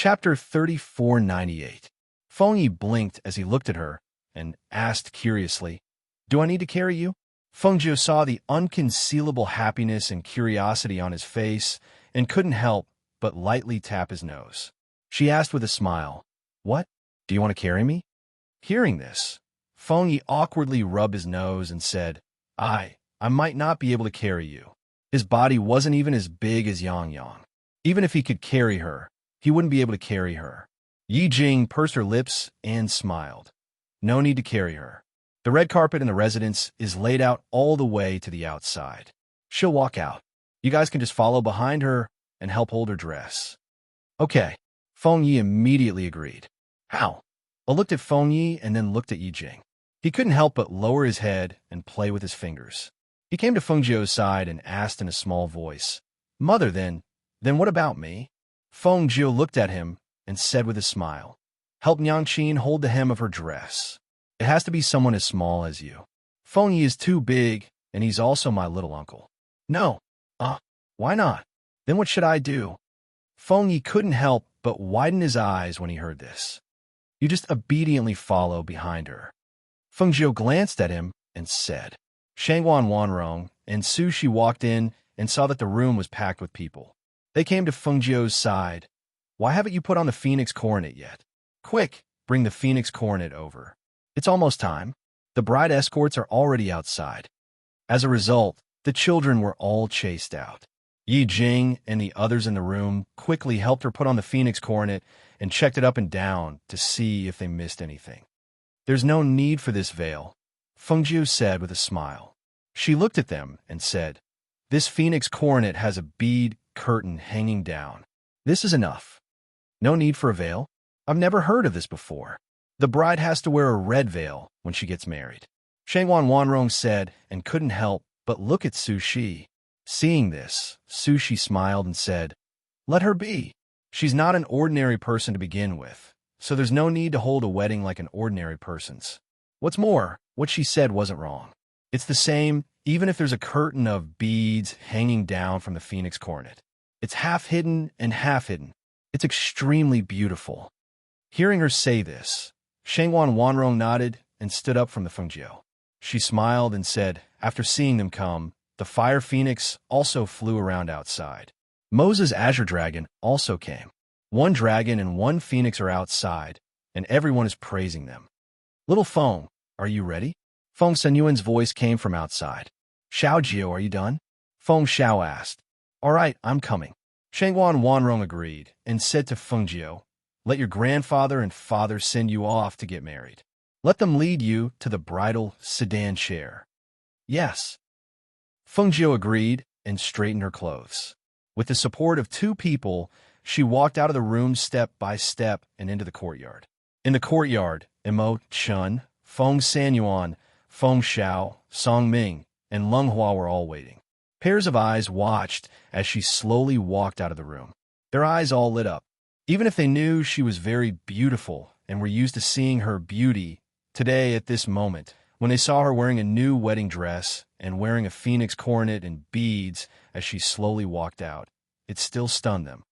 Chapter 3498. Feng Yi blinked as he looked at her and asked curiously, "Do I need to carry you?" Feng Jiu saw the unconcealable happiness and curiosity on his face and couldn't help but lightly tap his nose. She asked with a smile, "What? Do you want to carry me?" Hearing this, Feng Yi awkwardly rubbed his nose and said, I might not be able to carry you." His body wasn't even as big as Yang Yang. Even if he could carry her, he wouldn't be able to carry her. Yi Jing pursed her lips and smiled. "No need to carry her. The red carpet in the residence is laid out all the way to the outside. She'll walk out. You guys can just follow behind her and help hold her dress." "Okay." Feng Yi immediately agreed. "How?" I looked at Feng Yi and then looked at Yi Jing. He couldn't help but lower his head and play with his fingers. He came to Feng Jiu's side and asked in a small voice, "Mother, then what about me?" Feng Jiu looked at him and said with a smile, "Help Nyangqin hold the hem of her dress. It has to be someone as small as you. Feng Yi is too big, and he's also my little uncle." "No. Why not? Then what should I do?" Feng Yi couldn't help but widen his eyes when he heard this. "You just obediently follow behind her." Feng Jiu glanced at him and said. Shangwan Wanrong and Su Shi walked in and saw that the room was packed with people. They came to Feng Jiu's side. "Why haven't you put on the Phoenix Coronet yet? Quick, bring the Phoenix Coronet over. It's almost time. The bride escorts are already outside." As a result, the children were all chased out. Yi Jing and the others in the room quickly helped her put on the Phoenix Coronet and checked it up and down to see if they missed anything. "There's no need for this veil," Feng Jiu said with a smile. She looked at them and said, "This Phoenix Coronet has a bead curtain hanging down. This is enough. No need for a veil. I've never heard of this before. The bride has to wear a red veil when she gets married." Shangwan Wanrong said and couldn't help but look at Su Shi. Seeing this, Su Shi smiled and said, "Let her be. She's not an ordinary person to begin with, so there's no need to hold a wedding like an ordinary person's. What's more, what she said wasn't wrong. It's the same even if there's a curtain of beads hanging down from the Phoenix Coronet. It's half hidden and half hidden. It's extremely beautiful." Hearing her say this, Shangwan Wanrong nodded and stood up from the Feng Jiu. She smiled and said, after seeing them come, the Fire Phoenix also flew around outside. Moses' Azure Dragon also came. One dragon and one phoenix are outside, and everyone is praising them. "Little Feng, are you ready?" Feng Senyuan's voice came from outside. "Xiao Jiu, are you done?" Feng Xiao asked. "All right, I'm coming." Shangwan Wanrong agreed and said to Feng Jiu, "Let your grandfather and father send you off to get married. Let them lead you to the bridal sedan chair." "Yes." Feng Jiu agreed and straightened her clothes. With the support of two people, she walked out of the room step by step and into the courtyard. In the courtyard, Imo Chun, Feng Sanyuan, Feng Xiao, Song Ming, and Leng Hua were all waiting. Pairs of eyes watched as she slowly walked out of the room. Their eyes all lit up. Even if they knew she was very beautiful and were used to seeing her beauty, today at this moment, when they saw her wearing a new wedding dress and wearing a phoenix coronet and beads as she slowly walked out, it still stunned them.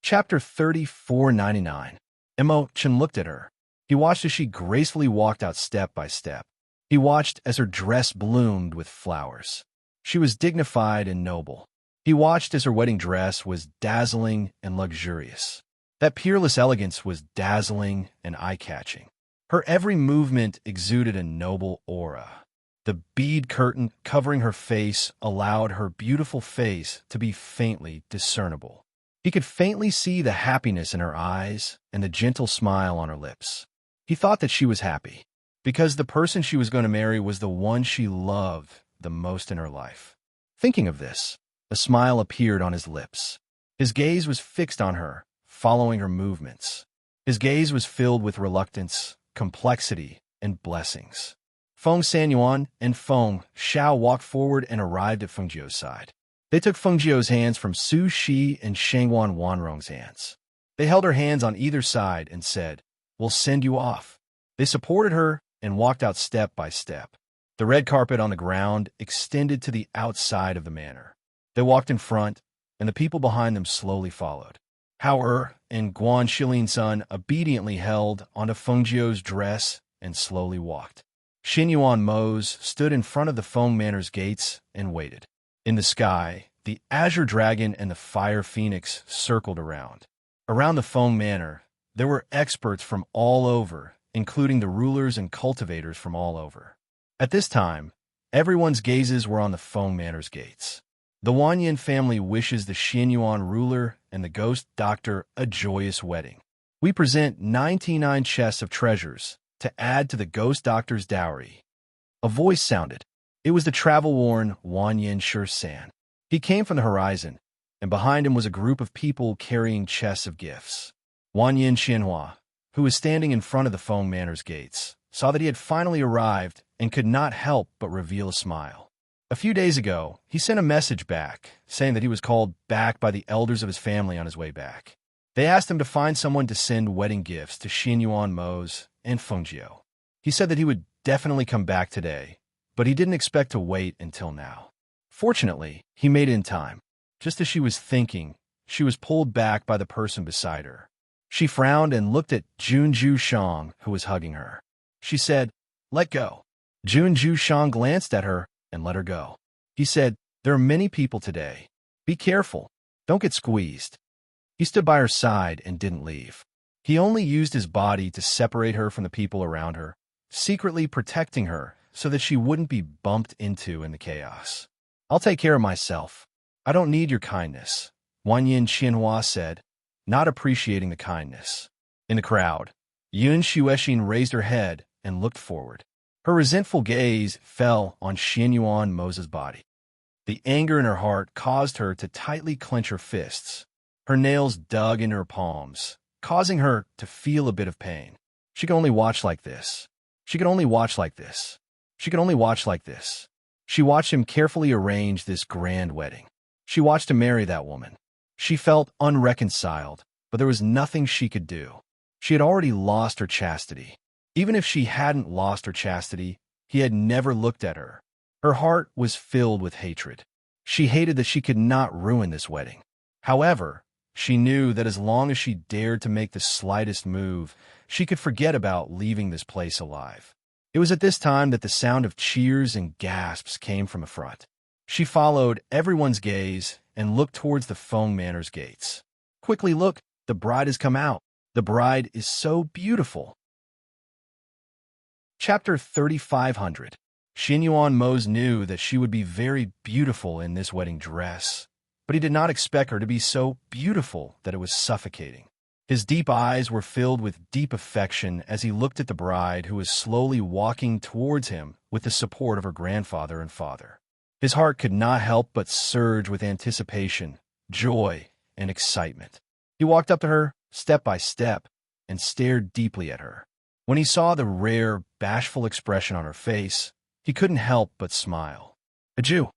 Chapter 3499. Imo Chen looked at her. He watched as she gracefully walked out step by step. He watched as her dress bloomed with flowers. She was dignified and noble. He watched as her wedding dress was dazzling and luxurious. That peerless elegance was dazzling and eye-catching. Her every movement exuded a noble aura. The bead curtain covering her face allowed her beautiful face to be faintly discernible. He could faintly see the happiness in her eyes and the gentle smile on her lips. He thought that she was happy, because the person she was going to marry was the one she loved the most in her life. Thinking of this, a smile appeared on his lips. His gaze was fixed on her, following her movements. His gaze was filled with reluctance, complexity, and blessings. Feng Sanyuan and Feng Xiao walked forward and arrived at Feng Jiu's side. They took Feng Jiu's hands from Su Shi and Shangwan Wanrong's hands. They held her hands on either side and said, "We'll send you off." They supported her and walked out step by step. The red carpet on the ground extended to the outside of the manor. They walked in front, and the people behind them slowly followed. Hao and Guan Shilin-sun obediently held onto Fengjiu's dress and slowly walked. Xin Yuan Mose stood in front of the Feng Manor's gates and waited. In the sky, the azure dragon and the fire phoenix circled around. Around the Feng Manor, there were experts from all over, including the rulers and cultivators from all over. At this time, everyone's gazes were on the Feng Manor's gates. The Wanyan family wishes the Xianyuan ruler and the ghost doctor a joyous wedding. We present 99 chests of treasures to add to the ghost doctor's dowry. A voice sounded. It was the travel-worn Wanyan Shur-san. He came from the horizon, and behind him was a group of people carrying chests of gifts. Wanyan Xianhua, who was standing in front of the Feng Manor's gates, saw that he had finally arrived and could not help but reveal a smile. A few days ago, he sent a message back, saying that he was called back by the elders of his family on his way back. They asked him to find someone to send wedding gifts to Xin Yuan Mose and Fengjiu. He said that he would definitely come back today, but he didn't expect to wait until now. Fortunately, he made it in time. Just as she was thinking, she was pulled back by the person beside her. She frowned and looked at Junju Shang, who was hugging her. She said, "Let go." Junju Shang glanced at her and let her go. He said, "There are many people today. Be careful. Don't get squeezed." He stood by her side and didn't leave. He only used his body to separate her from the people around her, secretly protecting her so that she wouldn't be bumped into in the chaos. "I'll take care of myself. I don't need your kindness," Wanyan Xianhua said, not appreciating the kindness. In the crowd, Yun Shuexin raised her head and looked forward. Her resentful gaze fell on Xianyuan Mose's body. The anger in her heart caused her to tightly clench her fists. Her nails dug into her palms, causing her to feel a bit of pain. She could only watch like this. She could only watch like this. She could only watch like this. She watched him carefully arrange this grand wedding. She watched him marry that woman. She felt unreconciled, but there was nothing she could do. She had already lost her chastity. Even if she hadn't lost her chastity, he had never looked at her. Her heart was filled with hatred. She hated that she could not ruin this wedding. However, she knew that as long as she dared to make the slightest move, she could forget about leaving this place alive. It was at this time that the sound of cheers and gasps came from the front. She followed everyone's gaze and looked towards the Feng Manor's gates. "Quickly look, the bride has come out. The bride is so beautiful." Chapter 3500. Xin Yuan Mose knew that she would be very beautiful in this wedding dress, but he did not expect her to be so beautiful that it was suffocating. His deep eyes were filled with deep affection as he looked at the bride who was slowly walking towards him with the support of her grandfather and father. His heart could not help but surge with anticipation, joy, and excitement. He walked up to her, step by step, and stared deeply at her. When he saw the rare, bashful expression on her face, he couldn't help but smile. "Aju,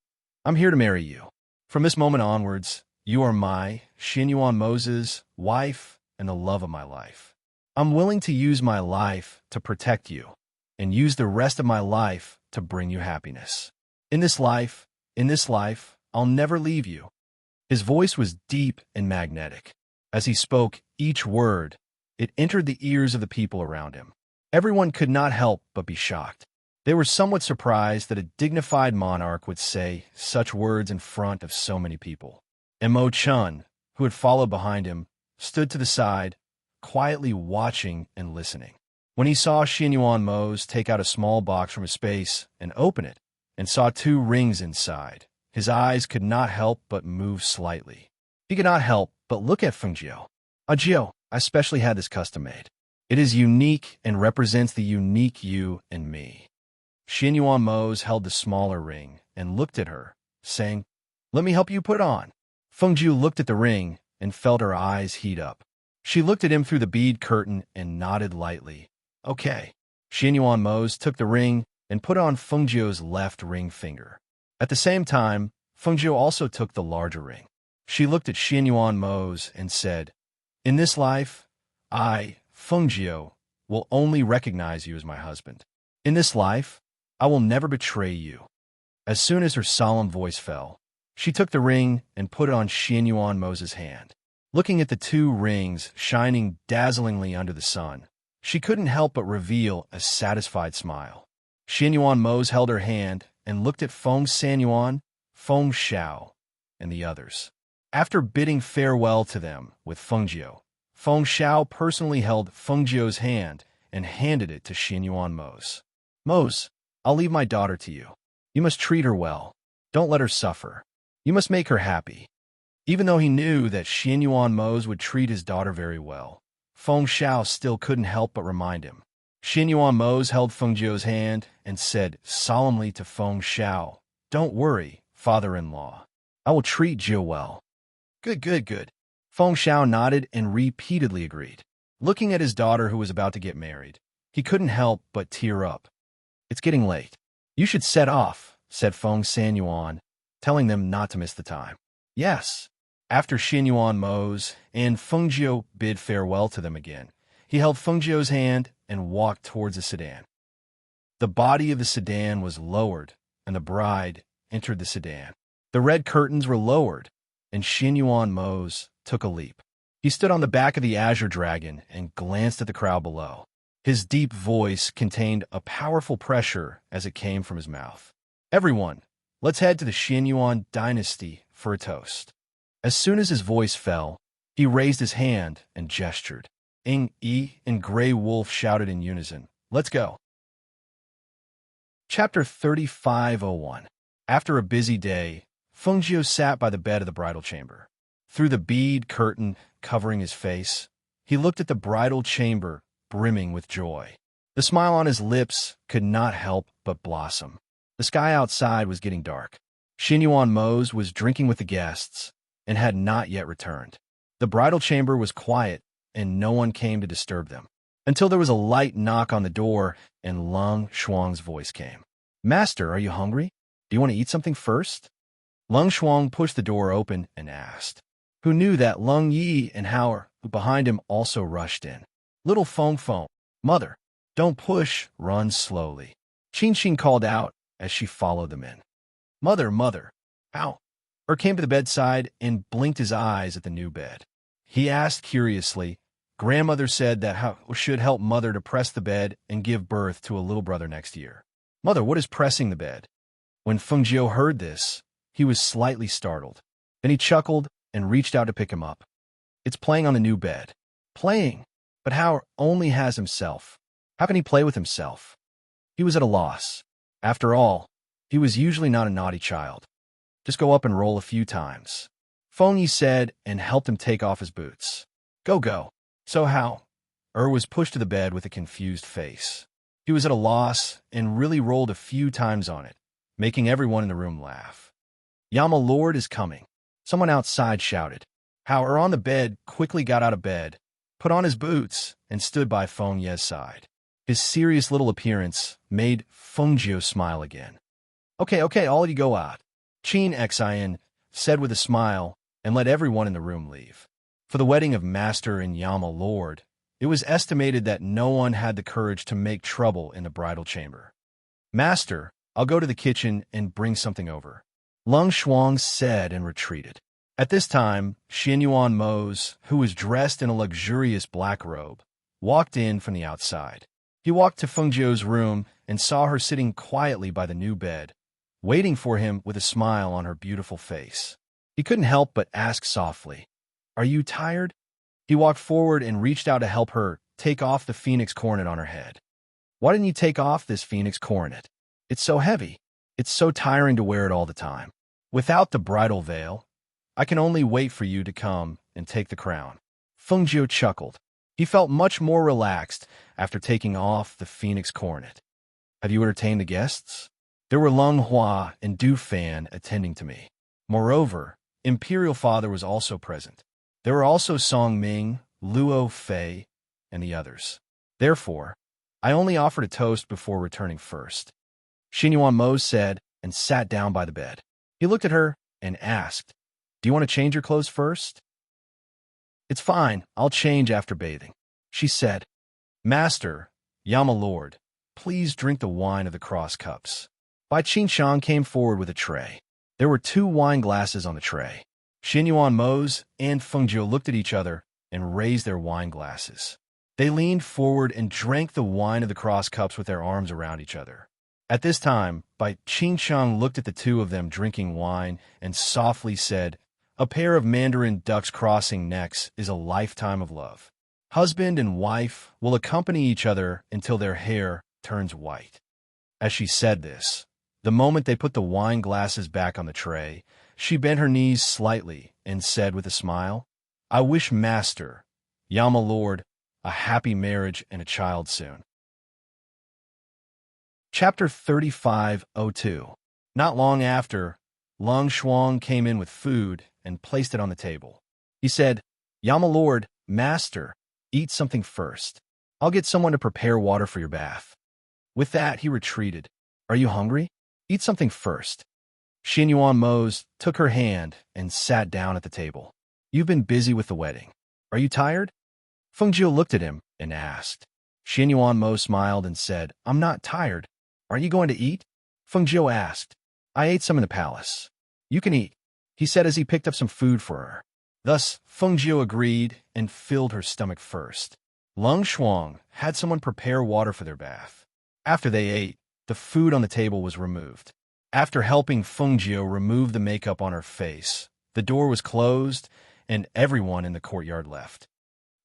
I'm here to marry you. From this moment onwards, you are my, Xin Yuan Mose's, wife and the love of my life. I'm willing to use my life to protect you, and use the rest of my life to bring you happiness. In this life, I'll never leave you." His voice was deep and magnetic. As he spoke each word, it entered the ears of the people around him. Everyone could not help but be shocked. They were somewhat surprised that a dignified monarch would say such words in front of so many people. And Mo Chun, who had followed behind him, stood to the side, quietly watching and listening. When he saw Xin Yuan Mose take out a small box from his space and open it, and saw 2 rings inside, his eyes could not help but move slightly. He could not help but look at Fengjiu. "Jiu, I specially had this custom made. It is unique and represents the unique you and me." Xin Yuan Mose held the smaller ring and looked at her, saying, "Let me help you put it on." Fengjiu looked at the ring and felt her eyes heat up. She looked at him through the bead curtain and nodded lightly. "Okay." Xin Yuan Mose took the ring and put it on Fengjiu's left ring finger. At the same time, Fengjiu also took the larger ring. She looked at Xin Yuan Mose and said, "In this life, I, Fengjiu, will only recognize you as my husband. In this life, I will never betray you." As soon as her solemn voice fell, she took the ring and put it on Xin Yuan Mose's hand. Looking at the two rings shining dazzlingly under the sun, she couldn't help but reveal a satisfied smile. Xianyuan Mose held her hand and looked at Feng Sanyuan, Feng Xiao, and the others. After bidding farewell to them with Fengjiu, Feng Xiao personally held Fengjiu's hand and handed it to Xianyuan Mose. Mose, I'll leave my daughter to you. You must treat her well. Don't let her suffer. You must make her happy. Even though he knew that Xianyuan Mose would treat his daughter very well, Feng Xiao still couldn't help but remind him. Xianyuan Mose held Fengjiu's hand and said solemnly to Feng Xiao, "Don't worry, father-in-law. I will treat Jiu well." Good, good, good. Feng Xiao nodded and repeatedly agreed. Looking at his daughter who was about to get married, he couldn't help but tear up. It's getting late. You should set off, said Feng Sanyuan, telling them not to miss the time. Yes. After Xianyuan Mose and Fengjiu bid farewell to them again, he held Fengjiu's hand and walked towards the sedan. The body of the sedan was lowered, and the bride entered the sedan. The red curtains were lowered, and Xianyuan Mose took a leap. He stood on the back of the Azure Dragon and glanced at the crowd below. His deep voice contained a powerful pressure as it came from his mouth. Everyone, let's head to the Xianyuan dynasty for a toast. As soon as his voice fell, he raised his hand and gestured. Ing Yi and Grey Wolf shouted in unison, "Let's go." Chapter 3501. After a busy day, Fengjiu sat by the bed of the bridal chamber. Through the bead curtain covering his face, he looked at the bridal chamber brimming with joy. The smile on his lips could not help but blossom. The sky outside was getting dark. Xianyuan Mose was drinking with the guests and had not yet returned. The bridal chamber was quiet, and no one came to disturb them, until there was a light knock on the door and Lung Shuang's voice came. "Master, are you hungry? Do you want to eat something first?" Lung Shuang pushed the door open and asked, who knew that Lung Yi and Hao, who behind him, also rushed in. "Little Feng Feng, mother, don't push, run slowly," Qin Xin called out as she followed them in. "Mother, mother, how?" Came to the bedside and blinked his eyes at the new bed. He asked curiously, "Grandmother said that how should help mother to press the bed and give birth to a little brother next year. Mother, what is pressing the bed?" When Fengjiu heard this, he was slightly startled. Then he chuckled and reached out to pick him up. "It's playing on the new bed." "Playing? But Hao only has himself. How can he play with himself?" He was at a loss. After all, he was usually not a naughty child. "Just go up and roll a few times," Feng Yi said and helped him take off his boots. Go, go. So Hao was pushed to the bed with a confused face. He was at a loss and really rolled a few times on it, making everyone in the room laugh. "Yama Lord is coming," someone outside shouted. Hao on the bed quickly got out of bed, put on his boots, and stood by Feng Ye's side. His serious little appearance made Fengjiu smile again. Okay, all of you go out," Qin Xian said with a smile and let everyone in the room leave. For the wedding of Master and Yama Lord, it was estimated that no one had the courage to make trouble in the bridal chamber. "Master, I'll go to the kitchen and bring something over," Lung Shuang said and retreated. At this time, Xianyuan Mose, who was dressed in a luxurious black robe, walked in from the outside. He walked to Fengjiu's room and saw her sitting quietly by the new bed, waiting for him with a smile on her beautiful face. He couldn't help but ask softly, "Are you tired?" He walked forward and reached out to help her take off the phoenix coronet on her head. "Why didn't you take off this phoenix coronet? It's so heavy. It's so tiring to wear it all the time. Without the bridal veil, I can only wait for you to come and take the crown." Fengjiu chuckled. He felt much more relaxed after taking off the phoenix coronet. "Have you entertained the guests? There were Lung Hua and Du Fan attending to me. Moreover, Imperial Father was also present. There were also Song Ming, Luo Fei, and the others. Therefore, I only offered a toast before returning first," Xianyuan Mose said and sat down by the bed. He looked at her and asked, "Do you want to change your clothes first?" "It's fine, I'll change after bathing," she said. "Master, Yama Lord, please drink the wine of the cross cups." Bai Qingshang came forward with a tray. There were 2 wine glasses on the tray. Xin Yuan Mose and Feng Jiu looked at each other and raised their wine glasses. They leaned forward and drank the wine of the cross cups with their arms around each other. At this time, Bai Qingsheng looked at the two of them drinking wine and softly said, "A pair of mandarin ducks crossing necks is a lifetime of love. Husband and wife will accompany each other until their hair turns white." As she said this, the moment they put the wine glasses back on the tray, she bent her knees slightly and said with a smile, "I wish Master, Yama Lord, a happy marriage and a child soon." Chapter 3502. Not long after, Long Shuang came in with food and placed it on the table. He said, "Yama Lord, Master, eat something first. I'll get someone to prepare water for your bath." With that, he retreated. "Are you hungry? Eat something first." Xin Yuan Mose took her hand and sat down at the table. "You've been busy with the wedding. Are you tired?" Feng Jiu looked at him and asked. Xin Yuan Mo smiled and said, "I'm not tired. Are you going to eat?" Feng Jiu asked. "I ate some in the palace. You can eat," he said as he picked up some food for her. Thus, Feng Jiu agreed and filled her stomach first. Lung Shuang had someone prepare water for their bath. After they ate, the food on the table was removed. After helping Feng Jiu remove the makeup on her face, the door was closed and everyone in the courtyard left.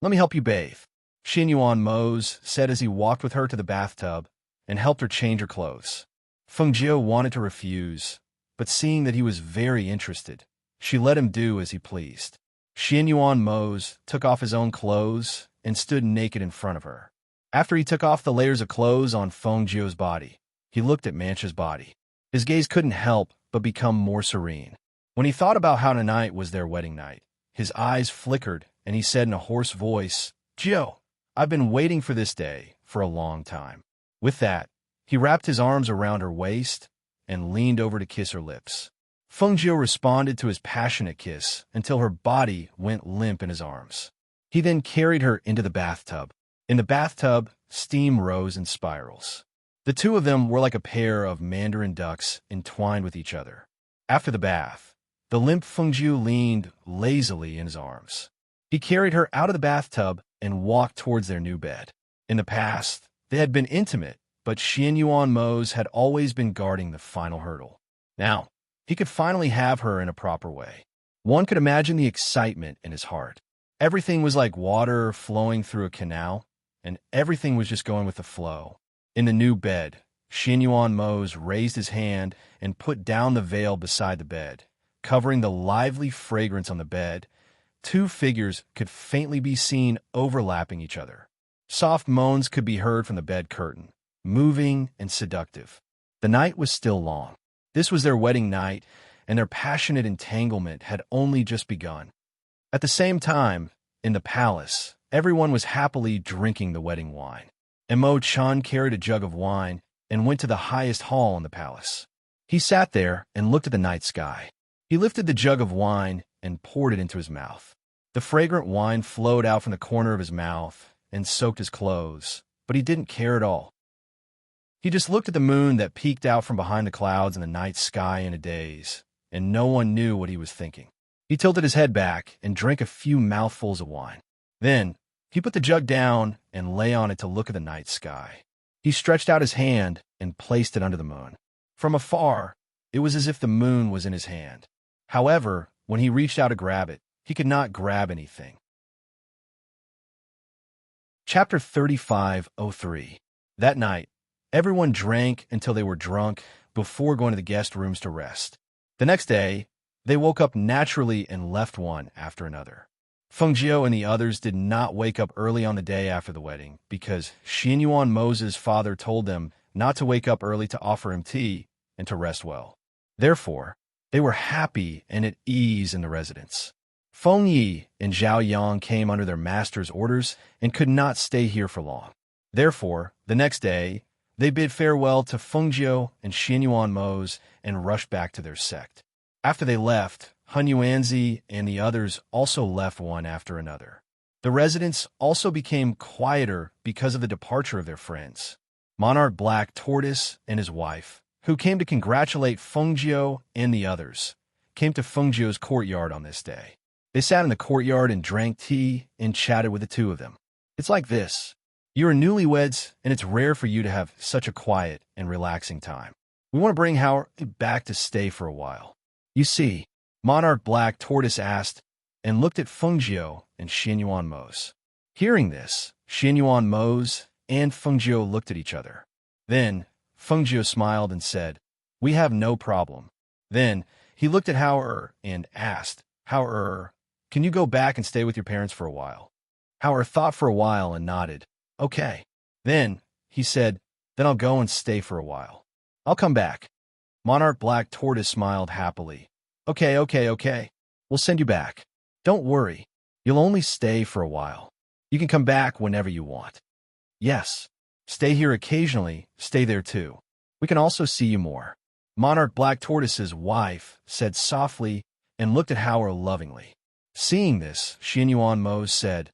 "Let me help you bathe," Xin Yuan Mose said as he walked with her to the bathtub and helped her change her clothes. Feng Jiu wanted to refuse, but seeing that he was very interested, she let him do as he pleased. Xin Yuan Mose took off his own clothes and stood naked in front of her. After he took off the layers of clothes on Feng Jiu's body, he looked at Mancha's body. His gaze couldn't help but become more serene. When he thought about how tonight was their wedding night, his eyes flickered and he said in a hoarse voice, "Jiu, I've been waiting for this day for a long time." With that, he wrapped his arms around her waist and leaned over to kiss her lips. Feng Jiu responded to his passionate kiss until her body went limp in his arms. He then carried her into the bathtub. In the bathtub, steam rose in spirals. The two of them were like a pair of mandarin ducks entwined with each other. After the bath, the limp Feng Jiu leaned lazily in his arms. He carried her out of the bathtub and walked towards their new bed. In the past, they had been intimate, but Xin Yuan Mose had always been guarding the final hurdle. Now, he could finally have her in a proper way. One could imagine the excitement in his heart. Everything was like water flowing through a canal, and everything was just going with the flow. In the new bed, Xin Yuan Mose raised his hand and put down the veil beside the bed, covering the lively fragrance on the bed. Two figures could faintly be seen overlapping each other. Soft moans could be heard from the bed curtain, moving and seductive. The night was still long. This was their wedding night, and their passionate entanglement had only just begun. At the same time, in the palace, everyone was happily drinking the wedding wine. Mo Chun carried a jug of wine and went to the highest hall in the palace. He sat there and looked at the night sky. He lifted the jug of wine and poured it into his mouth. The fragrant wine flowed out from the corner of his mouth and soaked his clothes, but he didn't care at all. He just looked at the moon that peeked out from behind the clouds in the night sky in a daze, and no one knew what he was thinking. He tilted his head back and drank a few mouthfuls of wine. Then, he put the jug down and lay on it to look at the night sky. He stretched out his hand and placed it under the moon. From afar, it was as if the moon was in his hand. However, when he reached out to grab it, he could not grab anything. Chapter 3503. That night, everyone drank until they were drunk before going to the guest rooms to rest. The next day, they woke up naturally and left one after another. Feng Jiu and the others did not wake up early on the day after the wedding because Xin Yuan Mose's father told them not to wake up early to offer him tea and to rest well. Therefore, they were happy and at ease in the residence. Feng Yi and Zhao Yang came under their master's orders and could not stay here for long. Therefore, the next day, they bid farewell to Feng Jiu and Xin Yuan Mose and rushed back to their sect. After they left, Hun Yuanzi and the others also left one after another. The residents also became quieter because of the departure of their friends. Monarch Black Tortoise and his wife, who came to congratulate Feng Jiu and the others, came to Fengjiu's courtyard on this day. They sat in the courtyard and drank tea and chatted with the two of them. It's like this. You are newlyweds, and it's rare for you to have such a quiet and relaxing time. We want to bring Howard back to stay for a while. You see, Monarch Black Tortoise asked and looked at Fengjiu and Xianyuan Mose. Hearing this, Xianyuan Mose and Fengjiu looked at each other. Then, Fengjiu smiled and said, "We have no problem." Then, he looked at Howard and asked, "Howard, can you go back and stay with your parents for a while?" Howard thought for a while and nodded. "Okay." Then, he said, "Then I'll go and stay for a while. I'll come back." Monarch Black Tortoise smiled happily. Okay. We'll send you back. Don't worry. You'll only stay for a while. You can come back whenever you want." "Yes. Stay here occasionally. Stay there too. We can also see you more." Monarch Black Tortoise's wife said softly and looked at Howard lovingly. Seeing this, Xianyuan Mose said,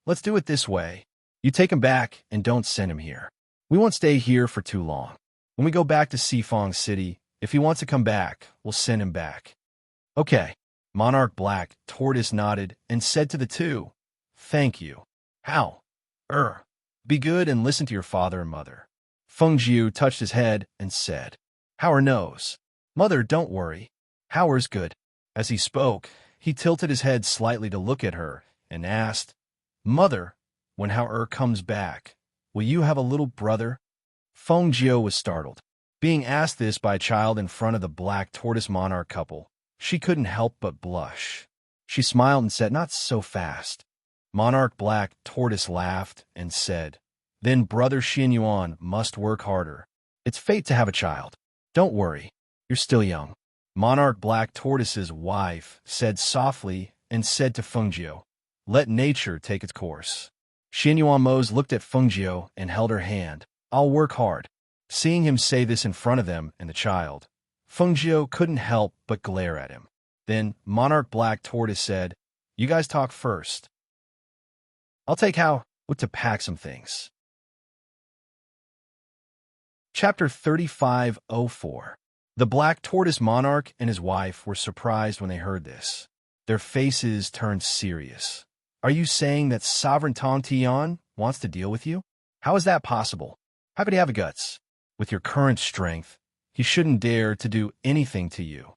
"Let's do it this way. You take him back and don't send him here. We won't stay here for too long. When we go back to Sifong City, if he wants to come back, we'll send him back." "Okay." Monarch Black Tortoise nodded and said to the two, "Thank you. How? Be good and listen to your father and mother." Fengjiu touched his head and said, "Howard knows. Mother, don't worry. Howard's good." As he spoke, he tilted his head slightly to look at her and asked, "Mother, when Howard comes back, will you have a little brother?" Fengjiu was startled. Being asked this by a child in front of the Black Tortoise Monarch couple, she couldn't help but blush. She smiled and said, "Not so fast." Monarch Black Tortoise laughed and said, "Then Brother Xianyuan must work harder. It's fate to have a child. Don't worry, you're still young." Monarch Black Tortoise's wife said softly and said to Fengjiu, "Let nature take its course." Xianyuan Mose looked at Fengjiu and held her hand. "I'll work hard." Seeing him say this in front of them and the child, Fengjiu couldn't help but glare at him. Then Monarch Black Tortoise said, "You guys talk first. I'll take Howard to pack some things." Chapter 3504. The Black Tortoise Monarch and his wife were surprised when they heard this. Their faces turned serious. "Are you saying that Sovereign Tong Tian wants to deal with you? How is that possible? How could he have the guts? With your current strength, he shouldn't dare to do anything to you.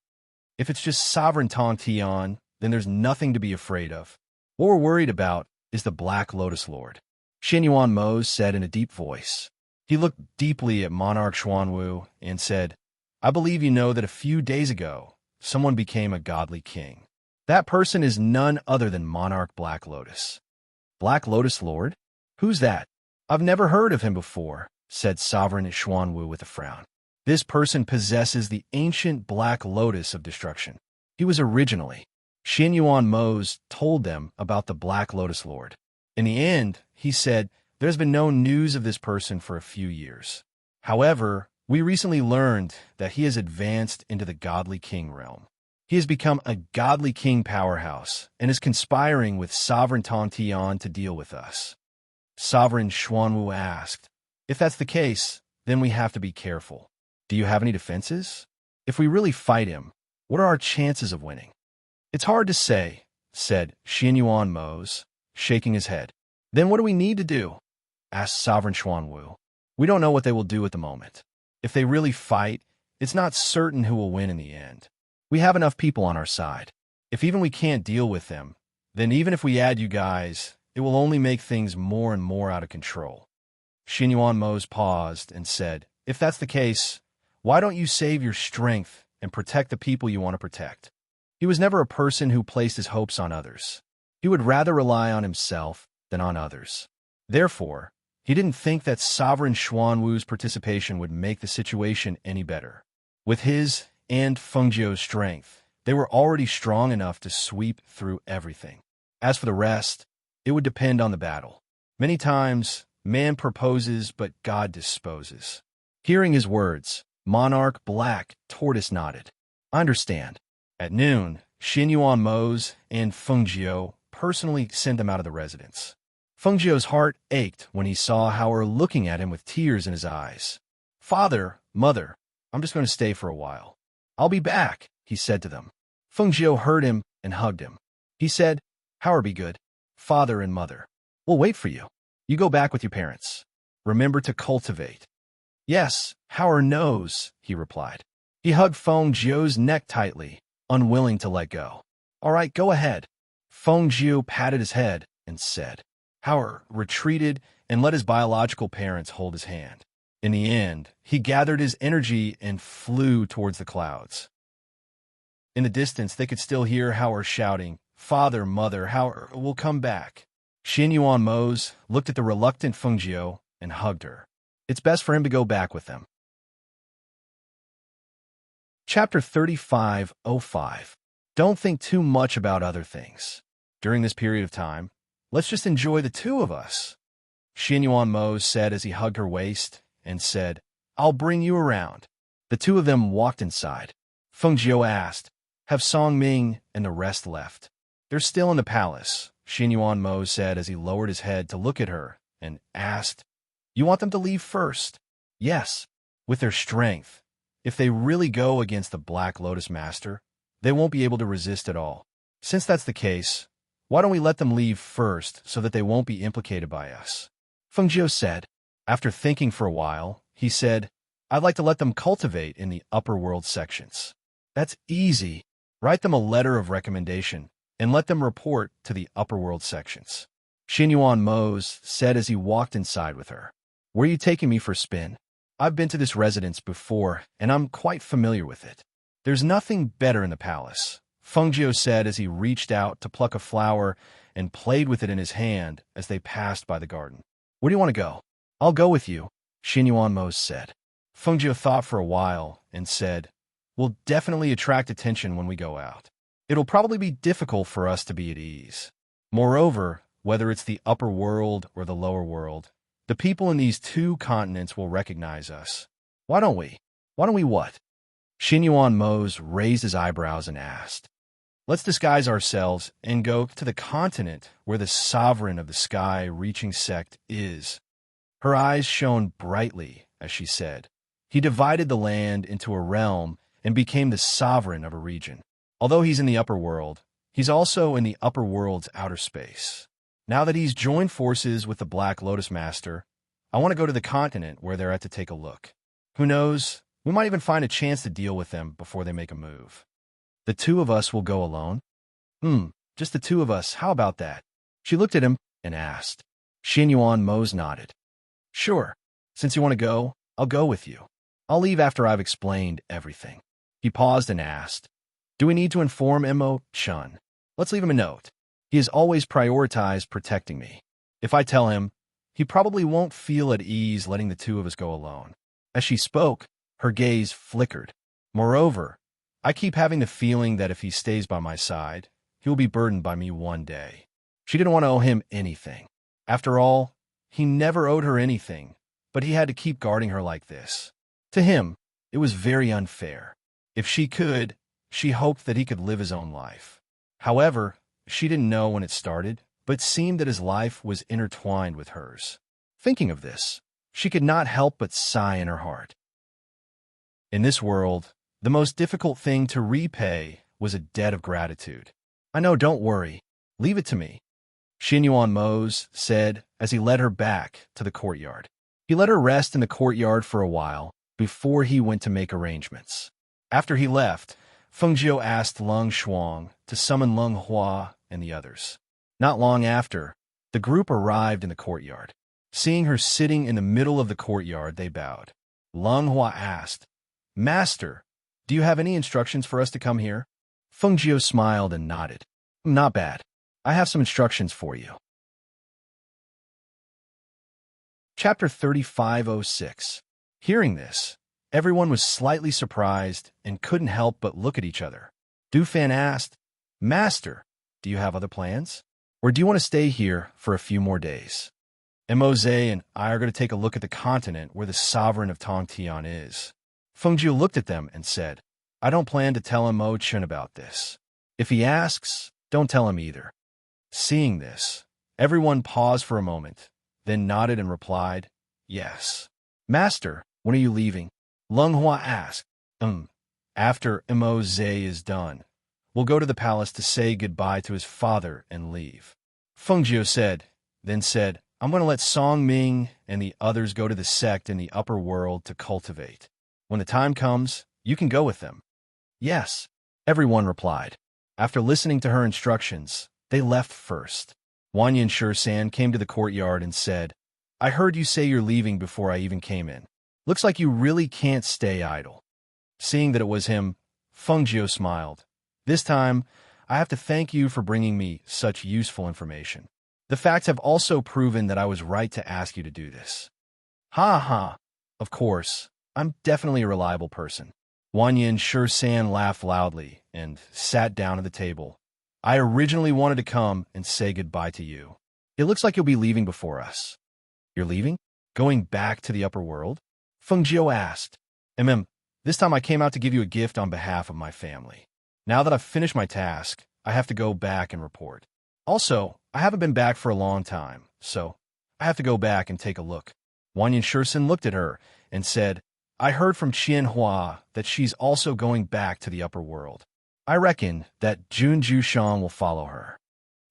If it's just Sovereign Tong Tian, then there's nothing to be afraid of. What we're worried about is the Black Lotus Lord," Xianyuan Mose said in a deep voice. He looked deeply at Monarch Xuanwu and said, "I believe you know that a few days ago, someone became a godly king. That person is none other than Monarch Black Lotus." "Black Lotus Lord? Who's that? I've never heard of him before," said Sovereign Xuanwu with a frown. "This person possesses the ancient Black Lotus of destruction. He was originally." Xianyuan Mose told them about the Black Lotus Lord. In the end, he said, "There's been no news of this person for a few years. However, we recently learned that he has advanced into the Godly King realm. He has become a Godly King powerhouse and is conspiring with Sovereign Tong Tian to deal with us." Sovereign Xuanwu asked, "If that's the case, then we have to be careful. Do you have any defenses? If we really fight him, what are our chances of winning?" "It's hard to say," said Xianyuan Mose, shaking his head. "Then what do we need to do?" asked Sovereign Xuanwu. "We don't know what they will do at the moment. If they really fight, it's not certain who will win in the end. We have enough people on our side. If even we can't deal with them, then even if we add you guys, it will only make things more and more out of control." Xianyuan Mose paused and said, "If that's the case, why don't you save your strength and protect the people you want to protect?" He was never a person who placed his hopes on others. He would rather rely on himself than on others. Therefore, he didn't think that Sovereign Xuanwu's participation would make the situation any better. With his and Fengjiu's strength, they were already strong enough to sweep through everything. As for the rest, it would depend on the battle. Many times, man proposes, but God disposes. Hearing his words, Monarch Black Tortoise nodded. "I understand." At noon, Xianyuan Mose and Fengjiu personally sent them out of the residence. Fengjiu's heart ached when he saw Howard looking at him with tears in his eyes. "Father, Mother, I'm just going to stay for a while. I'll be back," he said to them. Feng Jiu heard him and hugged him. He said, "How are be good? Father and mother. We'll wait for you. You go back with your parents. Remember to cultivate." "Yes, Howard knows," he replied. He hugged Feng Jiu's neck tightly, unwilling to let go. "All right, go ahead." Feng Jiu patted his head and said. Howard retreated and let his biological parents hold his hand. In the end, he gathered his energy and flew towards the clouds. In the distance, they could still hear Howard shouting, "Father, mother, Howard will come back." Xin Yuan Mose looked at the reluctant Feng Jiu and hugged her. It's best for him to go back with them. Chapter 35:05. Don't think too much about other things. During this period of time, let's just enjoy the two of us. Xin Yuan Mose said as he hugged her waist and said, "I'll bring you around." The two of them walked inside. Feng Jiu asked, "Have Song Ming and the rest left?" "They're still in the palace," Xin Yuan Mose said as he lowered his head to look at her and asked, "You want them to leave first?" "Yes, with their strength. If they really go against the Black Lotus Master, they won't be able to resist at all. Since that's the case, why don't we let them leave first so that they won't be implicated by us?" Feng Jiu said. After thinking for a while, he said, "I'd like to let them cultivate in the upper world sections." "That's easy. Write them a letter of recommendation and let them report to the upper world sections." Xin Yuan Mose said as he walked inside with her. "Where are you taking me for a spin? I've been to this residence before, and I'm quite familiar with it." "There's nothing better in the palace," Feng Jiu said as he reached out to pluck a flower and played with it in his hand as they passed by the garden. "Where do you want to go?" "I'll go with you," Xin Yuan Mose said. Feng Jiu thought for a while and said, "We'll definitely attract attention when we go out. It'll probably be difficult for us to be at ease. Moreover, whether it's the upper world or the lower world, the people in these two continents will recognize us. Why don't we? Why don't we what?" Xin Yuan Mose raised his eyebrows and asked. "Let's disguise ourselves and go to the continent where the sovereign of the sky-reaching sect is." Her eyes shone brightly as she said, "He divided the land into a realm and became the sovereign of a region. Although he's in the upper world, he's also in the upper world's outer space. Now that he's joined forces with the Black Lotus Master, I want to go to the continent where they're at to take a look. Who knows, we might even find a chance to deal with them before they make a move." "The two of us will go alone?" Just the two of us, how about that?" She looked at him and asked. Xin Yuan Mose nodded. "Sure, since you want to go, I'll go with you. I'll leave after I've explained everything." He paused and asked, "Do we need to inform Mo-chun? Let's leave him a note. He has always prioritized protecting me. If I tell him, he probably won't feel at ease letting the two of us go alone." As she spoke, her gaze flickered. "Moreover, I keep having the feeling that if he stays by my side, he will be burdened by me one day." She didn't want to owe him anything. After all, he never owed her anything, but he had to keep guarding her like this. To him, it was very unfair. If she could, she hoped that he could live his own life. However, she didn't know when it started, but it seemed that his life was intertwined with hers. Thinking of this, she could not help but sigh in her heart. In this world, the most difficult thing to repay was a debt of gratitude. "I know, don't worry. Leave it to me," Xin Yuan Mose said as he led her back to the courtyard. He let her rest in the courtyard for a while before he went to make arrangements. After he left, Feng Jiu asked Lung Shuang to summon Lung Hua and the others. Not long after, the group arrived in the courtyard. Seeing her sitting in the middle of the courtyard, they bowed. Lung Hua asked, "Master, do you have any instructions for us to come here?" Feng Jiu smiled and nodded. "Not bad. I have some instructions for you." Chapter 35:06. Hearing this, everyone was slightly surprised and couldn't help but look at each other. Du Fan asked, "Master, do you have other plans? Or do you want to stay here for a few more days? Mose and I are going to take a look at the continent where the sovereign of Tongtian is." Feng Jiu looked at them and said, "I don't plan to tell Mo-chun about this. If he asks, don't tell him either." Seeing this, everyone paused for a moment, then nodded and replied, "Yes." "Master, when are you leaving?" Lung Hua asked. After Mose is done. will go to the palace to say goodbye to his father and leave. Feng Jiu then said, I'm going to let Song Ming and the others go to the sect in the upper world to cultivate. When the time comes, you can go with them. Yes, everyone replied. After listening to her instructions, they left first. Wanyan Shursan came to the courtyard and said, I heard you say you're leaving before I even came in. Looks like you really can't stay idle. Seeing that it was him, Feng Jiu smiled. This time, I have to thank you for bringing me such useful information. The facts have also proven that I was right to ask you to do this. Ha ha. Of course, I'm definitely a reliable person. Wanyan Shursan laughed loudly and sat down at the table. I originally wanted to come and say goodbye to you. It looks like you'll be leaving before us. You're leaving? Going back to the upper world? Feng Jiu asked. This time I came out to give you a gift on behalf of my family. Now that I've finished my task, I have to go back and report. Also, I haven't been back for a long time, so I have to go back and take a look. Wanyan Shursan looked at her and said, I heard from Qianhua that she's also going back to the upper world. I reckon that Jun Jushan will follow her.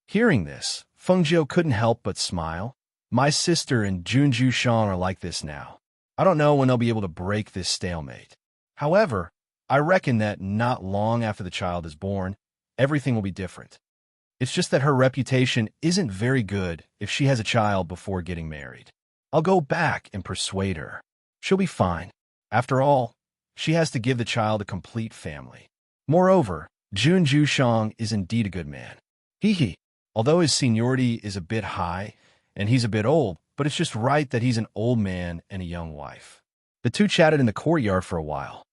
Hearing this, Feng Jiu couldn't help but smile. My sister and Jun Jushan are like this now. I don't know when they'll be able to break this stalemate. However, I reckon that not long after the child is born, everything will be different. It's just that her reputation isn't very good if she has a child before getting married. I'll go back and persuade her. She'll be fine. After all, she has to give the child a complete family. Moreover, Jun Jushan is indeed a good man. Although his seniority is a bit high, and he's a bit old, but it's just right that he's an old man and a young wife. The two chatted in the courtyard for a while,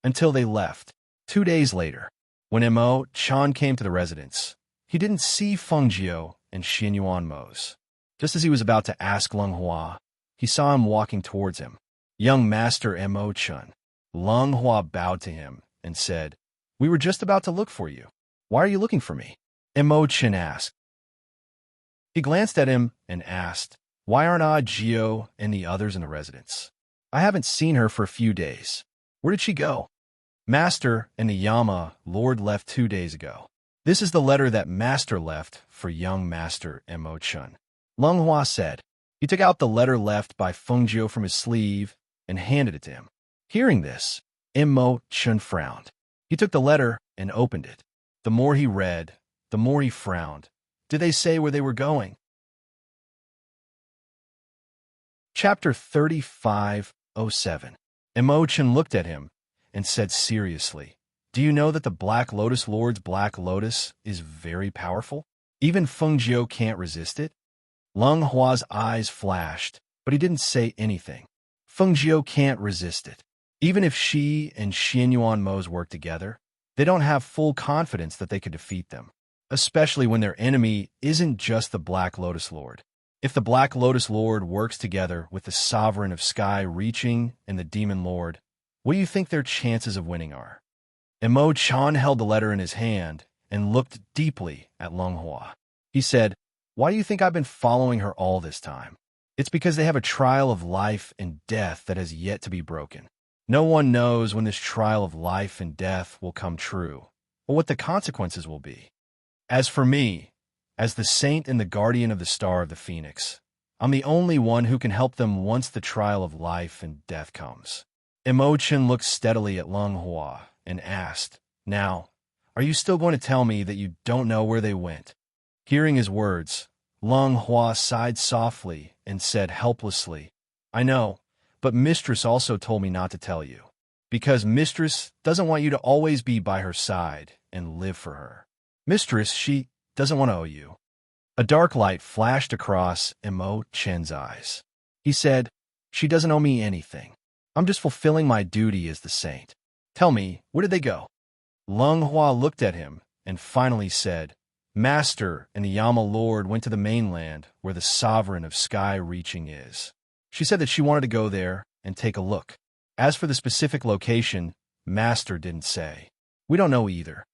until they left. 2 days later, when Mo Chan came to the residence, he didn't see Feng Jiu and Xianyuan Mo's. Just as he was about to ask Leng Hua, he saw him walking towards him. Young Master Mo Chun. Leng Hua bowed to him and said, We were just about to look for you. Why are you looking for me? Mo Chun asked. He glanced at him and asked, Why aren't Ah Jio and the others in the residence? I haven't seen her for a few days. Where did she go? Master and the Yama Lord left 2 days ago. This is the letter that Master left for young Master Mo Chun. Leng Hua said. He took out the letter left by Feng Jiu from his sleeve and handed it to him. Hearing this, Mo Chun frowned. He took the letter and opened it. The more he read, the more he frowned. Did they say where they were going? Chapter 35:07. Mo Chun looked at him and said seriously, Do you know that the Black Lotus Lord's Black Lotus is very powerful? Even Feng Jiu can't resist it? Leng Hua's eyes flashed, but he didn't say anything. Feng Jiu can't resist it. Even if she and Xianyuan Mo's work together, they don't have full confidence that they could defeat them, especially when their enemy isn't just the Black Lotus Lord. If the Black Lotus Lord works together with the Sovereign of Sky Reaching and the Demon Lord, what do you think their chances of winning are? Mo Chan held the letter in his hand and looked deeply at Leng Hua. He said, Why do you think I've been following her all this time? It's because they have a trial of life and death that has yet to be broken. No one knows when this trial of life and death will come true, or what the consequences will be. As for me, as the saint and the guardian of the Star of the Phoenix, I'm the only one who can help them once the trial of life and death comes. Mo Chun looked steadily at Leng Hua and asked, Now, are you still going to tell me that you don't know where they went? Hearing his words, Leng Hua sighed softly and said helplessly, I know, but Mistress also told me not to tell you, because Mistress doesn't want you to always be by her side and live for her. Mistress, she doesn't want to owe you. A dark light flashed across Mo Chen's eyes. He said, She doesn't owe me anything. I'm just fulfilling my duty as the saint. Tell me, where did they go? Leng Hua looked at him and finally said, Master and the Yama Lord went to the mainland where the Sovereign of Sky Reaching is. She said that she wanted to go there and take a look. As for the specific location, Master didn't say. We don't know either.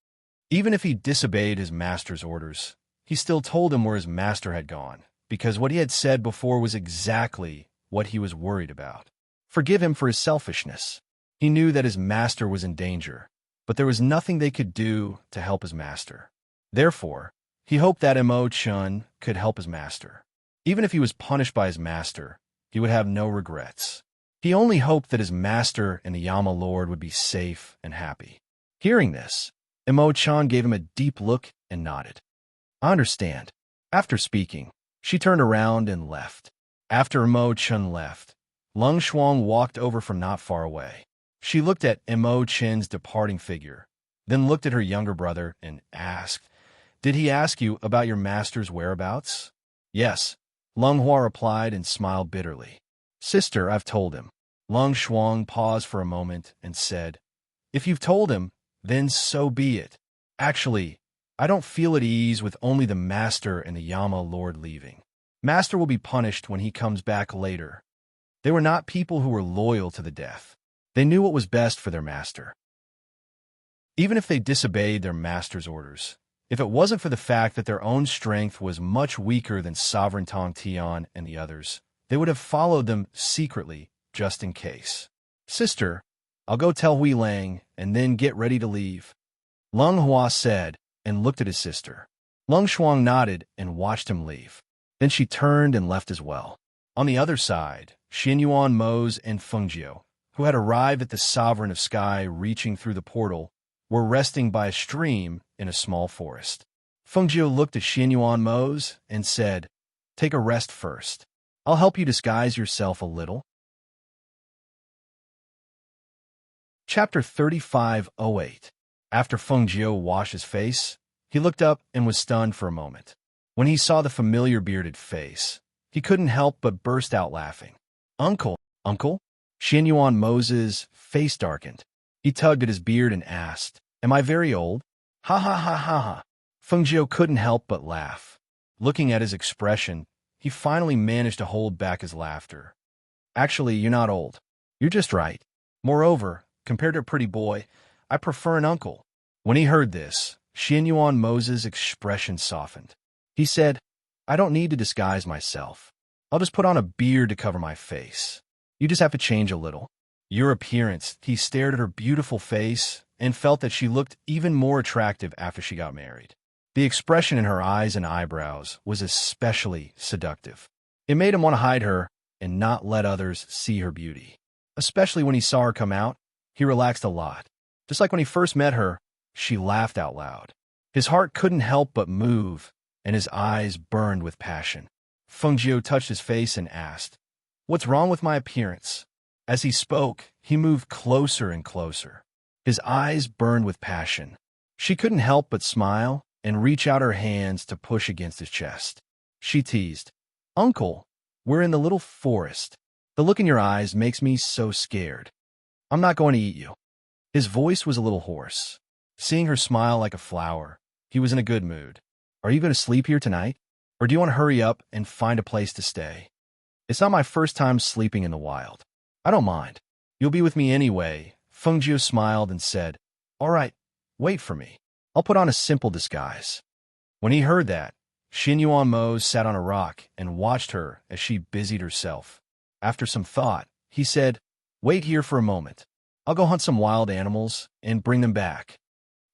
Even if he disobeyed his master's orders, he still told him where his master had gone, because what he had said before was exactly what he was worried about. Forgive him for his selfishness. He knew that his master was in danger, but there was nothing they could do to help his master. Therefore, he hoped that Imo-chun could help his master. Even if he was punished by his master, he would have no regrets. He only hoped that his master and the Yama Lord would be safe and happy. Hearing this, Imo-chan gave him a deep look and nodded. I understand. After speaking, she turned around and left. After Imo-chun left, Lung Shuang walked over from not far away. She looked at Imo-chin's departing figure, then looked at her younger brother and asked, "Did he ask you about your master's whereabouts?" "Yes," Lung Hua replied and smiled bitterly. "Sister, I've told him." Lung Shuang paused for a moment and said, "If you've told him, then so be it. Actually, I don't feel at ease with only the master and the Yama Lord leaving. Master will be punished when he comes back later." They were not people who were loyal to the death. They knew what was best for their master. Even if they disobeyed their master's orders, if it wasn't for the fact that their own strength was much weaker than Sovereign Tong Tian and the others, they would have followed them secretly, just in case. "Sister, I'll go tell Hui Lang and then get ready to leave," Lung Hua said and looked at his sister. Lung Shuang nodded and watched him leave. Then she turned and left as well. On the other side, Xianyuan Mose and Fengjiu, who had arrived at the Sovereign of Sky reaching through the portal, were resting by a stream in a small forest. Fengjiu looked at Xianyuan Mose and said, "Take a rest first. I'll help you disguise yourself a little." Chapter 3508. After Fengjiu washed his face, he looked up and was stunned for a moment. When he saw the familiar bearded face, he couldn't help but burst out laughing. "Uncle, uncle?" Xianyuan Mose's face darkened. He tugged at his beard and asked, "Am I very old?" "Ha ha ha ha ha." Fengjiu couldn't help but laugh. Looking at his expression, he finally managed to hold back his laughter. "Actually, you're not old. You're just right. Moreover, compared to a pretty boy, I prefer an uncle." When he heard this, Xianyuan Mose's expression softened. He said, "I don't need to disguise myself. I'll just put on a beard to cover my face. You just have to change a little." Your appearance. He stared at her beautiful face and felt that she looked even more attractive after she got married. The expression in her eyes and eyebrows was especially seductive. It made him want to hide her and not let others see her beauty. Especially when he saw her come out, he relaxed a lot. Just like when he first met her, she laughed out loud. His heart couldn't help but move, and his eyes burned with passion. Fengjiu touched his face and asked, "What's wrong with my appearance?" As he spoke, he moved closer and closer. His eyes burned with passion. She couldn't help but smile and reach out her hands to push against his chest. She teased, "Uncle, we're in the little forest. The look in your eyes makes me so scared. I'm not going to eat you." His voice was a little hoarse. Seeing her smile like a flower, he was in a good mood. "Are you going to sleep here tonight? Or do you want to hurry up and find a place to stay?" "It's not my first time sleeping in the wild. I don't mind. You'll be with me anyway." Fengjiu smiled and said, "All right, wait for me. I'll put on a simple disguise." When he heard that, Xianyuan Mose sat on a rock and watched her as she busied herself. After some thought, he said, "Wait here for a moment. I'll go hunt some wild animals and bring them back.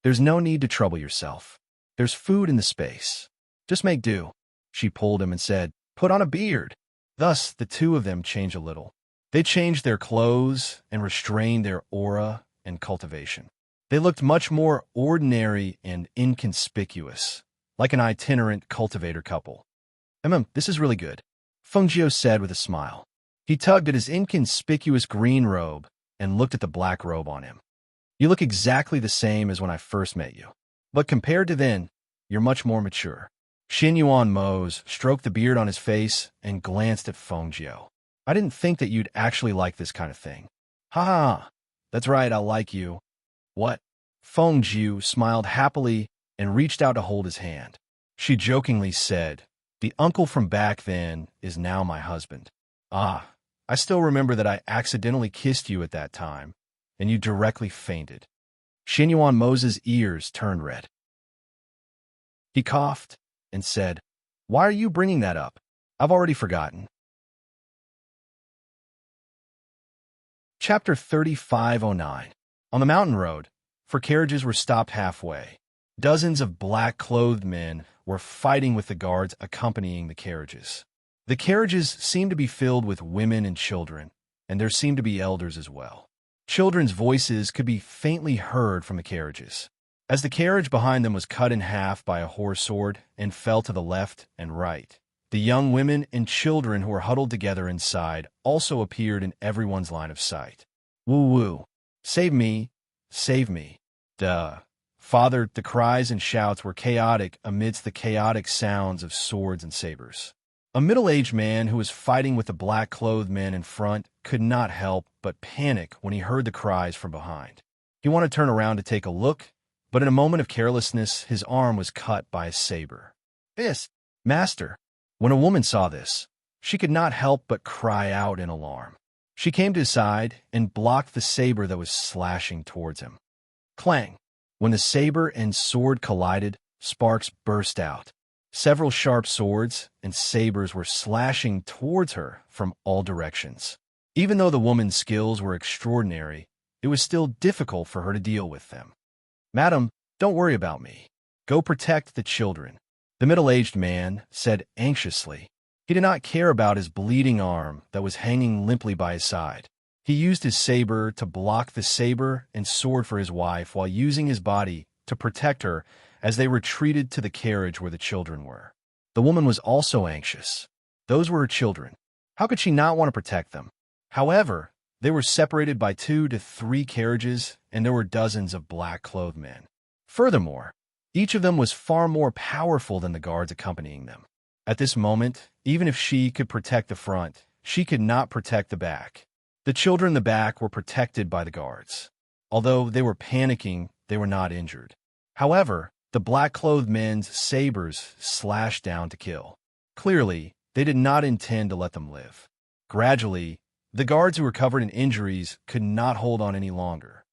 There's no need to trouble yourself. There's food in the space. Just make do." She pulled him and said, "Put on a beard." Thus, the two of them changed a little. They changed their clothes and restrained their aura and cultivation. They looked much more ordinary and inconspicuous, like an itinerant cultivator couple. This is really good," Fengjiu said with a smile. He tugged at his inconspicuous green robe and looked at the black robe on him. "You look exactly the same as when I first met you. But compared to then, you're much more mature." Xianyuan Mose stroked the beard on his face and glanced at Fengjiu. "I didn't think that you'd actually like this kind of thing." "Ha ha, that's right, I'll like you." "What?" Fengjiu smiled happily and reached out to hold his hand. She jokingly said, "The uncle from back then is now my husband." "Ah, I still remember that I accidentally kissed you at that time, and you directly fainted." Xianyuan Mose's ears turned red. He coughed and said, "Why are you bringing that up? I've already forgotten." Chapter 3509. On the mountain road, for carriages were stopped halfway. Dozens of black-clothed men were fighting with the guards accompanying the carriages. The carriages seemed to be filled with women and children, and there seemed to be elders as well. Children's voices could be faintly heard from the carriages. As the carriage behind them was cut in half by a horse sword and fell to the left and right, the young women and children who were huddled together inside also appeared in everyone's line of sight. Woo-woo! Save me! Save me! Duh! Father, the cries and shouts were chaotic amidst the chaotic sounds of swords and sabers. A middle-aged man who was fighting with the black-clothed men in front could not help but panic when he heard the cries from behind. He wanted to turn around to take a look, but in a moment of carelessness, his arm was cut by a saber. "This, master!" When a woman saw this, she could not help but cry out in alarm. She came to his side and blocked the saber that was slashing towards him. Clang! When the saber and sword collided, sparks burst out. Several sharp swords and sabers were slashing towards her from all directions. Even though the woman's skills were extraordinary, it was still difficult for her to deal with them. "Madam, don't worry about me. Go protect the children," the middle-aged man said anxiously. He did not care about his bleeding arm that was hanging limply by his side. He used his saber to block the saber and sword for his wife while using his body to protect her as they retreated to the carriage where the children were. The woman was also anxious. Those were her children. How could she not want to protect them? However, they were separated by 2 to 3 carriages, and there were dozens of black-clothed men. Furthermore, each of them was far more powerful than the guards accompanying them. At this moment, even if she could protect the front, she could not protect the back. The children in the back were protected by the guards. Although they were panicking, they were not injured. However, the black-clothed men's sabers slashed down to kill. Clearly, they did not intend to let them live. Gradually, the guards who were covered in injuries could not hold on any longer.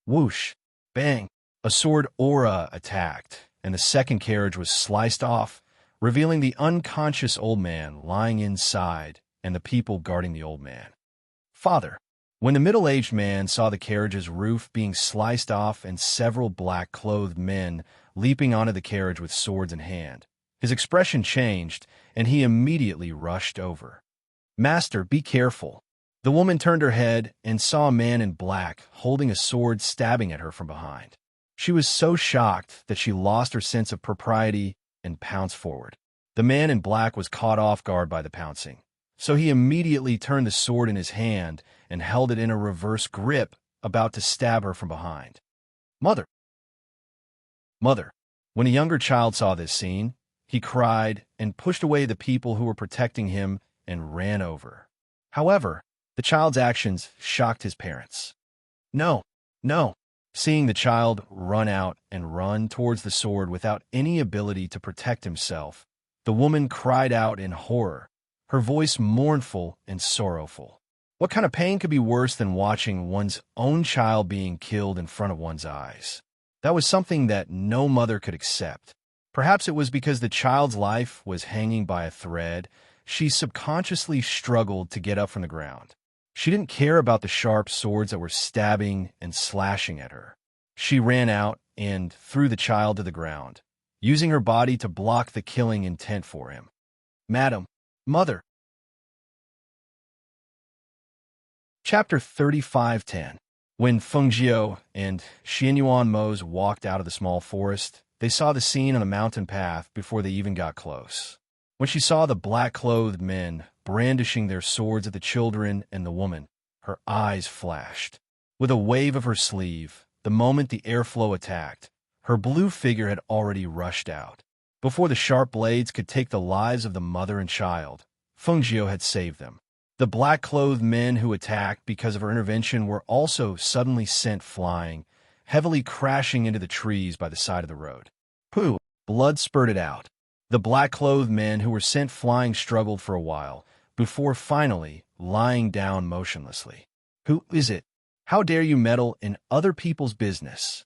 Whoosh! Bang! A sword aura attacked, and the second carriage was sliced off, revealing the unconscious old man lying inside and the people guarding the old man. Father! When the middle-aged man saw the carriage's roof being sliced off and several black-clothed men leaping onto the carriage with swords in hand, his expression changed, and he immediately rushed over. "Master, be careful." The woman turned her head and saw a man in black holding a sword stabbing at her from behind. She was so shocked that she lost her sense of propriety and pounced forward. The man in black was caught off guard by the pouncing, so he immediately turned the sword in his hand and held it in a reverse grip, about to stab her from behind. "Mother! Mother!" When a younger child saw this scene, he cried and pushed away the people who were protecting him and ran over. However, the child's actions shocked his parents. "No, no!" Seeing the child run out and run towards the sword without any ability to protect himself, the woman cried out in horror, her voice mournful and sorrowful. What kind of pain could be worse than watching one's own child being killed in front of one's eyes? That was something that no mother could accept. Perhaps it was because the child's life was hanging by a thread. She subconsciously struggled to get up from the ground. She didn't care about the sharp swords that were stabbing and slashing at her. She ran out and threw the child to the ground, using her body to block the killing intent for him. "Madam, mother!" Chapter 35:10. When Fengjiu and Xianyuan Mose walked out of the small forest, they saw the scene on the mountain path before they even got close. When she saw the black-clothed men brandishing their swords at the children and the woman, her eyes flashed. With a wave of her sleeve, the moment the airflow attacked, her blue figure had already rushed out. Before the sharp blades could take the lives of the mother and child, Fengjiu had saved them. The black-clothed men who attacked because of her intervention were also suddenly sent flying, heavily crashing into the trees by the side of the road. Pooh! Blood spurted out. The black-clothed men who were sent flying struggled for a while, before finally lying down motionlessly. "Who is it? How dare you meddle in other people's business?"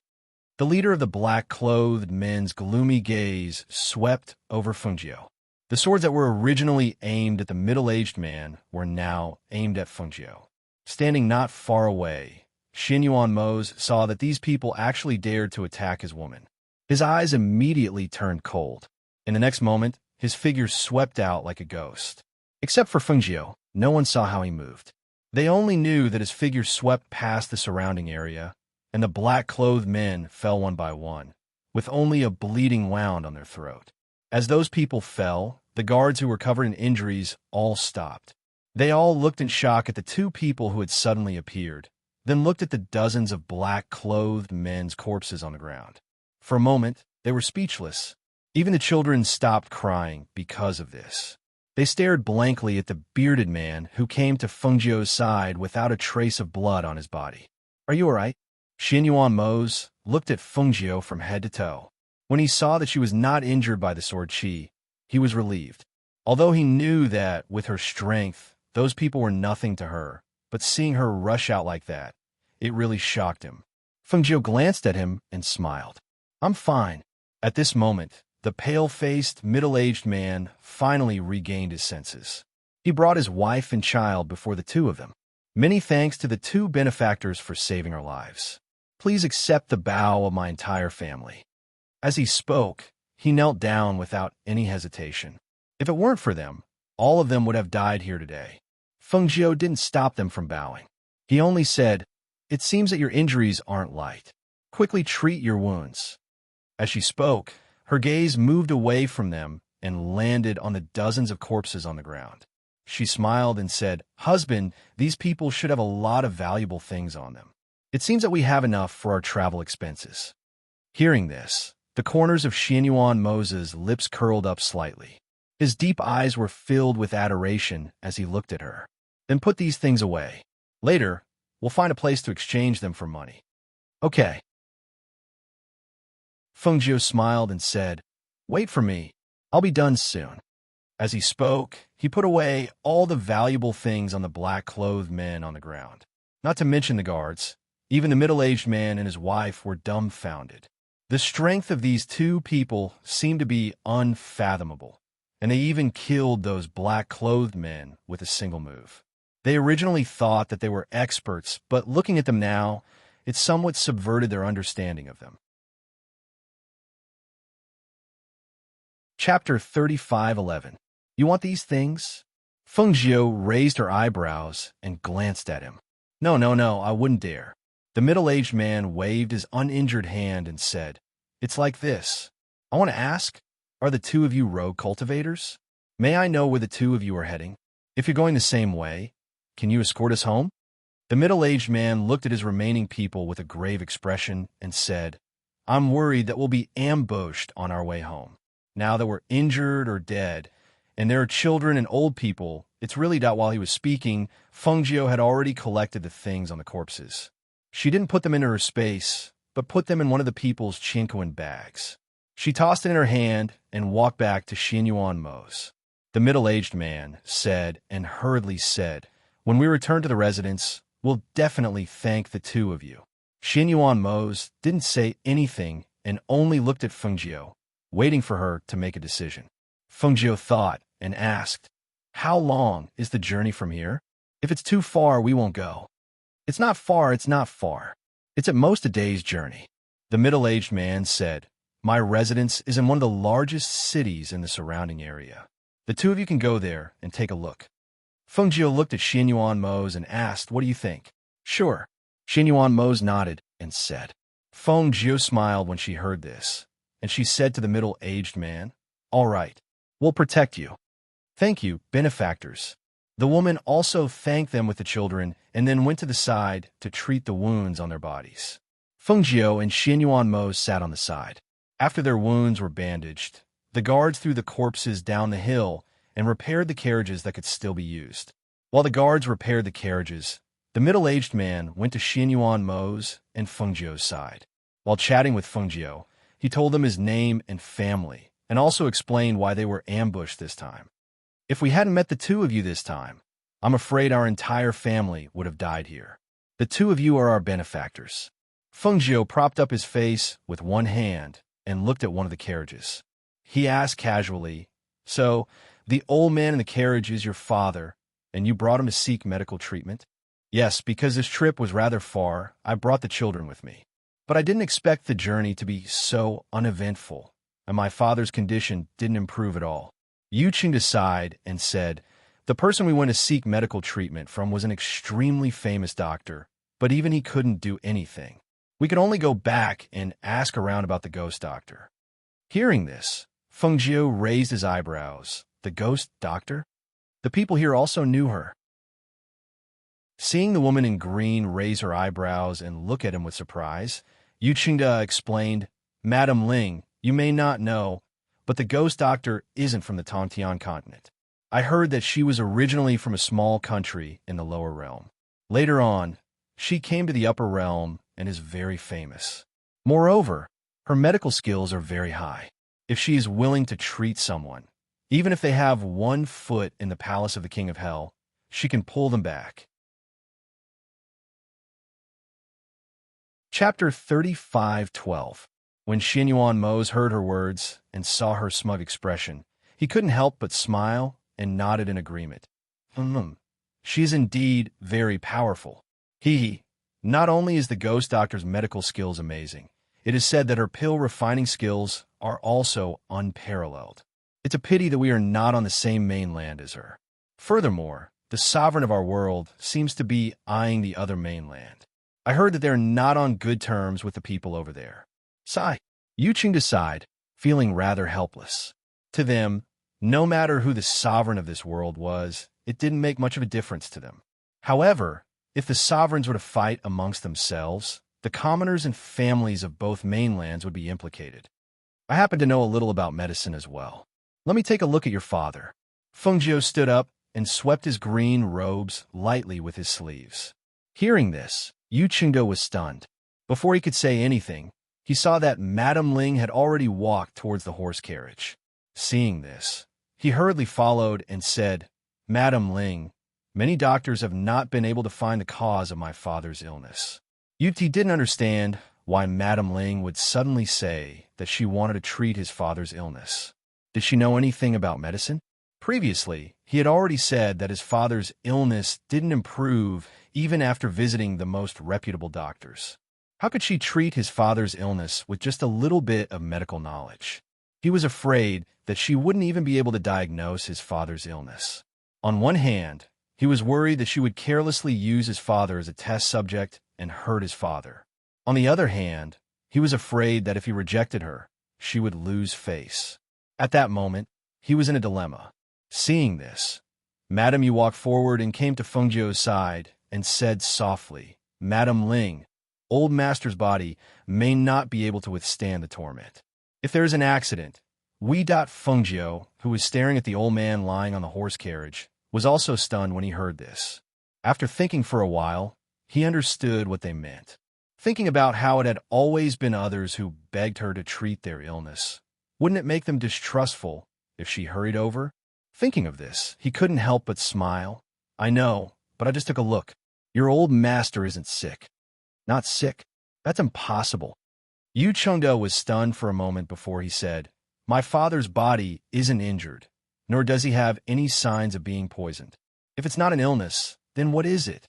The leader of the black-clothed men's gloomy gaze swept over Fengjiu. The swords that were originally aimed at the middle-aged man were now aimed at Fengjiu. Standing not far away, Xin Yuan Mose saw that these people actually dared to attack his woman. His eyes immediately turned cold. In the next moment, his figure swept out like a ghost. Except for Fengjiu, no one saw how he moved. They only knew that his figure swept past the surrounding area, and the black-clothed men fell one by one, with only a bleeding wound on their throat. As those people fell, the guards who were covered in injuries all stopped. They all looked in shock at the two people who had suddenly appeared, then looked at the dozens of black-clothed men's corpses on the ground. For a moment, they were speechless. Even the children stopped crying because of this. They stared blankly at the bearded man who came to Fengjiu's side without a trace of blood on his body. "Are you all right?" Xin Yuan Mose looked at Fengjiu from head to toe. When he saw that she was not injured by the sword chi, he was relieved. Although he knew that, with her strength, those people were nothing to her, but seeing her rush out like that, it really shocked him. Fengjiu glanced at him and smiled. "I'm fine." At this moment, the pale-faced, middle-aged man finally regained his senses. He brought his wife and child before the two of them. "Many thanks to the two benefactors for saving our lives. Please accept the bow of my entire family." As he spoke, he knelt down without any hesitation. If it weren't for them, all of them would have died here today. Fengjiu didn't stop them from bowing. He only said, "It seems that your injuries aren't light. Quickly treat your wounds." As she spoke, her gaze moved away from them and landed on the dozens of corpses on the ground. She smiled and said, "Husband, these people should have a lot of valuable things on them. It seems that we have enough for our travel expenses." Hearing this, the corners of Xin Yuan Mose's lips curled up slightly. His deep eyes were filled with adoration as he looked at her. "Then put these things away. Later, we'll find a place to exchange them for money." "Okay." Fengjiu smiled and said, "Wait for me. I'll be done soon." As he spoke, he put away all the valuable things on the black-clothed men on the ground. Not to mention the guards, even the middle-aged man and his wife were dumbfounded. The strength of these two people seemed to be unfathomable, and they even killed those black-clothed men with a single move. They originally thought that they were experts, but looking at them now, it somewhat subverted their understanding of them. Chapter 35:11. "You want these things?" Fengjiu raised her eyebrows and glanced at him. No, I wouldn't dare." The middle-aged man waved his uninjured hand and said, "It's like this. I want to ask, are the two of you rogue cultivators? May I know where the two of you are heading? If you're going the same way, can you escort us home?" The middle-aged man looked at his remaining people with a grave expression and said, "I'm worried that we'll be ambushed on our way home. Now that we're injured or dead, and there are children and old people," it's really that while he was speaking, Fengjiu had already collected the things on the corpses. She didn't put them into her space, but put them in one of the people's chinquan bags. She tossed it in her hand and walked back to Xin Yuan Mose. The middle-aged man said and hurriedly said, "When we return to the residence, we'll definitely thank the two of you." Xin Yuan Mose didn't say anything and only looked at Fengjiu, waiting for her to make a decision. Fengjiu thought and asked, "How long is the journey from here? If it's too far, we won't go." It's not far. It's at most a day's journey." The middle-aged man said, "My residence is in one of the largest cities in the surrounding area. The two of you can go there and take a look." Fengjiu looked at Xin Yuan Mose and asked, "What do you think?" "Sure." Xin Yuan Mose nodded and said. Fengjiu smiled when she heard this, and she said to the middle-aged man, "All right, we'll protect you." "Thank you, benefactors." The woman also thanked them with the children and then went to the side to treat the wounds on their bodies. Fengjiu and Xin Yuan Mose sat on the side. After their wounds were bandaged, the guards threw the corpses down the hill and repaired the carriages that could still be used. While the guards repaired the carriages, the middle-aged man went to Xin Yuan Mose and Fengjiu's side. While chatting with Fengjiu, he told them his name and family, and also explained why they were ambushed this time. "If we hadn't met the two of you this time, I'm afraid our entire family would have died here. The two of you are our benefactors." Fengjiu propped up his face with one hand and looked at one of the carriages. He asked casually, "So, the old man in the carriage is your father, and you brought him to seek medical treatment?" Yes, because this trip was rather far, I brought the children with me. But I didn't expect the journey to be so uneventful, and my father's condition didn't improve at all. Yu Qing sighed and said, the person we went to seek medical treatment from was an extremely famous doctor, but even he couldn't do anything. We could only go back and ask around about the ghost doctor. Hearing this, Feng Jiu raised his eyebrows. The ghost doctor? The people here also knew her. Seeing the woman in green raise her eyebrows and look at him with surprise, Yu Qingda explained, Madam Ling, you may not know, but the ghost doctor isn't from the Tongtian continent. I heard that she was originally from a small country in the lower realm. Later on, she came to the upper realm and is very famous. Moreover, her medical skills are very high. If she is willing to treat someone, even if they have 1 foot in the palace of the King of Hell, she can pull them back. Chapter 35:12. When Xinyuan Mose heard her words and saw her smug expression, he couldn't help but smile and nodded in agreement. She is indeed very powerful. Not only is the ghost doctor's medical skills amazing, it is said that her pill refining skills are also unparalleled. It's a pity that we are not on the same mainland as her. Furthermore, the sovereign of our world seems to be eyeing the other mainland. I heard that they're not on good terms with the people over there. Sigh. Yu Qing sighed, feeling rather helpless. To them, no matter who the sovereign of this world was, it didn't make much of a difference to them. However, if the sovereigns were to fight amongst themselves, the commoners and families of both mainlands would be implicated. I happen to know a little about medicine as well. Let me take a look at your father. Feng Jiu stood up and swept his green robes lightly with his sleeves. Hearing this, Yu Qingdo was stunned. Before he could say anything, he saw that Madame Ling had already walked towards the horse carriage. Seeing this, he hurriedly followed and said, Madame Ling, many doctors have not been able to find the cause of my father's illness. Yu Ti didn't understand why Madame Ling would suddenly say that she wanted to treat his father's illness. Did she know anything about medicine? Previously, he had already said that his father's illness didn't improve even after visiting the most reputable doctors. How could she treat his father's illness with just a little bit of medical knowledge? He was afraid that she wouldn't even be able to diagnose his father's illness. On one hand, he was worried that she would carelessly use his father as a test subject and hurt his father. On the other hand, he was afraid that if he rejected her, she would lose face. At that moment, he was in a dilemma. Seeing this, Madame Yu walked forward and came to Feng Jiu's side and said softly, Madame Ling, old master's body may not be able to withstand the torment. If there is an accident, Feng Jiu, who was staring at the old man lying on the horse carriage, was also stunned when he heard this. After thinking for a while, he understood what they meant. Thinking about how it had always been others who begged her to treat their illness, wouldn't it make them distrustful if she hurried over? Thinking of this, he couldn't help but smile. I know, but I just took a look. Your old master isn't sick. Not sick? That's impossible. Yu Chengda was stunned for a moment before he said, My father's body isn't injured, nor does he have any signs of being poisoned. If it's not an illness, then what is it?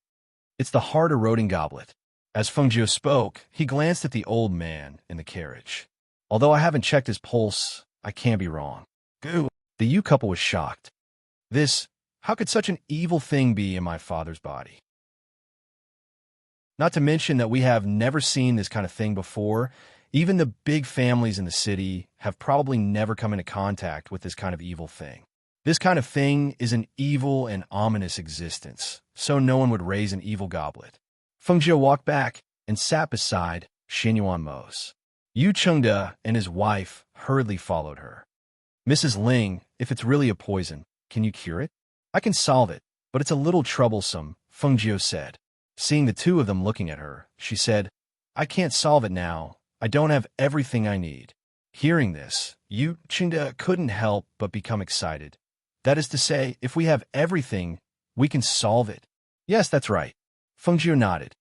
It's the heart-eroding goblet. As Feng Jiu spoke, he glanced at the old man in the carriage. Although I haven't checked his pulse, I can't be wrong. Goo! The Yu couple was shocked. How could such an evil thing be in my father's body? Not to mention that we have never seen this kind of thing before. Even the big families in the city have probably never come into contact with this kind of evil thing. This kind of thing is an evil and ominous existence, so no one would raise an evil goblet. Feng Jiu walked back and sat beside Xinyuan Mose. Yu Chengda and his wife hurriedly followed her. Mrs. Ling, if it's really a poison, can you cure it? I can solve it, but it's a little troublesome, Feng Jiu said. Seeing the two of them looking at her, she said, I can't solve it now. I don't have everything I need. Hearing this, Yu Chengda couldn't help but become excited. That is to say, if we have everything, we can solve it. Yes, that's right. Feng Jiu nodded.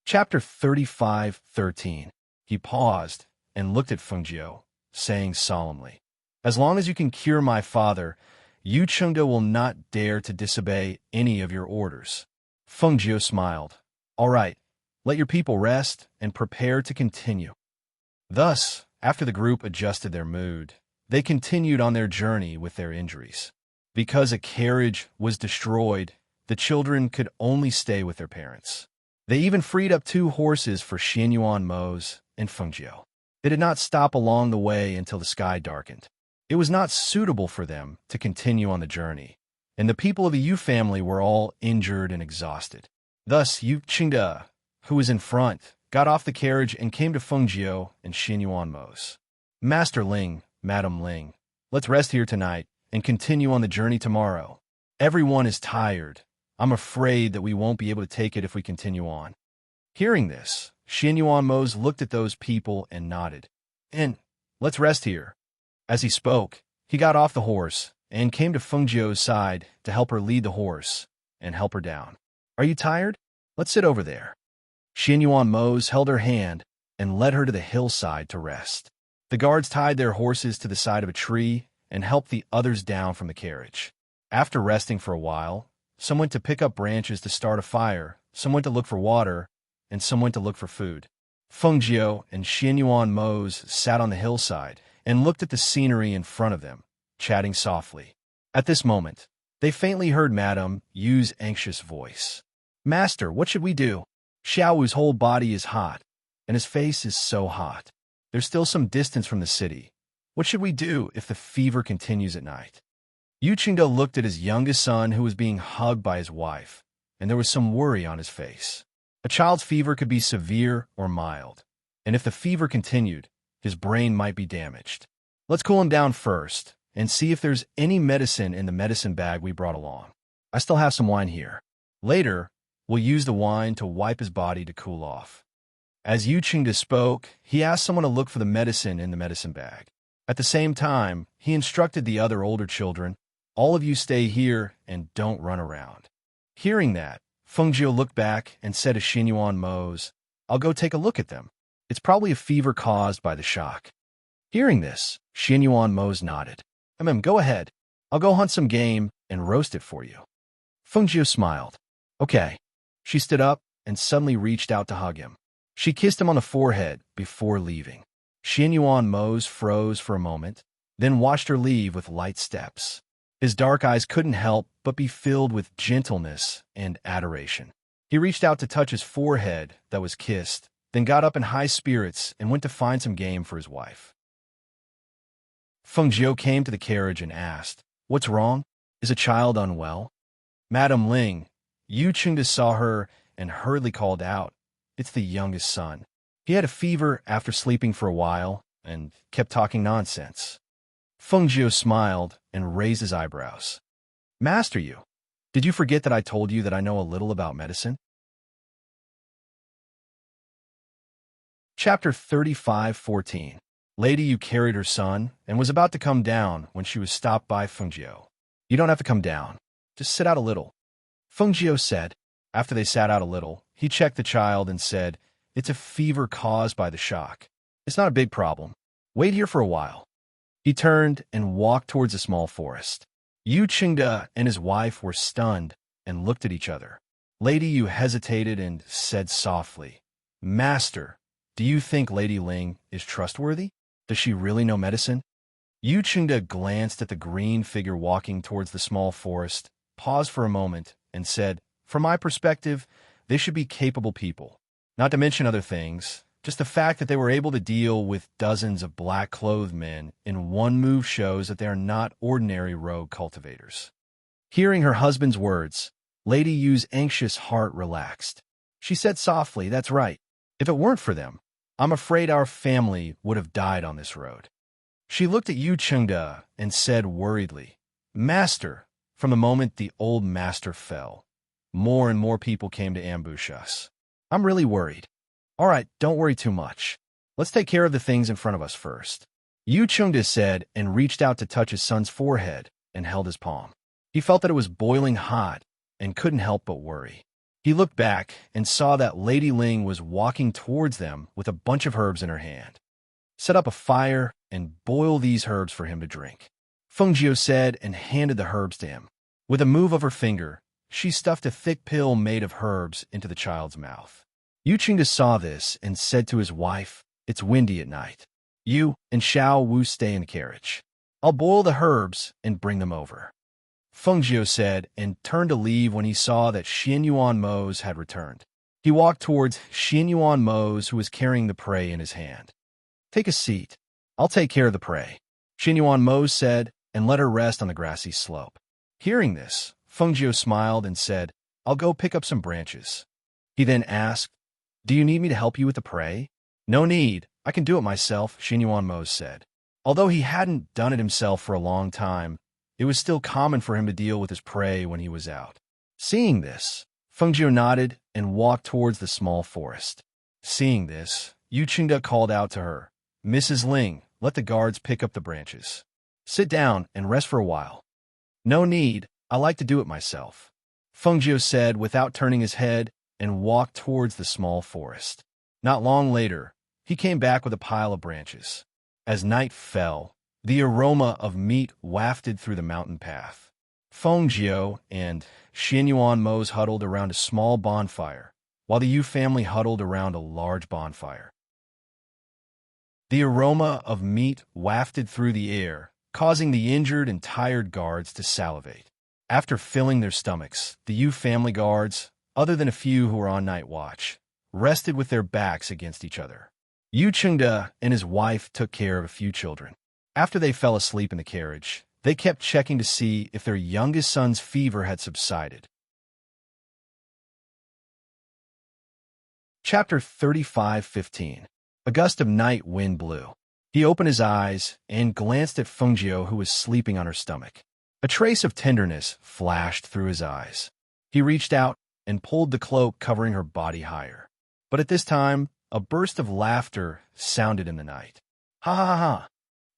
Chapter 35:13. He paused and looked at Feng Jiu, saying solemnly, As long as you can cure my father, Yu Chengde will not dare to disobey any of your orders. Feng Jiu smiled. All right, let your people rest and prepare to continue. Thus, after the group adjusted their mood, they continued on their journey with their injuries. Because a carriage was destroyed, the children could only stay with their parents. They even freed up 2 horses for Xianyuan Mose and Fengjiu. They did not stop along the way until the sky darkened. It was not suitable for them to continue on the journey, and the people of the Yu family were all injured and exhausted. Thus, Yu Qingde, who was in front, got off the carriage and came to Fengjiu and Xianyuan Mose. Master Ling, Madam Ling, let's rest here tonight and continue on the journey tomorrow. Everyone is tired. I'm afraid that we won't be able to take it if we continue on. Hearing this, Xianyuan Mose looked at those people and nodded. And let's rest here. As he spoke, he got off the horse and came to Fengjiu's side to help her lead the horse and help her down. Are you tired? Let's sit over there. Xianyuan Mose held her hand and led her to the hillside to rest. The guards tied their horses to the side of a tree and helped the others down from the carriage. After resting for a while, some went to pick up branches to start a fire, some went to look for water, and some went to look for food. Fengjiu and Xianyuan Mose sat on the hillside and looked at the scenery in front of them, chatting softly. At this moment, they faintly heard Madame Yu's anxious voice. Master, what should we do? Xiao Wu's whole body is hot, and his face is so hot. There's still some distance from the city. What should we do if the fever continues at night? Yu Qingde looked at his youngest son who was being hugged by his wife, and there was some worry on his face. A child's fever could be severe or mild, and if the fever continued, his brain might be damaged. Let's cool him down first and see if there's any medicine in the medicine bag we brought along. I still have some wine here. Later, we'll use the wine to wipe his body to cool off. As Yu Qingde spoke, he asked someone to look for the medicine in the medicine bag. At the same time, he instructed the other older children, all of you stay here and don't run around. Hearing that, Fengjiu looked back and said to Xianyuan Mose, I'll go take a look at them. It's probably a fever caused by the shock. Hearing this, Xianyuan Mose nodded. Go ahead. I'll go hunt some game and roast it for you. Fengjiu smiled. Okay. She stood up and suddenly reached out to hug him. She kissed him on the forehead before leaving. Xianyuan Mose froze for a moment, then watched her leave with light steps. His dark eyes couldn't help but be filled with gentleness and adoration. He reached out to touch his forehead that was kissed, then got up in high spirits and went to find some game for his wife. Fengjiu came to the carriage and asked, What's wrong? Is a child unwell? Madam Ling, Yu Qingde saw her and hurriedly called out, It's the youngest son. He had a fever after sleeping for a while and kept talking nonsense. Fengjiu smiled and raised his eyebrows. Master Yu, did you forget that I told you that I know a little about medicine? Chapter 35:14. Lady Yu carried her son and was about to come down when she was stopped by Fengjiu. You don't have to come down. Just sit out a little. Fengjiu said. After they sat out a little, he checked the child and said, It's a fever caused by the shock. It's not a big problem. Wait here for a while. He turned and walked towards a small forest. Yu Qingde and his wife were stunned and looked at each other. Lady Yu hesitated and said softly, Master, do you think Lady Ling is trustworthy? Does she really know medicine? Yu Qingde glanced at the green figure walking towards the small forest, paused for a moment, and said, From my perspective, they should be capable people. Not to mention other things, just the fact that they were able to deal with dozens of black-clothed men in one move shows that they are not ordinary rogue cultivators. Hearing her husband's words, Lady Yu's anxious heart relaxed. She said softly, That's right. If it weren't for them, I'm afraid our family would have died on this road. She looked at Yu Qingde and said worriedly, Master, from the moment the old master fell, more and more people came to ambush us. I'm really worried. All right, don't worry too much. Let's take care of the things in front of us first. Yu Qingde said and reached out to touch his son's forehead and held his palm. He felt that it was boiling hot and couldn't help but worry. He looked back and saw that Lady Ling was walking towards them with a bunch of herbs in her hand. Set up a fire and boil these herbs for him to drink. Feng said and handed the herbs to him. With a move of her finger, she stuffed a thick pill made of herbs into the child's mouth. Yu Qingda saw this and said to his wife, "It's windy at night. You and Xiao Wu stay in the carriage. I'll boil the herbs and bring them over." Feng said and turned to leave when he saw that Xianyuan Mose had returned. He walked towards Xianyuan Mose, who was carrying the prey in his hand. "Take a seat. I'll take care of the prey," Xianyuan Mose said, and let her rest on the grassy slope. Hearing this, Feng smiled and said, "I'll go pick up some branches." He then asked, "Do you need me to help you with the prey?" "No need. I can do it myself," Xianyuan Mose said. Although he hadn't done it himself for a long time, it was still common for him to deal with his prey when he was out. Seeing this, Feng nodded and walked towards the small forest. Seeing this, Yu Qingda called out to her, "Mrs. Ling, let the guards pick up the branches. Sit down and rest for a while." "No need. I like to do it myself," Feng said without turning his head and walked towards the small forest. Not long later, he came back with a pile of branches. As night fell, the aroma of meat wafted through the mountain path. Feng and Xianyuan Mose huddled around a small bonfire, while the Yu family huddled around a large bonfire. The aroma of meat wafted through the air, causing the injured and tired guards to salivate. After filling their stomachs, the Yu family guards, other than a few who were on night watch, rested with their backs against each other. Yu Qingda and his wife took care of a few children. After they fell asleep in the carriage, they kept checking to see if their youngest son's fever had subsided. Chapter 35:15. A gust of night wind blew. He opened his eyes and glanced at Feng who was sleeping on her stomach. A trace of tenderness flashed through his eyes. He reached out and pulled the cloak covering her body higher. But at this time, a burst of laughter sounded in the night. "Ha ha ha ha!"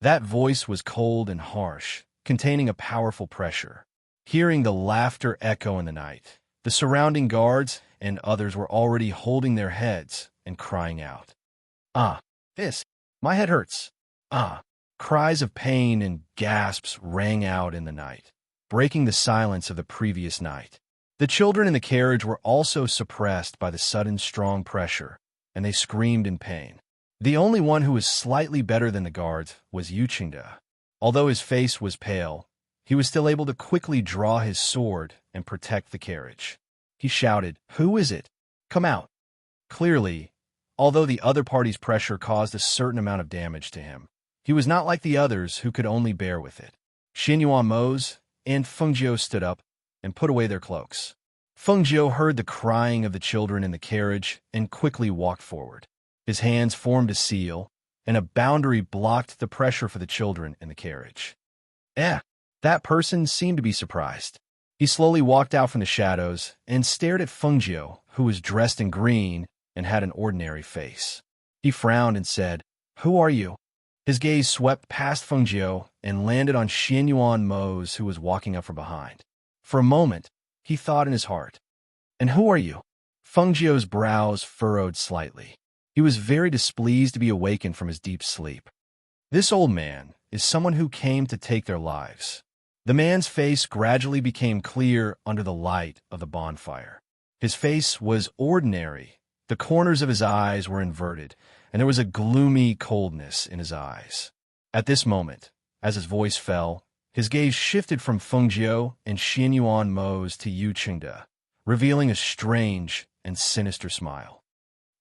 That voice was cold and harsh, containing a powerful pressure. Hearing the laughter echo in the night, the surrounding guards and others were already holding their heads and crying out. "Ah, this! My head hurts! Ah!" Cries of pain and gasps rang out in the night, breaking the silence of the previous night. The children in the carriage were also suppressed by the sudden strong pressure, and they screamed in pain. The only one who was slightly better than the guards was Yu Qingda. Although his face was pale, he was still able to quickly draw his sword and protect the carriage. He shouted, "Who is it? Come out!" Clearly, although the other party's pressure caused a certain amount of damage to him, he was not like the others who could only bear with it. Xianyuan Mose and Feng stood up and put away their cloaks. Feng heard the crying of the children in the carriage and quickly walked forward. His hands formed a seal, and a boundary blocked the pressure for the children in the carriage. That person seemed to be surprised. He slowly walked out from the shadows and stared at Feng who was dressed in green and had an ordinary face. He frowned and said, "Who are you?" His gaze swept past Feng and landed on Xianyuan Mose, who was walking up from behind. For a moment, he thought in his heart, "And who are you?" Feng brows furrowed slightly. He was very displeased to be awakened from his deep sleep. This old man is someone who came to take their lives. The man's face gradually became clear under the light of the bonfire. His face was ordinary. The corners of his eyes were inverted, and there was a gloomy coldness in his eyes. At this moment, as his voice fell, his gaze shifted from Feng and Xianyuan Mose to Yu Qingda, revealing a strange and sinister smile.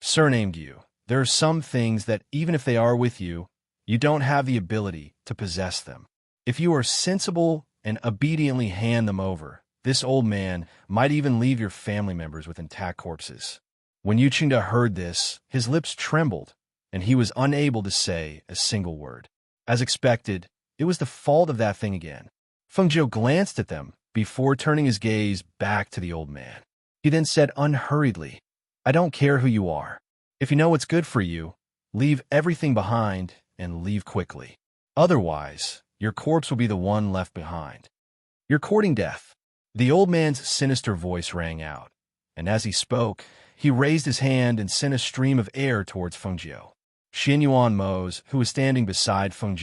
"Surnamed Yu, there are some things that even if they are with you, you don't have the ability to possess them. If you are sensible and obediently hand them over, this old man might even leave your family members with intact corpses." When Yu Qingda heard this, his lips trembled, and he was unable to say a single word. As expected, it was the fault of that thing again. Feng glanced at them before turning his gaze back to the old man. He then said unhurriedly, "I don't care who you are. If you know what's good for you, leave everything behind and leave quickly. Otherwise, your corpse will be the one left behind. You're courting death." The old man's sinister voice rang out, and as he spoke, he raised his hand and sent a stream of air towards Feng Xianyuan Mose, who was standing beside Feng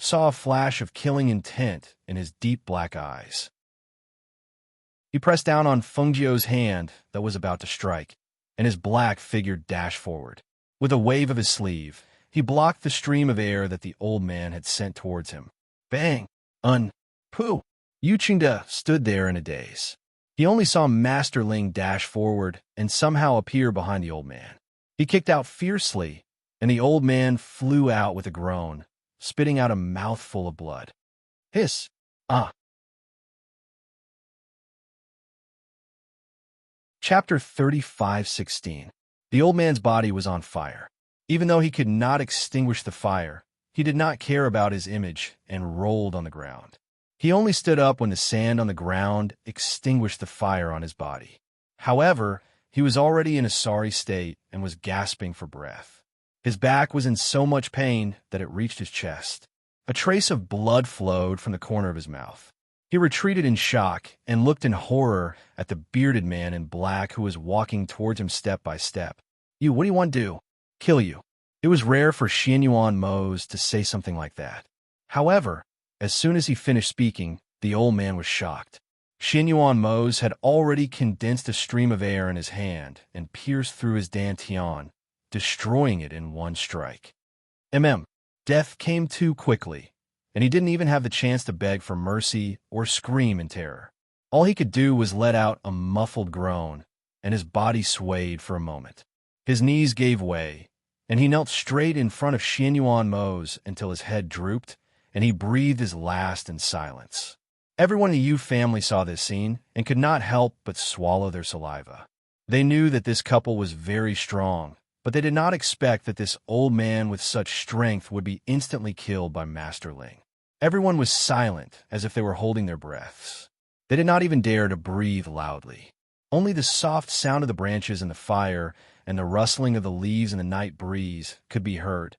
saw a flash of killing intent in his deep black eyes. He pressed down on Fengjiu's hand that was about to strike, and his black figure dashed forward. With a wave of his sleeve, he blocked the stream of air that the old man had sent towards him. Bang! Pooh! Yu Qingde stood there in a daze. He only saw Master Ling dash forward and somehow appear behind the old man. He kicked out fiercely, and the old man flew out with a groan, spitting out a mouthful of blood. Hiss! Ah! Chapter 35:16. The old man's body was on fire. Even though he could not extinguish the fire, he did not care about his image and rolled on the ground. He only stood up when the sand on the ground extinguished the fire on his body. However, he was already in a sorry state and was gasping for breath. His back was in so much pain that it reached his chest. A trace of blood flowed from the corner of his mouth. He retreated in shock and looked in horror at the bearded man in black who was walking towards him step by step. "You, what do you want to do?" "Kill you." It was rare for Xianyuan Mose to say something like that. However, as soon as he finished speaking, the old man was shocked. Xianyuan Mose had already condensed a stream of air in his hand and pierced through his dantian, destroying it in one strike. Death came too quickly, and he didn't even have the chance to beg for mercy or scream in terror. All he could do was let out a muffled groan, and his body swayed for a moment. His knees gave way, and he knelt straight in front of Xianyuan Mose until his head drooped, and he breathed his last in silence. Everyone in the Yu family saw this scene and could not help but swallow their saliva. They knew that this couple was very strong, but they did not expect that this old man with such strength would be instantly killed by Master Ling. Everyone was silent, as if they were holding their breaths. They did not even dare to breathe loudly. Only the soft sound of the branches in the fire and the rustling of the leaves in the night breeze could be heard.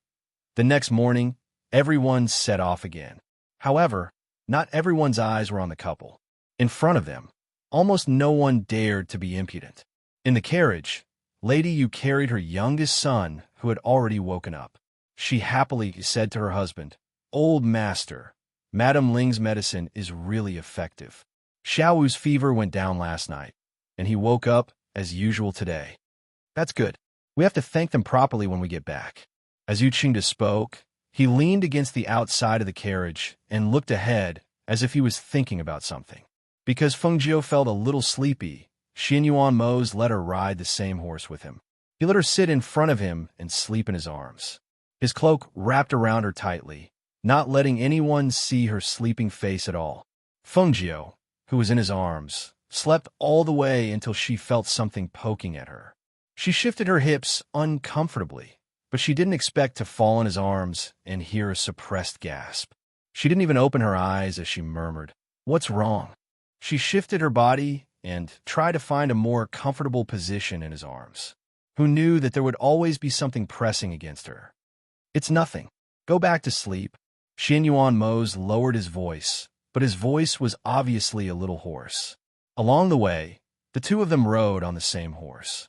The next morning, everyone set off again. However, not everyone's eyes were on the couple. In front of them, almost no one dared to be impudent. In the carriage, Lady Yu carried her youngest son, who had already woken up. She happily said to her husband, "Old master, Madame Ling's medicine is really effective. Xiaowu's fever went down last night, and he woke up as usual today. That's good. We have to thank them properly when we get back." As Yu Qingde spoke, he leaned against the outside of the carriage and looked ahead as if he was thinking about something. Because Fengjiu felt a little sleepy, Xianyuan Mose let her ride the same horse with him. He let her sit in front of him and sleep in his arms. His cloak wrapped around her tightly, not letting anyone see her sleeping face at all. Fengjiu, who was in his arms, slept all the way until she felt something poking at her. She shifted her hips uncomfortably, but she didn't expect to fall in his arms and hear a suppressed gasp. She didn't even open her eyes as she murmured, "What's wrong?" She shifted her body and tried to find a more comfortable position in his arms. Who knew that there would always be something pressing against her? "It's nothing. Go back to sleep." Xianyuan Mose lowered his voice, but his voice was obviously a little hoarse. Along the way, the two of them rode on the same horse.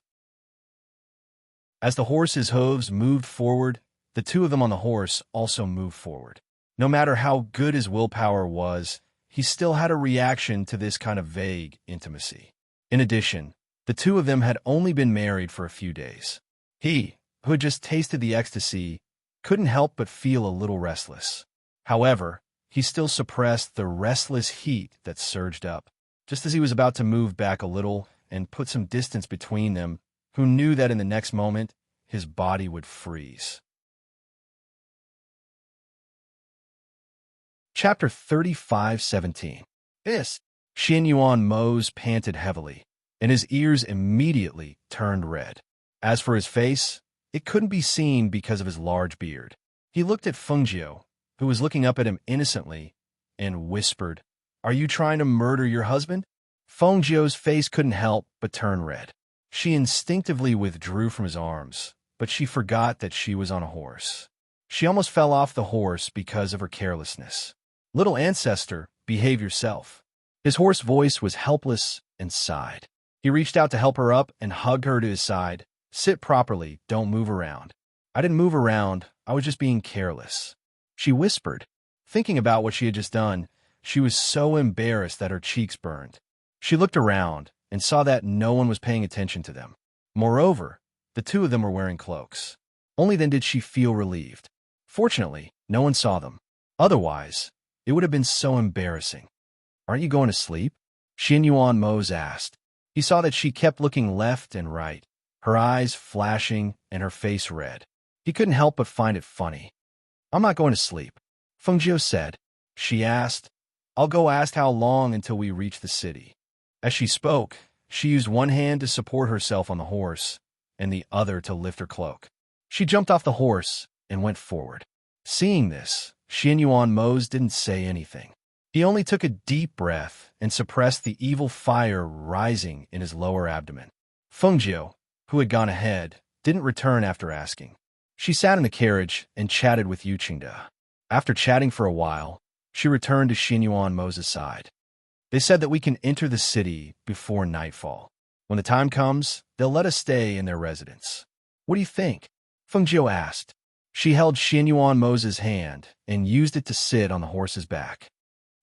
As the horse's hooves moved forward, the two of them on the horse also moved forward. No matter how good his willpower was, he still had a reaction to this kind of vague intimacy. In addition, the two of them had only been married for a few days. He, who had just tasted the ecstasy, couldn't help but feel a little restless. However, he still suppressed the restless heat that surged up. Just as he was about to move back a little and put some distance between them, who knew that in the next moment, his body would freeze. Chapter 35:17. Xianyuan Mose panted heavily, and his ears immediately turned red. As for his face, it couldn't be seen because of his large beard. He looked at Fengjiu, who was looking up at him innocently, and whispered, "Are you trying to murder your husband?" Fengjiu's face couldn't help but turn red. She instinctively withdrew from his arms, but she forgot that she was on a horse. She almost fell off the horse because of her carelessness. "Little ancestor, behave yourself." His hoarse voice was helpless and sighed. He reached out to help her up and hugged her to his side. "Sit properly, don't move around." "I didn't move around, I was just being careless," she whispered. Thinking about what she had just done, she was so embarrassed that her cheeks burned. She looked around and saw that no one was paying attention to them. Moreover, the two of them were wearing cloaks. Only then did she feel relieved. Fortunately, no one saw them. Otherwise, it would have been so embarrassing. "Aren't you going to sleep?" Xin Yuan Mose asked. He saw that she kept looking left and right, her eyes flashing and her face red. He couldn't help but find it funny. "I'm not going to sleep," Feng Jiu said. She asked, "I'll go ask how long until we reach the city." As she spoke, she used one hand to support herself on the horse and the other to lift her cloak. She jumped off the horse and went forward. Seeing this, Xin Yuan Mose didn't say anything. He only took a deep breath and suppressed the evil fire rising in his lower abdomen. Feng Jiu, who had gone ahead, didn't return after asking. She sat in the carriage and chatted with Yu Qingde. After chatting for a while, she returned to Xin Yuan Mose's side. "They said that we can enter the city before nightfall. When the time comes, they'll let us stay in their residence. What do you think?" Feng Jiu asked. She held Xin Yuan Mose's hand and used it to sit on the horse's back.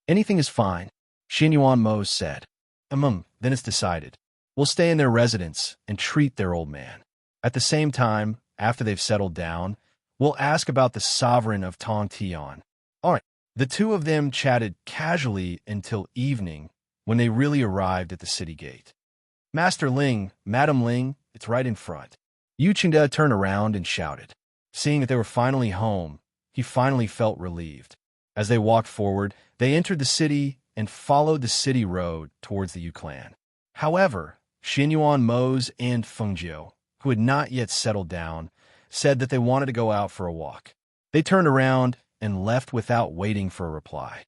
"Anything is fine," Xin Yuan Mose said. Then it's decided. We'll stay in their residence and treat their old man. At the same time, after they've settled down, we'll ask about the sovereign of Tong Tian." All right. The two of them chatted casually until evening, when they really arrived at the city gate. "Master Ling, Madam Ling, it's right in front." Yu Qingde turned around and shouted. Seeing that they were finally home, he finally felt relieved. As they walked forward, they entered the city and followed the city road towards the Yu clan. However, Xin Yuan Mose and Feng Jiu, who had not yet settled down, said that they wanted to go out for a walk. They turned around and left without waiting for a reply.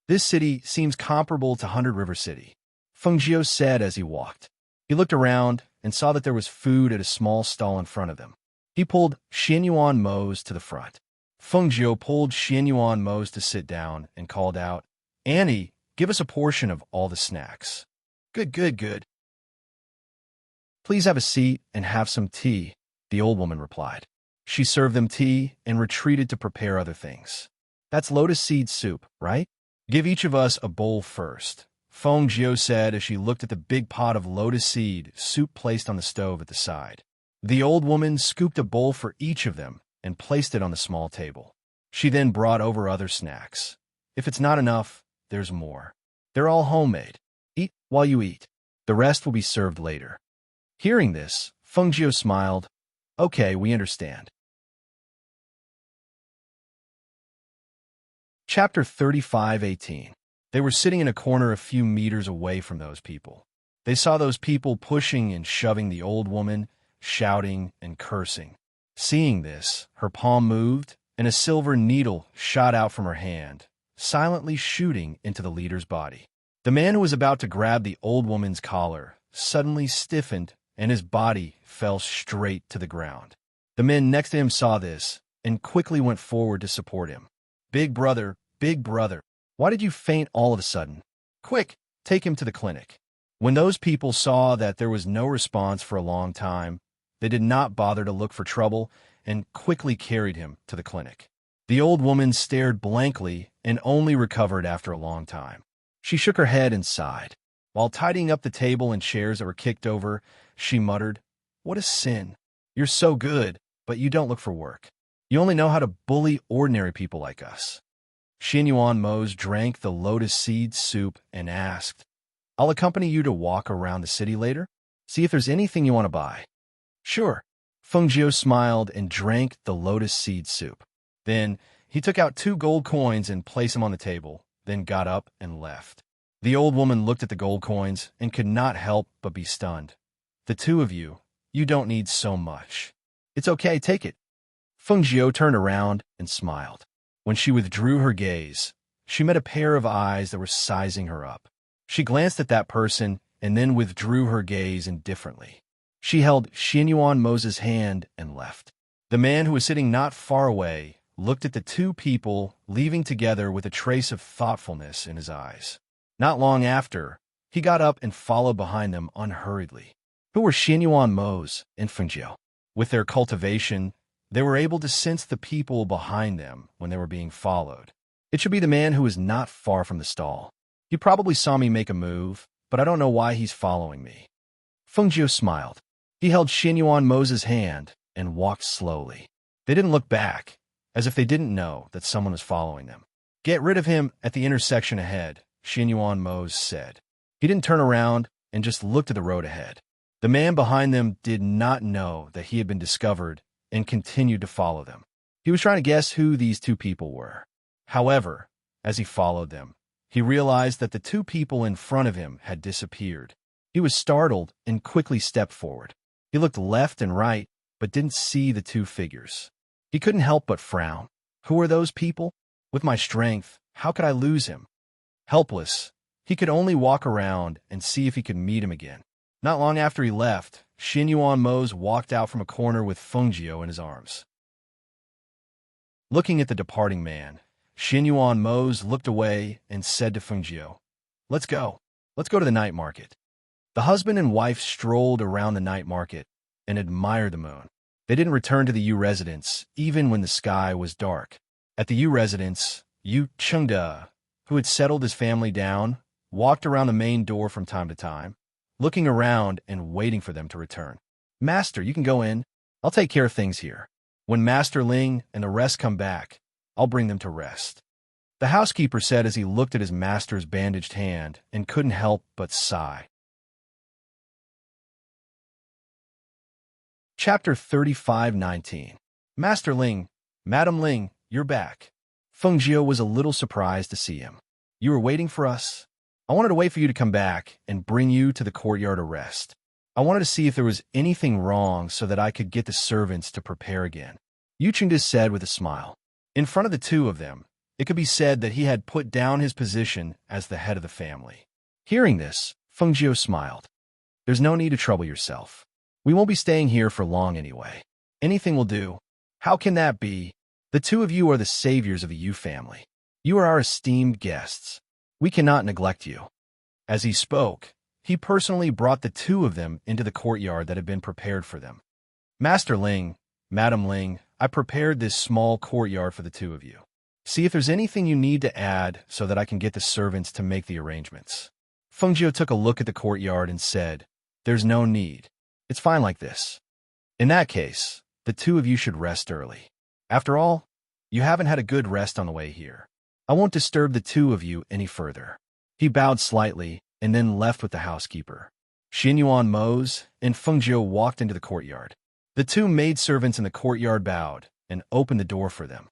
"This city seems comparable to 100 River City," Feng Jiu said as he walked. He looked around and saw that there was food at a small stall in front of them. He pulled Xin Yuan Mose to the front. Feng Jiu pulled Xin Yuan Mose to sit down and called out, "Annie, give us a portion of all the snacks." Good. "Please have a seat and have some tea," the old woman replied. She served them tea and retreated to prepare other things. "That's lotus seed soup, right? Give each of us a bowl first," Feng Jiu said as she looked at the big pot of lotus seed soup placed on the stove at the side. The old woman scooped a bowl for each of them and placed it on the small table. She then brought over other snacks. "If it's not enough, there's more. They're all homemade. Eat while you eat. The rest will be served later." Hearing this, Feng Jiu smiled. "Okay, we understand." Chapter 35:18. They were sitting in a corner a few meters away from those people. They saw those people pushing and shoving the old woman, shouting and cursing. Seeing this, her palm moved, and a silver needle shot out from her hand, silently shooting into the leader's body. The man who was about to grab the old woman's collar suddenly stiffened, and his body fell straight to the ground. The men next to him saw this and quickly went forward to support him. Big brother, why did you faint all of a sudden? Quick, take him to the clinic." When those people saw that there was no response for a long time, they did not bother to look for trouble and quickly carried him to the clinic. The old woman stared blankly and only recovered after a long time. She shook her head and sighed. While tidying up the table and chairs that were kicked over, she muttered, "What a sin. You're so good, but you don't look for work. You only know how to bully ordinary people like us." Xin Yuan Mose drank the lotus seed soup and asked, "I'll accompany you to walk around the city later? See if there's anything you want to buy." "Sure." Feng Jiu smiled and drank the lotus seed soup. Then he took out 2 gold coins and placed them on the table, then got up and left. The old woman looked at the gold coins and could not help but be stunned. "The two of you, you don't need so much. It's okay, take it." Feng Jiu turned around and smiled. When she withdrew her gaze, she met a pair of eyes that were sizing her up. She glanced at that person and then withdrew her gaze indifferently. She held Xin Yuan Mose's hand and left. The man who was sitting not far away looked at the two people leaving together with a trace of thoughtfulness in his eyes. Not long after, he got up and followed behind them unhurriedly. Who were Xin Yuan Mose and Feng Jiu? With their cultivation, they were able to sense the people behind them when they were being followed. It should be the man who is not far from the stall. He probably saw me make a move, but I don't know why he's following me. Fengjiu smiled. He held Xinyuan Mo's hand and walked slowly. They didn't look back, as if they didn't know that someone was following them. Get rid of him at the intersection ahead, Xinyuan Mo said. He didn't turn around and just looked at the road ahead. The man behind them did not know that he had been discovered and continued to follow them. He was trying to guess who these two people were. However, as he followed them, he realized that the two people in front of him had disappeared. He was startled and quickly stepped forward. He looked left and right, but didn't see the two figures. He couldn't help but frown. Who are those people? With my strength, how could I lose him? Helpless, he could only walk around and see if he could meet him again. Not long after he left, Xinyuan Mo walked out from a corner with Fengjiu in his arms. Looking at the departing man, Xinyuan Mo looked away and said to Fengjiu, Let's go. Let's go to the night market. The husband and wife strolled around the night market and admired the moon. They didn't return to the Yu residence, even when the sky was dark. At the Yu residence, Yu Chengde, who had settled his family down, walked around the main door from time to time, looking around and waiting for them to return. Master, you can go in. I'll take care of things here. When Master Ling and the rest come back, I'll bring them to rest. The housekeeper said as he looked at his master's bandaged hand and couldn't help but sigh. Chapter 35:19. Master Ling, Madam Ling, you're back. Fengjiu was a little surprised to see him. You were waiting for us? I wanted to wait for you to come back and bring you to the courtyard to rest. I wanted to see if there was anything wrong so that I could get the servants to prepare again. Yu Chengde said with a smile. In front of the two of them, it could be said that he had put down his position as the head of the family. Hearing this, Fengjiu smiled. There's no need to trouble yourself. We won't be staying here for long anyway. Anything will do. How can that be? The two of you are the saviors of the Yu family. You are our esteemed guests. We cannot neglect you. As he spoke, he personally brought the two of them into the courtyard that had been prepared for them. Master Ling, Madam Ling, I prepared this small courtyard for the two of you. See if there's anything you need to add so that I can get the servants to make the arrangements. Fengjiu took a look at the courtyard and said, There's no need. It's fine like this. In that case, the two of you should rest early. After all, you haven't had a good rest on the way here. I won't disturb the two of you any further. He bowed slightly and then left with the housekeeper. Xinyuan Mo and Fengjiu walked into the courtyard. The two maidservants in the courtyard bowed and opened the door for them.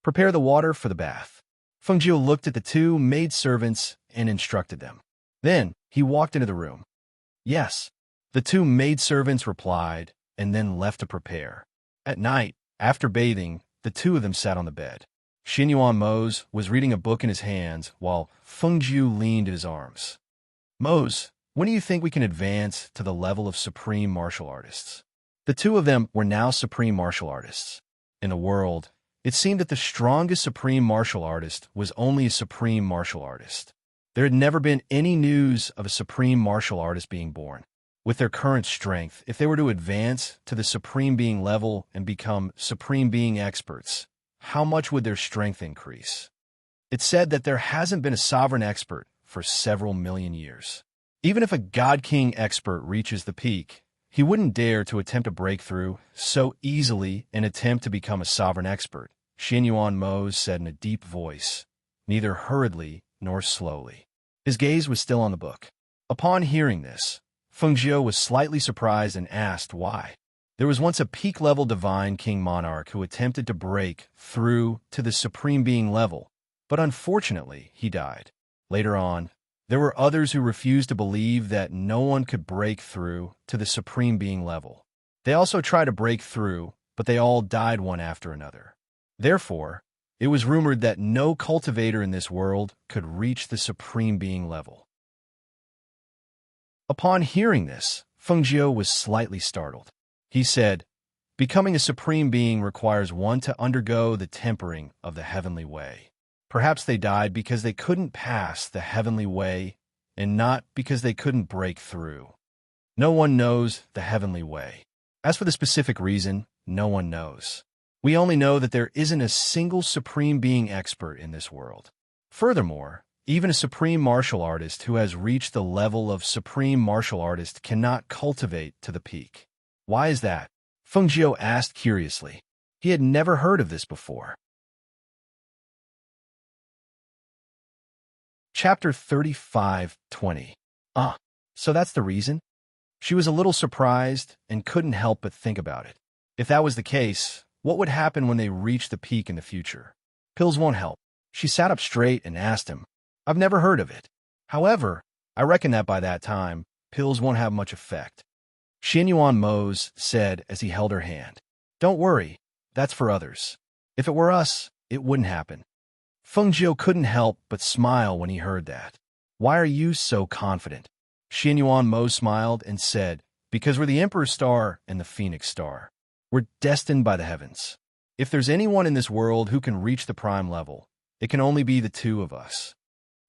Prepare the water for the bath. Fengjiu looked at the two maidservants and instructed them. Then he walked into the room. Yes, the two maidservants replied and then left to prepare. At night, after bathing, the two of them sat on the bed. Xinyuan Mo was reading a book in his hands while Fengjiu leaned in his arms. Mose, when do you think we can advance to the level of supreme martial artists? The two of them were now supreme martial artists. In the world, it seemed that the strongest supreme martial artist was only a supreme martial artist. There had never been any news of a supreme martial artist being born. With their current strength, if they were to advance to the supreme being level and become supreme being experts, how much would their strength increase? It's said that there hasn't been a sovereign expert for several million years. Even if a God King expert reaches the peak, he wouldn't dare to attempt a breakthrough so easily and attempt to become a sovereign expert, Xinyuan Mo said in a deep voice, neither hurriedly nor slowly. His gaze was still on the book. Upon hearing this, Fengjiu was slightly surprised and asked why. There was once a peak-level divine king monarch who attempted to break through to the supreme being level, but unfortunately, he died. Later on, there were others who refused to believe that no one could break through to the supreme being level. They also tried to break through, but they all died one after another. Therefore, it was rumored that no cultivator in this world could reach the supreme being level. Upon hearing this, Fengjiu was slightly startled. He said, Becoming a supreme being requires one to undergo the tempering of the heavenly way. Perhaps they died because they couldn't pass the heavenly way and not because they couldn't break through. No one knows the heavenly way. As for the specific reason, no one knows. We only know that there isn't a single supreme being expert in this world. Furthermore, even a supreme martial artist who has reached the level of supreme martial artist cannot cultivate to the peak. Why is that? Feng Jiu asked curiously. He had never heard of this before. Chapter 35:20. So that's the reason? She was a little surprised and couldn't help but think about it. If that was the case, what would happen when they reach the peak in the future? Pills won't help. She sat up straight and asked him, I've never heard of it. However, I reckon that by that time, pills won't have much effect. Xianyuan Mose said as he held her hand. Don't worry, that's for others. If it were us, it wouldn't happen. Feng Jiu couldn't help but smile when he heard that. Why are you so confident? Xianyuan Mose smiled and said, because we're the Emperor Star and the Phoenix Star. We're destined by the heavens. If there's anyone in this world who can reach the prime level, it can only be the two of us.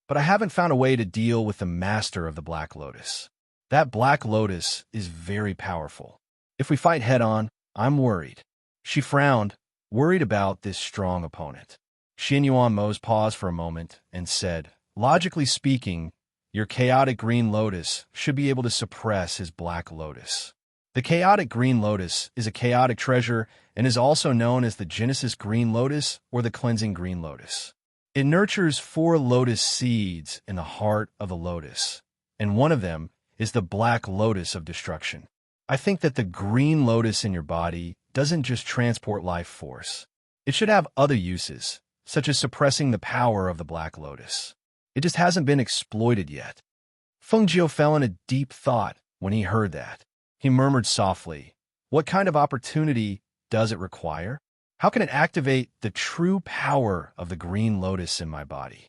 But I haven't found a way to deal with the master of the Black Lotus. That Black Lotus is very powerful. If we fight head-on, I'm worried. She frowned, worried about this strong opponent. Xianyuan Mose paused for a moment and said, logically speaking, your chaotic green lotus should be able to suppress his Black Lotus. The chaotic green lotus is a chaotic treasure and is also known as the Genesis green lotus or the cleansing green lotus. It nurtures 4 lotus seeds in the heart of the lotus, and one of them is the Black Lotus of destruction. I think that the green lotus in your body doesn't just transport life force. It should have other uses, such as suppressing the power of the Black Lotus. It just hasn't been exploited yet. Feng Jiu fell in a deep thought when he heard that. He murmured softly, what kind of opportunity does it require? How can it activate the true power of the green lotus in my body?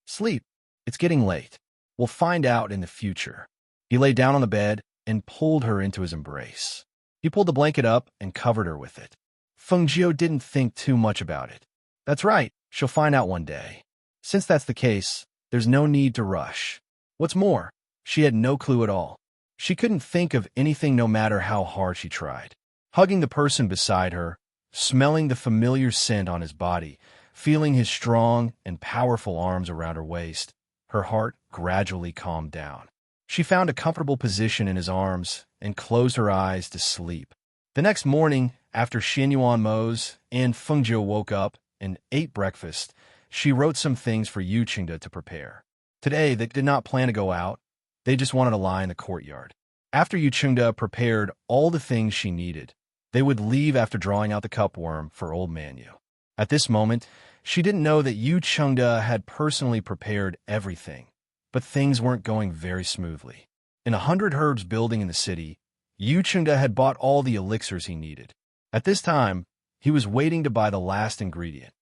Sleep. It's getting late. We'll find out in the future. He lay down on the bed and pulled her into his embrace. He pulled the blanket up and covered her with it. Feng Jiu didn't think too much about it. That's right, she'll find out one day. Since that's the case, there's no need to rush. What's more, she had no clue at all. She couldn't think of anything no matter how hard she tried. Hugging the person beside her, smelling the familiar scent on his body, feeling his strong and powerful arms around her waist, her heart gradually calmed down. She found a comfortable position in his arms and closed her eyes to sleep. The next morning, after Xianyuan Mose and Feng Jiu woke up and ate breakfast, she wrote some things for Yu Qingde to prepare. Today, they did not plan to go out. They just wanted to lie in the courtyard. After Yu Qingde prepared all the things she needed, they would leave after drawing out the cupworm for Old Man Yu. At this moment, she didn't know that Yu Qingde had personally prepared everything, but things weren't going very smoothly. In 100 Herbs building in the city, Yu Qingde had bought all the elixirs he needed. At this time, he was waiting to buy the last ingredient.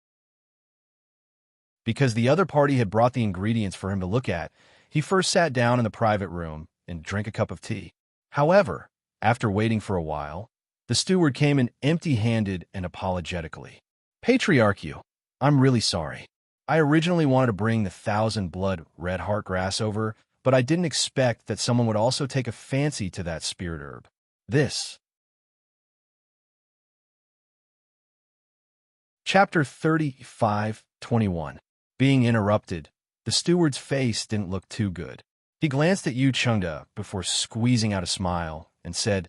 Because the other party had brought the ingredients for him to look at, he first sat down in the private room and drank a cup of tea. However, after waiting for a while, the steward came in empty-handed and apologetically. Patriarch, I'm really sorry. I originally wanted to bring the 1,000-blood red heart grass over, but I didn't expect that someone would also take a fancy to that spirit herb. This. Chapter 35:21. Being interrupted, the steward's face didn't look too good. He glanced at Yu Qingde before squeezing out a smile and said,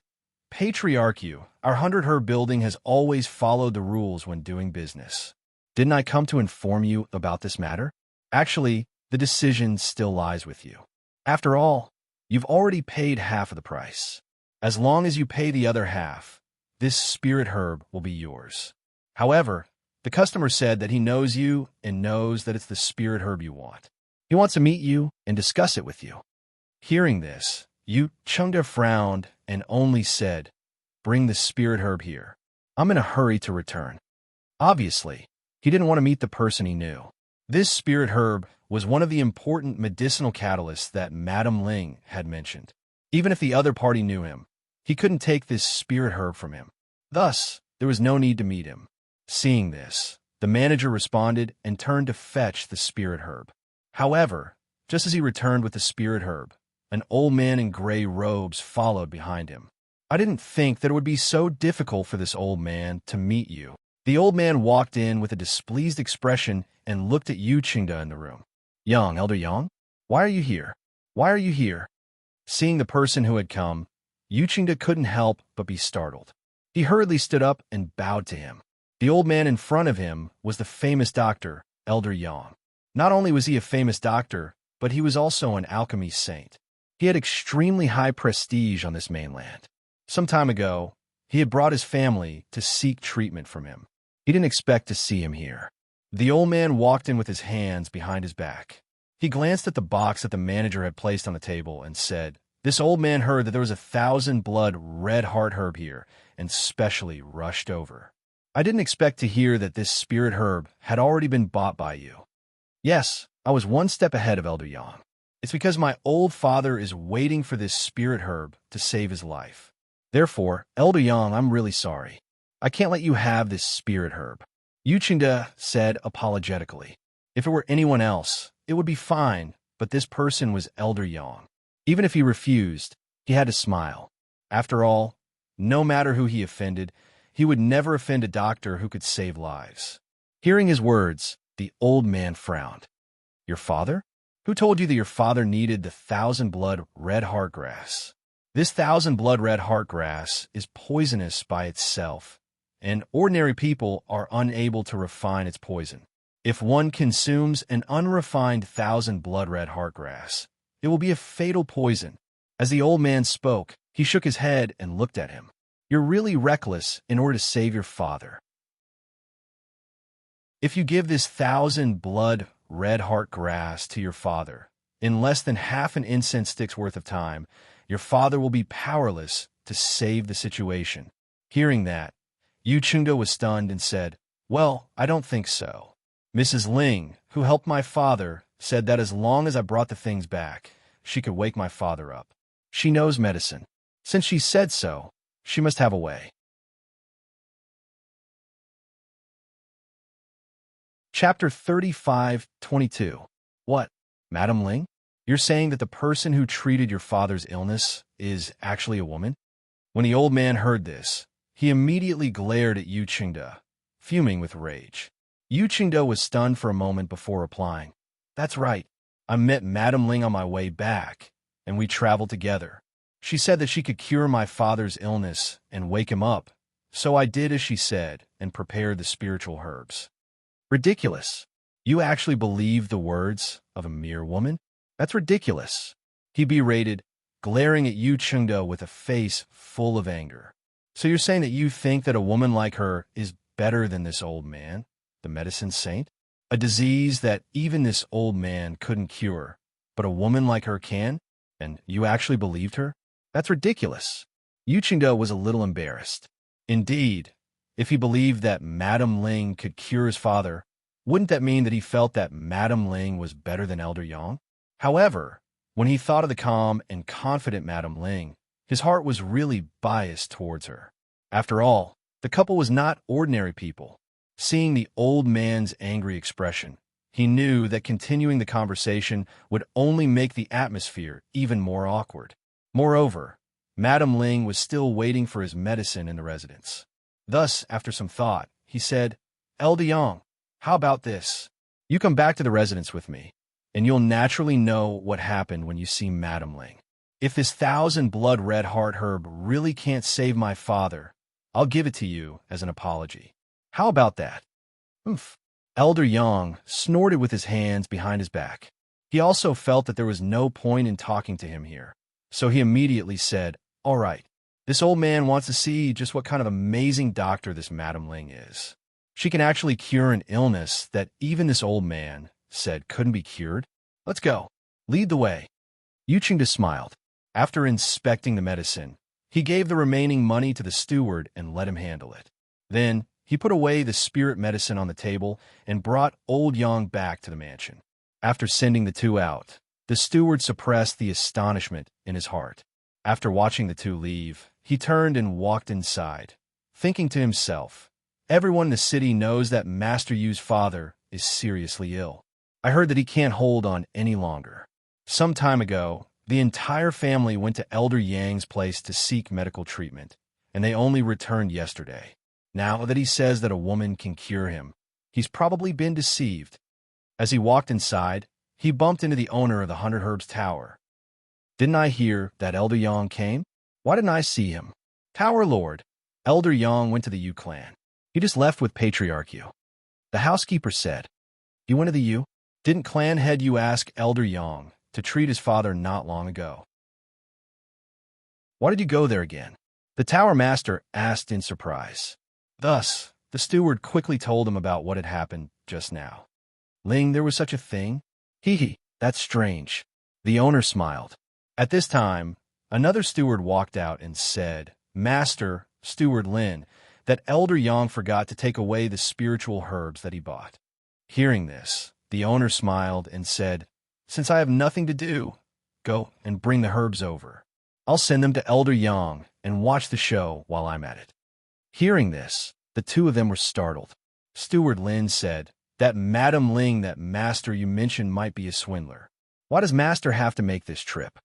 Patriarch, our 100 Herb building has always followed the rules when doing business. Didn't I come to inform you about this matter? Actually, the decision still lies with you. After all, you've already paid half of the price. As long as you pay the other half, this spirit herb will be yours. However, the customer said that he knows you and knows that it's the spirit herb you want. He wants to meet you and discuss it with you. Hearing this, Yu Qingde frowned and only said, Bring the spirit herb here. I'm in a hurry to return. Obviously, he didn't want to meet the person he knew. This spirit herb was one of the important medicinal catalysts that Madame Ling had mentioned. Even if the other party knew him, he couldn't take this spirit herb from him. Thus, there was no need to meet him. Seeing this, the manager responded and turned to fetch the spirit herb. However, just as he returned with the spirit herb, an old man in gray robes followed behind him. I didn't think that it would be so difficult for this old man to meet you. The old man walked in with a displeased expression and looked at Yu Qingda in the room. Young, Elder Yang? Why are you here? Why are you here? Seeing the person who had come, Yu Qingda couldn't help but be startled. He hurriedly stood up and bowed to him. The old man in front of him was the famous doctor, Elder Yang. Not only was he a famous doctor, but he was also an alchemy saint. He had extremely high prestige on this mainland. Some time ago, he had brought his family to seek treatment from him. He didn't expect to see him here. The old man walked in with his hands behind his back. He glanced at the box that the manager had placed on the table and said, "This old man heard that there was 1,000 blood red heart herb here and specially rushed over. I didn't expect to hear that this spirit herb had already been bought by you." Yes, I was one step ahead of Elder Yang. It's because my old father is waiting for this spirit herb to save his life. Therefore, Elder Yang, I'm really sorry. I can't let you have this spirit herb. Yu Qingda said apologetically. If it were anyone else, it would be fine, but this person was Elder Yang. Even if he refused, he had to smile. After all, no matter who he offended, he would never offend a doctor who could save lives. Hearing his words, the old man frowned. Your father? Who told you that your father needed the 1,000 blood red heart grass? This 1,000 blood red heart grass is poisonous by itself, and ordinary people are unable to refine its poison. If one consumes an unrefined 1,000 blood red heart grass, it will be a fatal poison. As the old man spoke, he shook his head and looked at him. You're really reckless in order to save your father. If you give this 1,000 blood red heart grass to your father, in less than half an incense stick's worth of time, your father will be powerless to save the situation. Hearing that, Yu Qingda was stunned and said, Well, I don't think so. Mrs. Ling, who helped my father, said that as long as I brought the things back, she could wake my father up. She knows medicine. Since she said so, she must have a way. Chapter 35:22. What, Madam Ling? You're saying that the person who treated your father's illness is actually a woman? When the old man heard this, he immediately glared at Yu Qingda, fuming with rage. Yu Qingda was stunned for a moment before replying. That's right. I met Madam Ling on my way back, and we traveled together. She said that she could cure my father's illness and wake him up, so I did as she said and prepared the spiritual herbs. Ridiculous. You actually believe the words of a mere woman? That's ridiculous. He berated, glaring at Yu Qingda with a face full of anger. So you're saying that you think that a woman like her is better than this old man, the medicine saint? A disease that even this old man couldn't cure, but a woman like her can? And you actually believed her? That's ridiculous. Yu Qingda was a little embarrassed. Indeed, if he believed that Madam Ling could cure his father, wouldn't that mean that he felt that Madam Ling was better than Elder Yang? However, when he thought of the calm and confident Madam Ling, his heart was really biased towards her. After all, the couple was not ordinary people. Seeing the old man's angry expression, he knew that continuing the conversation would only make the atmosphere even more awkward. Moreover, Madam Ling was still waiting for his medicine in the residence. Thus, after some thought, he said, Elder Yang, how about this? You come back to the residence with me, and you'll naturally know what happened when you see Madam Ling. If this 1,000 blood red heart herb really can't save my father, I'll give it to you as an apology. How about that? Oomph. Elder Yang snorted with his hands behind his back. He also felt that there was no point in talking to him here, so he immediately said, All right, this old man wants to see just what kind of amazing doctor this Madam Ling is. She can actually cure an illness that even this old man said couldn't be cured. Let's go. Lead the way. Yu Qingda smiled. After inspecting the medicine, he gave the remaining money to the steward and let him handle it. Then, he put away the spirit medicine on the table and brought old Yang back to the mansion. After sending the two out, the steward suppressed the astonishment in his heart. After watching the two leave, he turned and walked inside, thinking to himself, Everyone in the city knows that Master Yu's father is seriously ill. I heard that he can't hold on any longer. Some time ago, the entire family went to Elder Yang's place to seek medical treatment, and they only returned yesterday. Now that he says that a woman can cure him, he's probably been deceived. As he walked inside, he bumped into the owner of the 100 Herbs Tower. Didn't I hear that Elder Yang came? Why didn't I see him? Tower Lord. Elder Yang went to the Yu clan. He just left with Patriarch Yu. The housekeeper said. He went to the Yu? Didn't clan head Yu ask Elder Yang to treat his father not long ago? Why did you go there again? The tower master asked in surprise. Thus, the steward quickly told him about what had happened just now. Ling, there was such a thing? Hee, that's strange. The owner smiled. At this time, another steward walked out and said, Master, Steward Lin, that Elder Yang forgot to take away the spiritual herbs that he bought. Hearing this, the owner smiled and said, Since I have nothing to do, go and bring the herbs over. I'll send them to Elder Yang and watch the show while I'm at it. Hearing this, the two of them were startled. Steward Lin said, That Madam Ling that Master you mentioned might be a swindler. Why does Master have to make this trip?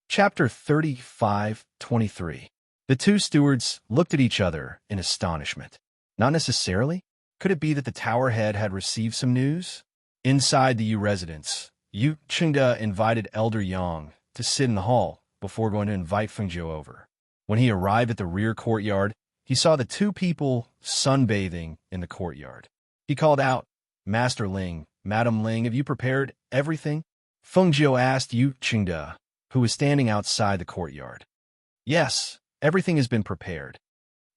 Chapter 35:23. The two stewards looked at each other in astonishment. Not necessarily. Could it be that the tower head had received some news? Inside the Yu residence, Yu Chengda invited Elder Yang to sit in the hall before going to invite Fengjiu over. When he arrived at the rear courtyard, he saw the two people sunbathing in the courtyard. He called out, Master Ling, Madam Ling, have you prepared everything? Fengjiu asked Yu Chengda, who was standing outside the courtyard. Yes, everything has been prepared.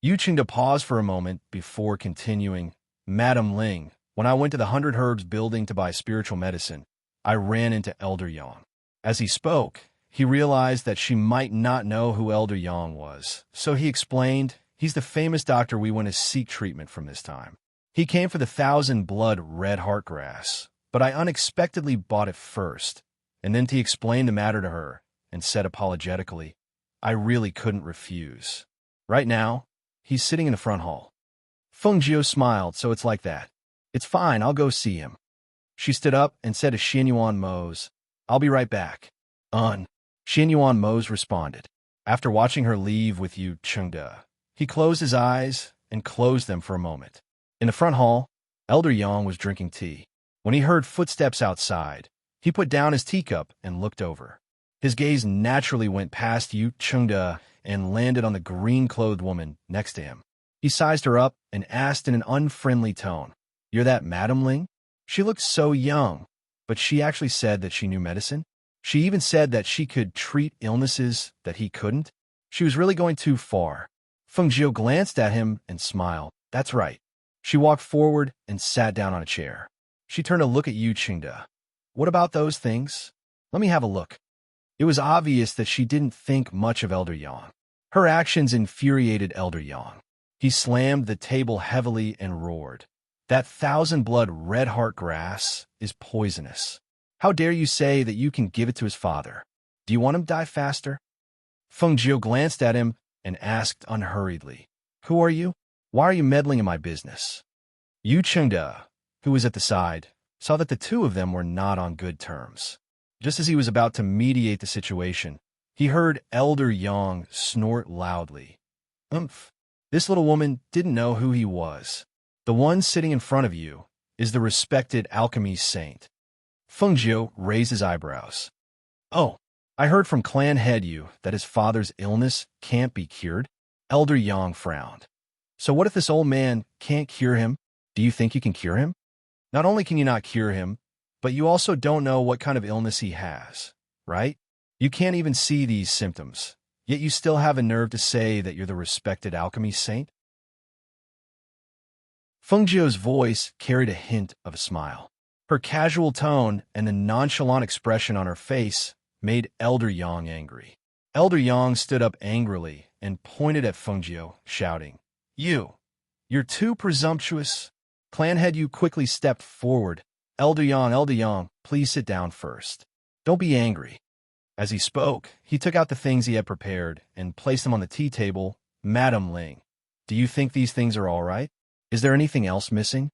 Yu Chengda paused for a moment before continuing, Madam Ling, when I went to the 100 Herbs building to buy spiritual medicine, I ran into Elder Yang. As he spoke, he realized that she might not know who Elder Yang was, so he explained, he's the famous doctor we went to seek treatment from this time. He came for the 1,000-blood red heart grass, but I unexpectedly bought it first, and then he explained the matter to her and said apologetically, I really couldn't refuse. Right now, he's sitting in the front hall. Fengjiu smiled, so it's like that. It's fine, I'll go see him. She stood up and said to Xianyuan Mose, I'll be right back. Xianyuan Mose responded. After watching her leave with Yu Chengda, he closed his eyes and closed them for a moment. In the front hall, Elder Yang was drinking tea. When he heard footsteps outside, he put down his teacup and looked over. His gaze naturally went past Yu Chengda and landed on the green-clothed woman next to him. He sized her up and asked in an unfriendly tone, You're that Madam Ling? She looked so young, but she actually said that she knew medicine. She even said that she could treat illnesses that he couldn't. She was really going too far. Fengjiu glanced at him and smiled. That's right. She walked forward and sat down on a chair. She turned to look at Yu Chengda. What about those things? Let me have a look. It was obvious that she didn't think much of Elder Yang. Her actions infuriated Elder Yang. He slammed the table heavily and roared. That 1,000-blood red heart grass is poisonous. How dare you say that you can give it to his father? Do you want him to die faster? Fengjiu glanced at him and asked unhurriedly, Who are you? Why are you meddling in my business? Yu Chengda, who was at the side, saw that the two of them were not on good terms. Just as he was about to mediate the situation, he heard Elder Yang snort loudly. Umph. This little woman didn't know who he was. The one sitting in front of you is the respected alchemy saint. Fengjiu raised his eyebrows. Oh, I heard from Clan Head Yu that his father's illness can't be cured. Elder Yang frowned. So what if this old man can't cure him? Do you think you can cure him? Not only can you not cure him, but you also don't know what kind of illness he has, right? You can't even see these symptoms, yet you still have a nerve to say that you're the respected alchemy saint? Fengjiu's voice carried a hint of a smile. Her casual tone and the nonchalant expression on her face made Elder Yang angry. Elder Yang stood up angrily and pointed at Fengjiu, shouting, You're too presumptuous. Clan Head Yu quickly stepped forward. Elder Yang, please sit down first. Don't be angry. As he spoke, he took out the things he had prepared and placed them on the tea table. Madam Ling, do you think these things are all right? Is there anything else missing?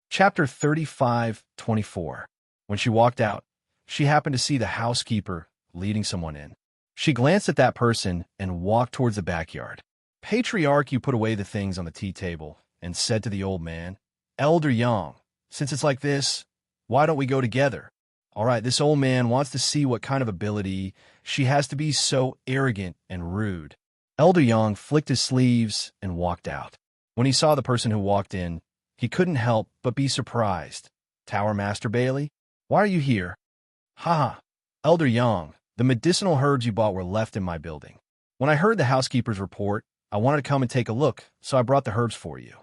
Chapter 35:24. When she walked out, she happened to see the housekeeper leading someone in. She glanced at that person and walked towards the backyard. Patriarch, you put away the things on the tea table and said to the old man, Elder Yang, since it's like this, why don't we go together? All right, this old man wants to see what kind of ability she has to be so arrogant and rude. Elder Yang flicked his sleeves and walked out. When he saw the person who walked in, he couldn't help but be surprised. Tower Master Bailey, why are you here? Haha, Elder Yang, the medicinal herbs you bought were left in my building. When I heard the housekeeper's report, I wanted to come and take a look, so I brought the herbs for you,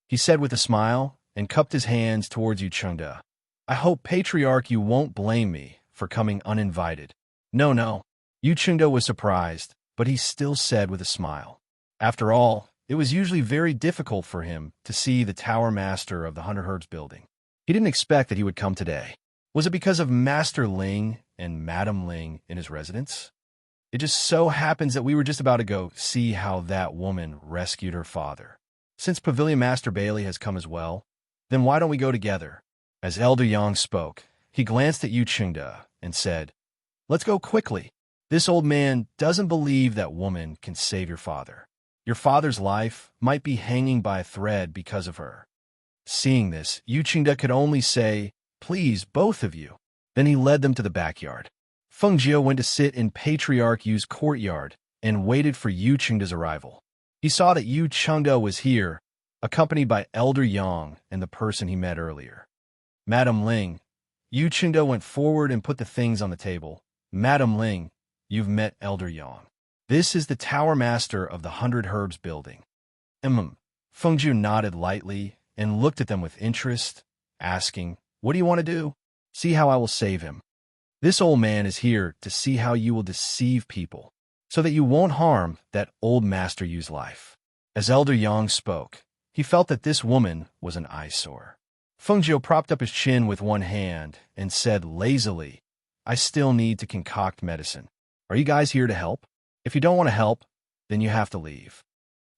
he said with a smile and cupped his hands towards Yu Chengde. I hope, Patriarch, you won't blame me for coming uninvited. No. Yu Chengde was surprised, but he still said with a smile. After all, it was usually very difficult for him to see the Tower Master of the 100 Herbs building. He didn't expect that he would come today. Was it because of Master Ling and Madam Ling in his residence? It just so happens that we were just about to go see how that woman rescued her father. Since Pavilion Master Bailey has come as well, then why don't we go together? As Elder Yang spoke, he glanced at Yu Chengde and said, Let's go quickly. This old man doesn't believe that woman can save your father. Your father's life might be hanging by a thread because of her. Seeing this, Yu Chengde could only say, Please, both of you. Then he led them to the backyard. Feng Jiu went to sit in Patriarch Yu's courtyard and waited for Yu Chengde's arrival. He saw that Yu Chengde was here, accompanied by Elder Yang and the person he met earlier. Madam Ling, Yu Chengde went forward and put the things on the table. Madam Ling, you've met Elder Yang. This is the Tower Master of the 100 Herbs building. Feng Jiu nodded lightly and looked at them with interest, asking, What do you want to do? See how I will save him. This old man is here to see how you will deceive people, so that you won't harm that old Master Yu's life. As Elder Yang spoke, he felt that this woman was an eyesore. Feng Jiu propped up his chin with one hand and said lazily, I still need to concoct medicine. Are you guys here to help? If you don't want to help, then you have to leave.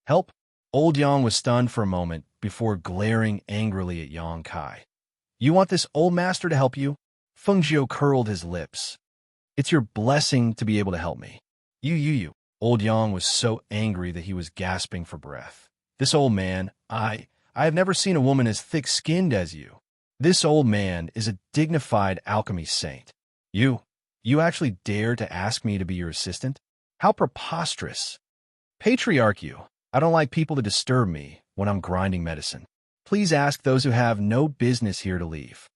Help? Old Yang was stunned for a moment before glaring angrily at Yang Kai. You want this old master to help you? Feng Jiu curled his lips. It's your blessing to be able to help me. You. Old Yang was so angry that he was gasping for breath. This old man, I have never seen a woman as thick-skinned as you. This old man is a dignified alchemy saint. You actually dare to ask me to be your assistant? How preposterous. Patriarch you, I don't like people to disturb me when I'm grinding medicine. Please ask those who have no business here to leave.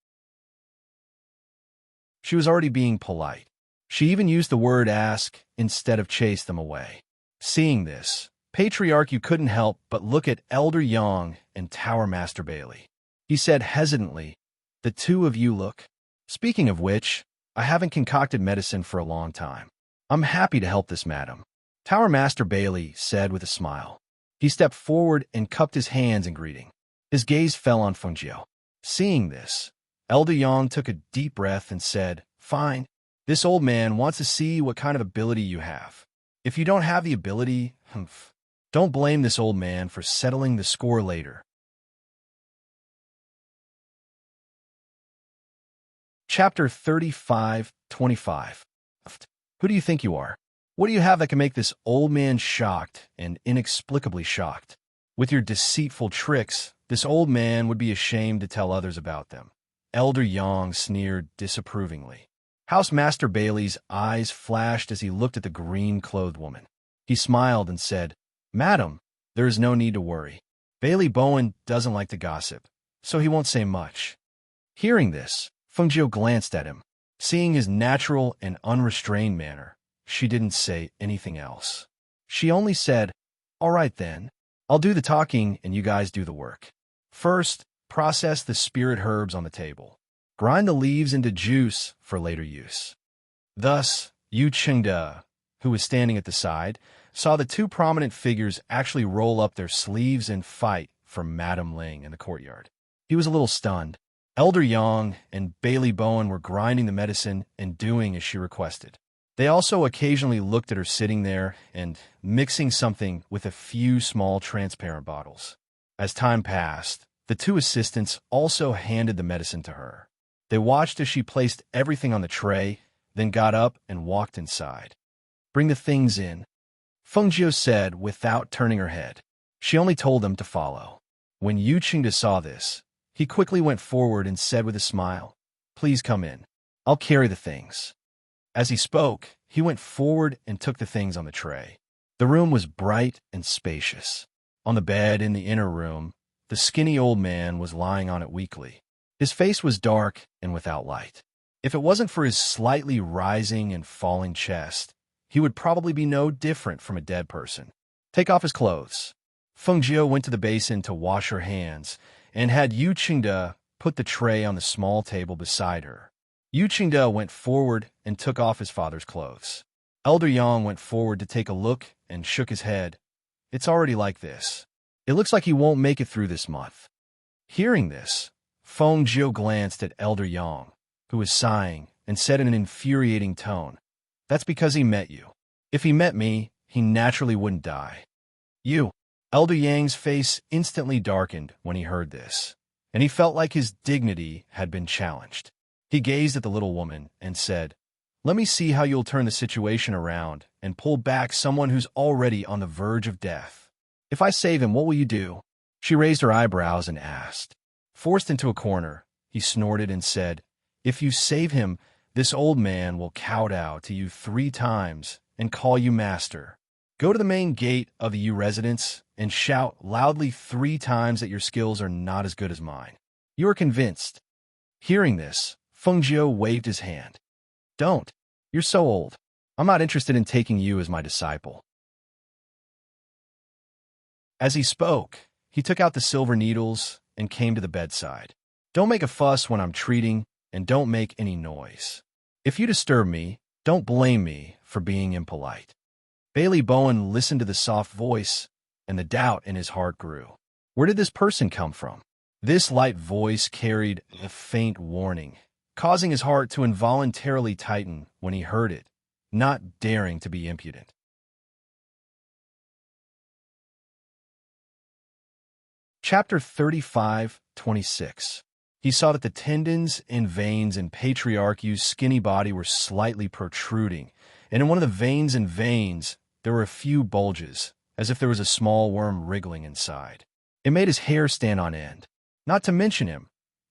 She was already being polite. She even used the word ask instead of chase them away. Seeing this, Patriarch you couldn't help but look at Elder Yang and Tower Master Bailey. He said hesitantly, The two of you look. Speaking of which, I haven't concocted medicine for a long time. I'm happy to help this madam. Tower Master Bailey said with a smile. He stepped forward and cupped his hands in greeting. His gaze fell on Feng Jiu. Seeing this, Elder Yang took a deep breath and said, Fine. This old man wants to see what kind of ability you have. If you don't have the ability, don't blame this old man for settling the score later. Chapter 35:25. Who do you think you are? What do you have that can make this old man shocked and inexplicably shocked? With your deceitful tricks, this old man would be ashamed to tell others about them. Elder Yang sneered disapprovingly. House Master Bailey's eyes flashed as he looked at the green-clothed woman. He smiled and said, Madam, there is no need to worry. Bailey Bowen doesn't like to gossip, so he won't say much. Hearing this, Feng Jiu glanced at him. Seeing his natural and unrestrained manner, she didn't say anything else. She only said, All right then, I'll do the talking and you guys do the work. First, process the spirit herbs on the table. Grind the leaves into juice for later use. Thus, Yu Chengde, who was standing at the side, saw the two prominent figures actually roll up their sleeves and fight for Madam Ling in the courtyard. He was a little stunned. Elder Yang and Bailey Bowen were grinding the medicine and doing as she requested. They also occasionally looked at her sitting there and mixing something with a few small transparent bottles. As time passed, the two assistants also handed the medicine to her. They watched as she placed everything on the tray, then got up and walked inside. "Bring the things in," Fengjiu said without turning her head. She only told them to follow. When Yu Qingde saw this, he quickly went forward and said with a smile, "Please come in. I'll carry the things." As he spoke, he went forward and took the things on the tray. The room was bright and spacious. On the bed in the inner room, the skinny old man was lying on it weakly. His face was dark and without light. If it wasn't for his slightly rising and falling chest, he would probably be no different from a dead person. "Take off his clothes." Fengjiu went to the basin to wash her hands and had Yu Qingde put the tray on the small table beside her. Yu Qingde went forward and took off his father's clothes. Elder Yang went forward to take a look and shook his head. "It's already like this. It looks like he won't make it through this month." Hearing this, Fengjiu glanced at Elder Yang, who was sighing, and said in an infuriating tone, "That's because he met you. If he met me, he naturally wouldn't die." "You." Elder Yang's face instantly darkened when he heard this, and he felt like his dignity had been challenged. He gazed at the little woman and said, "Let me see how you'll turn the situation around and pull back someone who's already on the verge of death. If I save him, what will you do?" She raised her eyebrows and asked. Forced into a corner, he snorted and said, "If you save him, this old man will kowtow to you 3 times and call you master. Go to the main gate of the Yu residence and shout loudly 3 times that your skills are not as good as mine." "You are convinced." Hearing this, Fengjiu waved his hand. "Don't. You're so old. I'm not interested in taking you as my disciple." As he spoke, he took out the silver needles and came to the bedside. "Don't make a fuss when I'm treating, and don't make any noise. If you disturb me, don't blame me for being impolite." Bailey Bowen listened to the soft voice, and the doubt in his heart grew. Where did this person come from? This light voice carried a faint warning, causing his heart to involuntarily tighten when he heard it, not daring to be impudent. Chapter 35:26. He saw that the tendons and veins in Patriarch Yu's skinny body were slightly protruding, and in one of the veins and veins, there were a few bulges, as if there was a small worm wriggling inside. It made his hair stand on end. Not to mention him.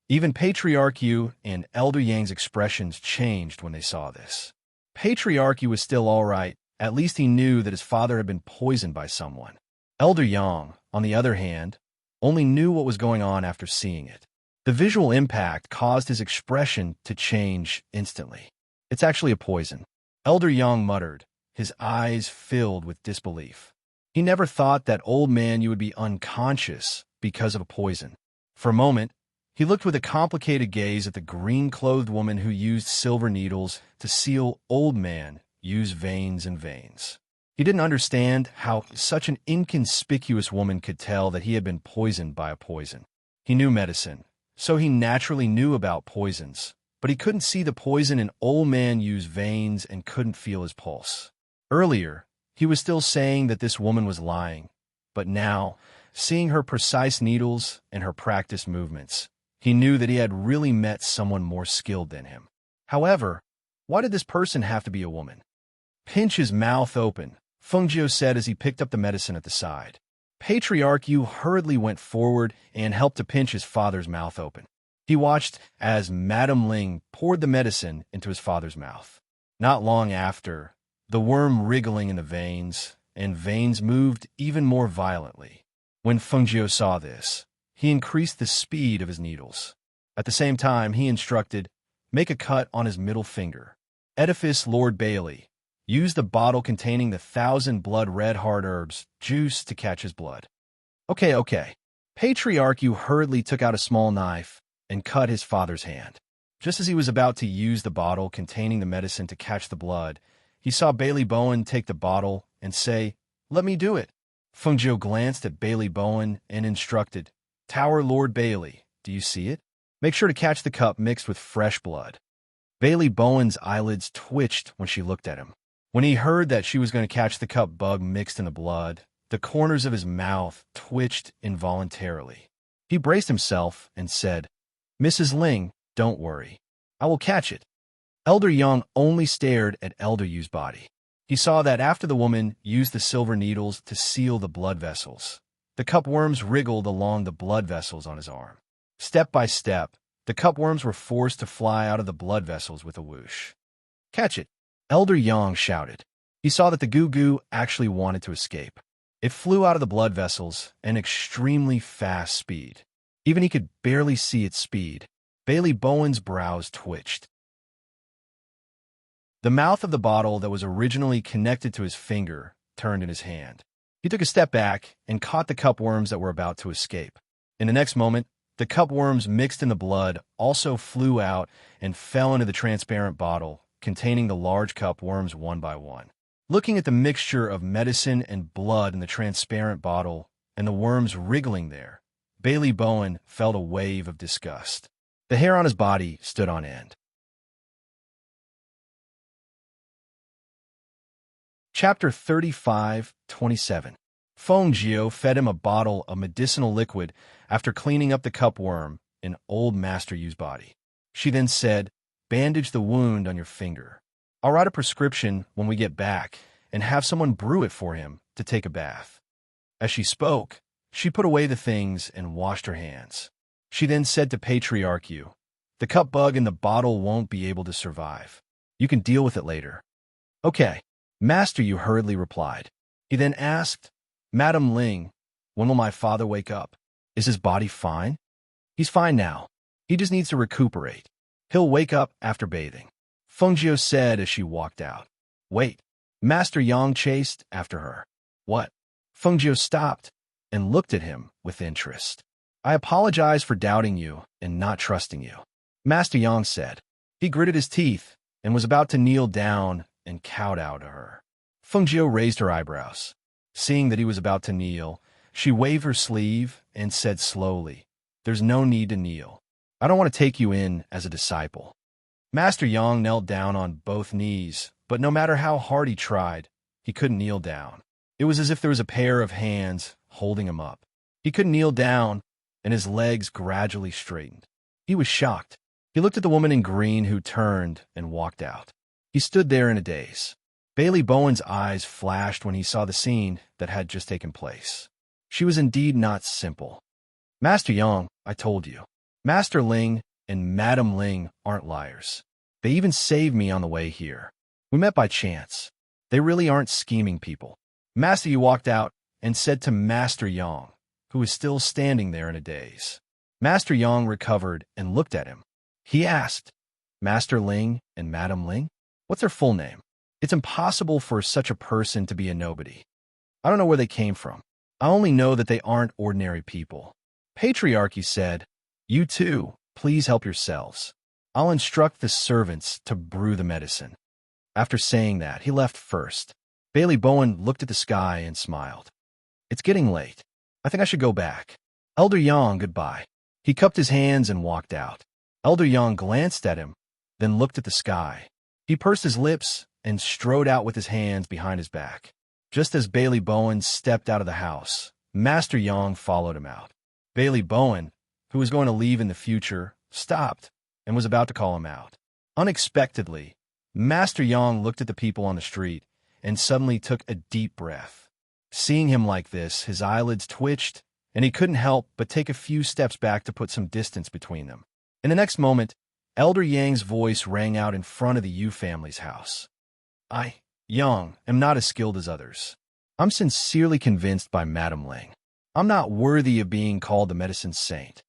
Even Patriarch Yu and Elder Yang's expressions changed when they saw this. Patriarch Yu was still all right. At least he knew that his father had been poisoned by someone. Elder Yang, on the other hand, only knew what was going on after seeing it. The visual impact caused his expression to change instantly. "It's actually a poison," Elder Yang muttered, his eyes filled with disbelief. He never thought that old man you would be unconscious because of a poison. For a moment, he looked with a complicated gaze at the green-clothed woman who used silver needles to seal old man Yu's veins and veins. He didn't understand how such an inconspicuous woman could tell that he had been poisoned by a poison. He knew medicine, so he naturally knew about poisons, but he couldn't see the poison in old man Yu's veins and couldn't feel his pulse. Earlier, he was still saying that this woman was lying, but now, seeing her precise needles and her practiced movements, he knew that he had really met someone more skilled than him. However, why did this person have to be a woman? "Pinch his mouth open," Fengjiu said as he picked up the medicine at the side. Patriarch Yu hurriedly went forward and helped to pinch his father's mouth open. He watched as Madame Ling poured the medicine into his father's mouth. Not long after, the worm wriggling in the veins, and veins moved even more violently. When Fengjiu saw this, he increased the speed of his needles. At the same time, he instructed, "Make a cut on his middle finger. Edifice Lord Bailey. Use the bottle containing the 1,000 blood red heart herbs juice to catch his blood." Okay. Patriarch Yu hurriedly took out a small knife and cut his father's hand. Just as he was about to use the bottle containing the medicine to catch the blood, he saw Bailey Bowen take the bottle and say, "Let me do it." Fengjiu glanced at Bailey Bowen and instructed, "Tower Lord Bailey, do you see it? Make sure to catch the cup mixed with fresh blood." Bailey Bowen's eyelids twitched when she looked at him. When he heard that she was going to catch the cup bug mixed in the blood, the corners of his mouth twitched involuntarily. He braced himself and said, "Mrs. Ling, don't worry. I will catch it. Elder Yang only stared at Elder Yu's body. He saw that after the woman used the silver needles to seal the blood vessels, the cupworms wriggled along the blood vessels on his arm. Step by step, the cupworms were forced to fly out of the blood vessels with a whoosh. Catch it! Elder Yang shouted. He saw that the goo-goo actually wanted to escape. It flew out of the blood vessels at an extremely fast speed. Even he could barely see its speed. Bailey Bowen's brows twitched. The mouth of the bottle that was originally connected to his finger turned in his hand. He took a step back and caught the cupworms that were about to escape. In the next moment, the cupworms mixed in the blood also flew out and fell into the transparent bottle containing the large cupworms one by one. Looking at the mixture of medicine and blood in the transparent bottle and the worms wriggling there, Bailey Bowen felt a wave of disgust. The hair on his body stood on end. Chapter 35:27. Feng Jiao fed him a bottle of medicinal liquid after cleaning up the cupworm in old Master Yu's body. She then said, "Bandage the wound on your finger. I'll write a prescription when we get back and have someone brew it for him to take a bath." As she spoke, she put away the things and washed her hands. She then said to Patriarch Yu, "The cup bug in the bottle won't be able to survive. You can deal with it later." "Okay," Master Yu hurriedly replied. He then asked, "Madam Ling, when will my father wake up? Is his body fine?" "He's fine now. He just needs to recuperate. He'll wake up after bathing," Feng Jiao said as she walked out. "Wait." Master Yang chased after her. "What?" Feng Jiao stopped and looked at him with interest. "I apologize for doubting you and not trusting you," Master Yang said. He gritted his teeth and was about to kneel down and kowtow to her. Feng Jiao raised her eyebrows. Seeing that he was about to kneel, she waved her sleeve and said slowly, "There's no need to kneel. I don't want to take you in as a disciple." Master Yang knelt down on both knees, but no matter how hard he tried, he couldn't kneel down. It was as if there was a pair of hands holding him up. He couldn't kneel down, and his legs gradually straightened. He was shocked. He looked at the woman in green who turned and walked out. He stood there in a daze. Bailey Bowen's eyes flashed when he saw the scene that had just taken place. She was indeed not simple. "Master Yang, I told you. Master Ling and Madam Ling aren't liars. They even saved me on the way here. We met by chance. They really aren't scheming people." Master Yu walked out and said to Master Yang, who was still standing there in a daze. Master Yang recovered and looked at him. He asked, "Master Ling and Madam Ling? What's their full name? It's impossible for such a person to be a nobody. I don't know where they came from. I only know that they aren't ordinary people." Patriarchy said, "You too, please help yourselves. I'll instruct the servants to brew the medicine." After saying that, he left first. Bailey Bowen looked at the sky and smiled. "It's getting late. I think I should go back. Elder Yang, goodbye." He cupped his hands and walked out. Elder Yang glanced at him, then looked at the sky. He pursed his lips and strode out with his hands behind his back. Just as Bailey Bowen stepped out of the house, Master Yang followed him out. Bailey Bowen, who was going to leave in the future, stopped and was about to call him out. Unexpectedly, Master Yang looked at the people on the street and suddenly took a deep breath. Seeing him like this, his eyelids twitched, and he couldn't help but take a few steps back to put some distance between them. In the next moment, Elder Yang's voice rang out in front of the Yu family's house. "I, Yang, am not as skilled as others. I'm sincerely convinced by Madam Ling. I'm not worthy of being called the medicine saint.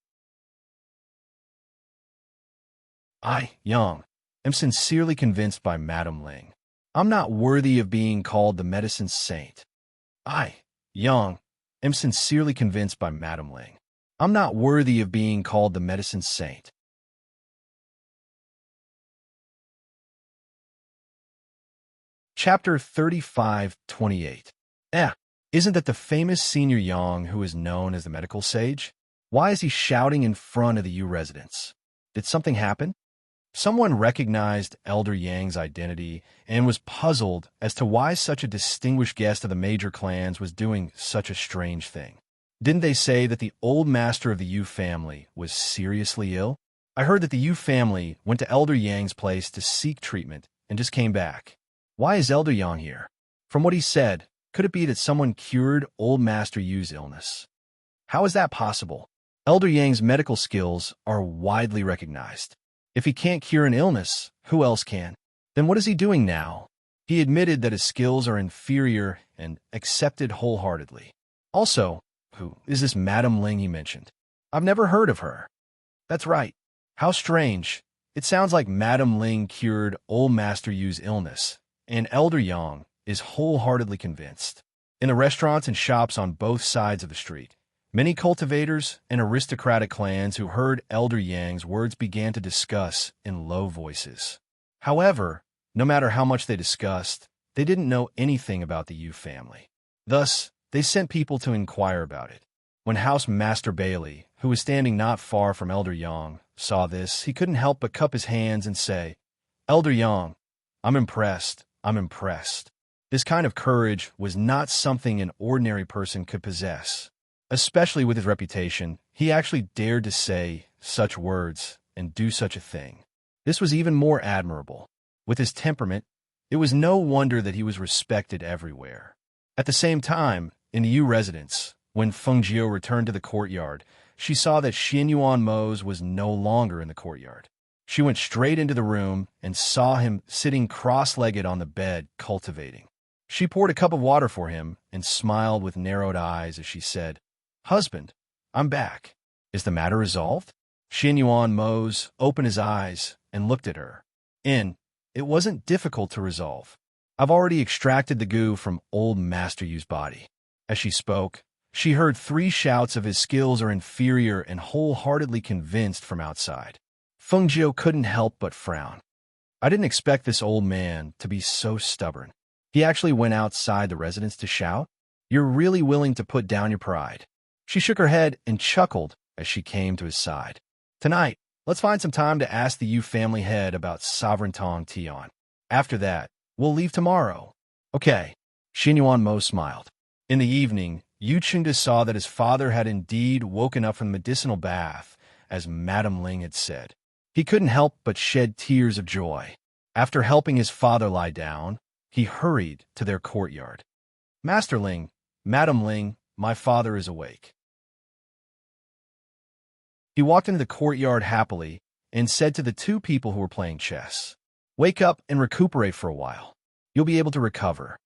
I, Yang, am sincerely convinced by Madam Ling. I'm not worthy of being called the medicine saint. I, Yang, am sincerely convinced by Madam Ling. I'm not worthy of being called the medicine saint." Chapter 35:28. Isn't that the famous Senior Yang who is known as the medical sage? Why is he shouting in front of the Yu residents? Did something happen? Someone recognized Elder Yang's identity and was puzzled as to why such a distinguished guest of the major clans was doing such a strange thing. Didn't they say that the old master of the Yu family was seriously ill? I heard that the Yu family went to Elder Yang's place to seek treatment and just came back. Why is Elder Yang here? From what he said, could it be that someone cured old Master Yu's illness? How is that possible? Elder Yang's medical skills are widely recognized. If he can't cure an illness, who else can? Then what is he doing now? He admitted that his skills are inferior and accepted wholeheartedly. Also, who is this Madame Ling he mentioned? I've never heard of her. That's right. How strange. It sounds like Madame Ling cured old Master Yu's illness, and Elder Yang is wholeheartedly convinced. In the restaurants and shops on both sides of the street, many cultivators and aristocratic clans who heard Elder Yang's words began to discuss in low voices. However, no matter how much they discussed, they didn't know anything about the Yu family. Thus, they sent people to inquire about it. When House Master Bailey, who was standing not far from Elder Yang, saw this, he couldn't help but cup his hands and say, "Elder Yang, I'm impressed. I'm impressed." This kind of courage was not something an ordinary person could possess. Especially with his reputation, he actually dared to say such words and do such a thing. This was even more admirable. With his temperament, it was no wonder that he was respected everywhere. At the same time, in the Yu residence, when Feng Jiu returned to the courtyard, she saw that Xian Yuan Mo's was no longer in the courtyard. She went straight into the room and saw him sitting cross-legged on the bed, cultivating. She poured a cup of water for him and smiled with narrowed eyes as she said, "Husband, I'm back. Is the matter resolved?" Xian Yuan Mo's opened his eyes and looked at her. It wasn't difficult to resolve. I've already extracted the goo from old Master Yu's body. As she spoke, she heard 3 shouts of his skills are inferior and wholeheartedly convinced from outside. Feng Jiu couldn't help but frown. I didn't expect this old man to be so stubborn. He actually went outside the residence to shout, "You're really willing to put down your pride." She shook her head and chuckled as she came to his side. "Tonight, let's find some time to ask the Yu family head about Sovereign Tong Tian. After that, we'll leave tomorrow." "Okay." Xin Yuan Mo smiled. In the evening, Yu Qingde saw that his father had indeed woken up from the medicinal bath, as Madame Ling had said. He couldn't help but shed tears of joy. After helping his father lie down, he hurried to their courtyard. "Master Ling, Madame Ling, my father is awake." He walked into the courtyard happily and said to the 2 people who were playing chess, "Wake up and recuperate for a while. You'll be able to recover."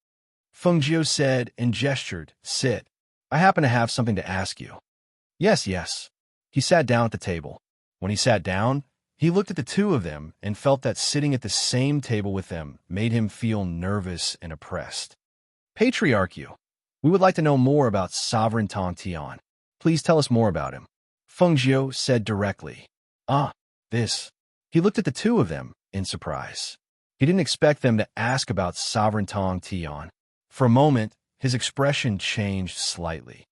Feng Jiu said and gestured, "Sit. I happen to have something to ask you." "Yes, yes." He sat down at the table. When he sat down, he looked at the 2 of them and felt that sitting at the same table with them made him feel nervous and oppressed. "Patriarch, we would like to know more about Sovereign Tong Tian. Please tell us more about him." Feng Jiu said directly. This." He looked at the 2 of them in surprise. He didn't expect them to ask about Sovereign Tong Tian. For a moment, his expression changed slightly.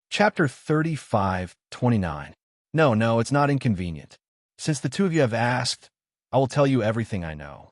Chapter 35:29. No, it's not inconvenient. Since the 2 of you have asked, I will tell you everything I know."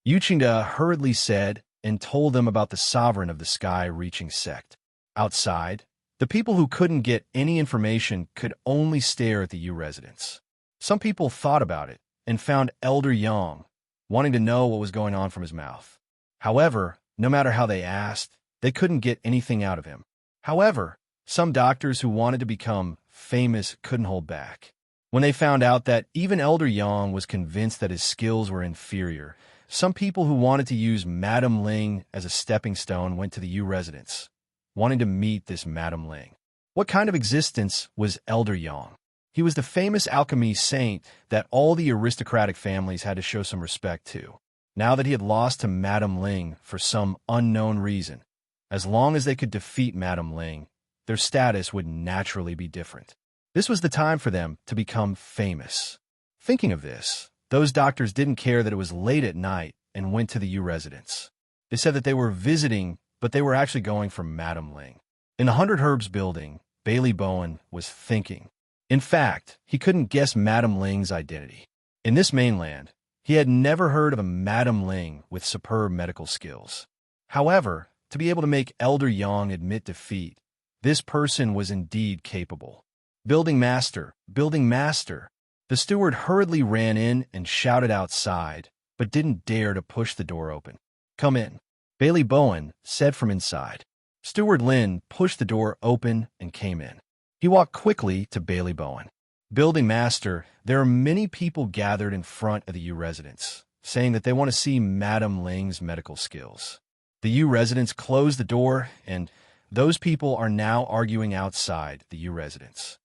Yu Qingde hurriedly said and told them about the Sovereign of the Sky-reaching sect. Outside, the people who couldn't get any information could only stare at the Yu residence. Some people thought about it and found Elder Yang, wanting to know what was going on from his mouth. However, no matter how they asked, they couldn't get anything out of him. However, some doctors who wanted to become famous couldn't hold back. When they found out that even Elder Yang was convinced that his skills were inferior, some people who wanted to use Madame Ling as a stepping stone went to the Yu residence, wanting to meet this Madame Ling. What kind of existence was Elder Yang? He was the famous alchemy saint that all the aristocratic families had to show some respect to. Now that he had lost to Madame Ling for some unknown reason, as long as they could defeat Madame Ling, their status would naturally be different. This was the time for them to become famous. Thinking of this, those doctors didn't care that it was late at night and went to the Yu residence. They said that they were visiting, but they were actually going for Madame Ling. In the 100 Herbs building, Bailey Bowen was thinking. In fact, he couldn't guess Madame Ling's identity. In this mainland, he had never heard of a Madame Ling with superb medical skills. However, to be able to make Elder Yang admit defeat, This person was indeed capable. Building master, building master. The steward hurriedly ran in and shouted outside, but didn't dare to push the door open. Come in, Bailey Bowen said from inside. Steward Lin pushed the door open and came in. He walked quickly to Bailey Bowen. Building master, there are many people gathered in front of the U residence, saying that they want to see Madame Ling's medical skills. The U residence closed the door, and those people are now arguing outside the U residence.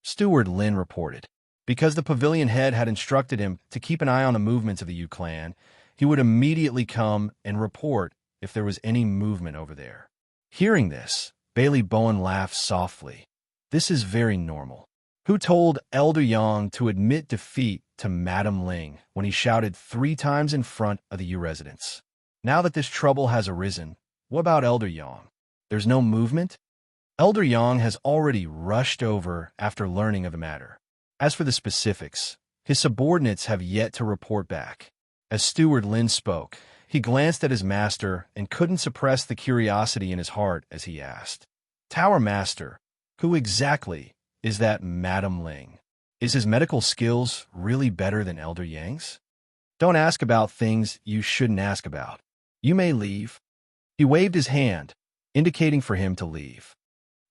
Steward Lin reported. Because the pavilion head had instructed him to keep an eye on the movements of the U clan, he would immediately come and report if there was any movement over there. Hearing this, Bailey Bowen laughed softly. This is very normal. Who told Elder Yang to admit defeat to Madame Ling when he shouted 3 times in front of the U residence? Now that this trouble has arisen, what about Elder Yang? There's no movement? Elder Yang has already rushed over after learning of the matter. As for the specifics, his subordinates have yet to report back. As Steward Lin spoke, he glanced at his master and couldn't suppress the curiosity in his heart as he asked, Tower Master, who exactly is that Madame Ling? Is his medical skills really better than Elder Yang's? Don't ask about things you shouldn't ask about. You may leave. He waved his hand, indicating for him to leave.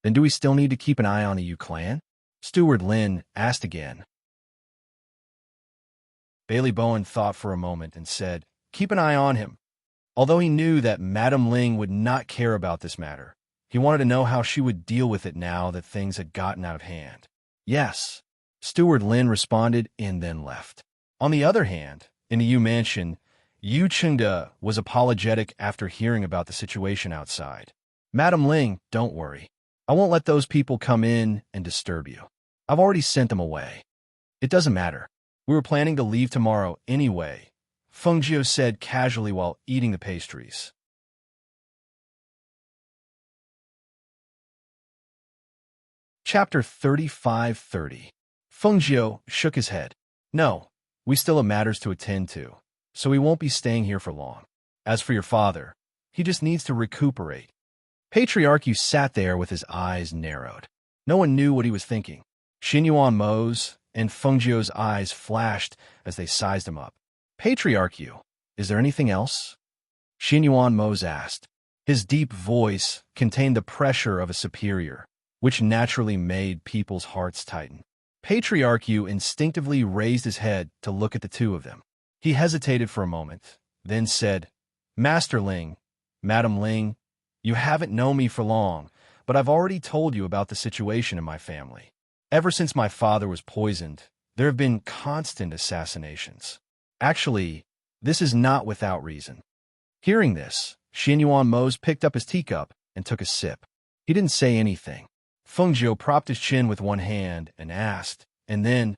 Then do we still need to keep an eye on the U clan? Steward Lin asked again. Bailey Bowen thought for a moment and said, Keep an eye on him. Although he knew that Madame Ling would not care about this matter, he wanted to know how she would deal with it now that things had gotten out of hand. Yes, Steward Lin responded and then left. On the other hand, in the U mansion, Yu Chengde was apologetic after hearing about the situation outside. Madame Ling, don't worry. I won't let those people come in and disturb you. I've already sent them away. It doesn't matter. We were planning to leave tomorrow anyway, Feng Jiu said casually while eating the pastries. Chapter 35:30. Feng Jiu shook his head. No, we still have matters to attend to, so we won't be staying here for long. As for your father, he just needs to recuperate. Patriarch sat there with his eyes narrowed. No one knew what he was thinking. Xinyuan Mo's and Feng Jiu's eyes flashed as they sized him up. Patriarch, is there anything else? Xinyuan Mo's asked. His deep voice contained the pressure of a superior, which naturally made people's hearts tighten. Patriarch instinctively raised his head to look at the two of them. He hesitated for a moment, then said, Master Ling, Madame Ling, you haven't known me for long, but I've already told you about the situation in my family. Ever since my father was poisoned, there have been constant assassinations. Actually, this is not without reason. Hearing this, Xinyuan Mo's picked up his teacup and took a sip. He didn't say anything. Feng Jiu propped his chin with one hand and asked, and then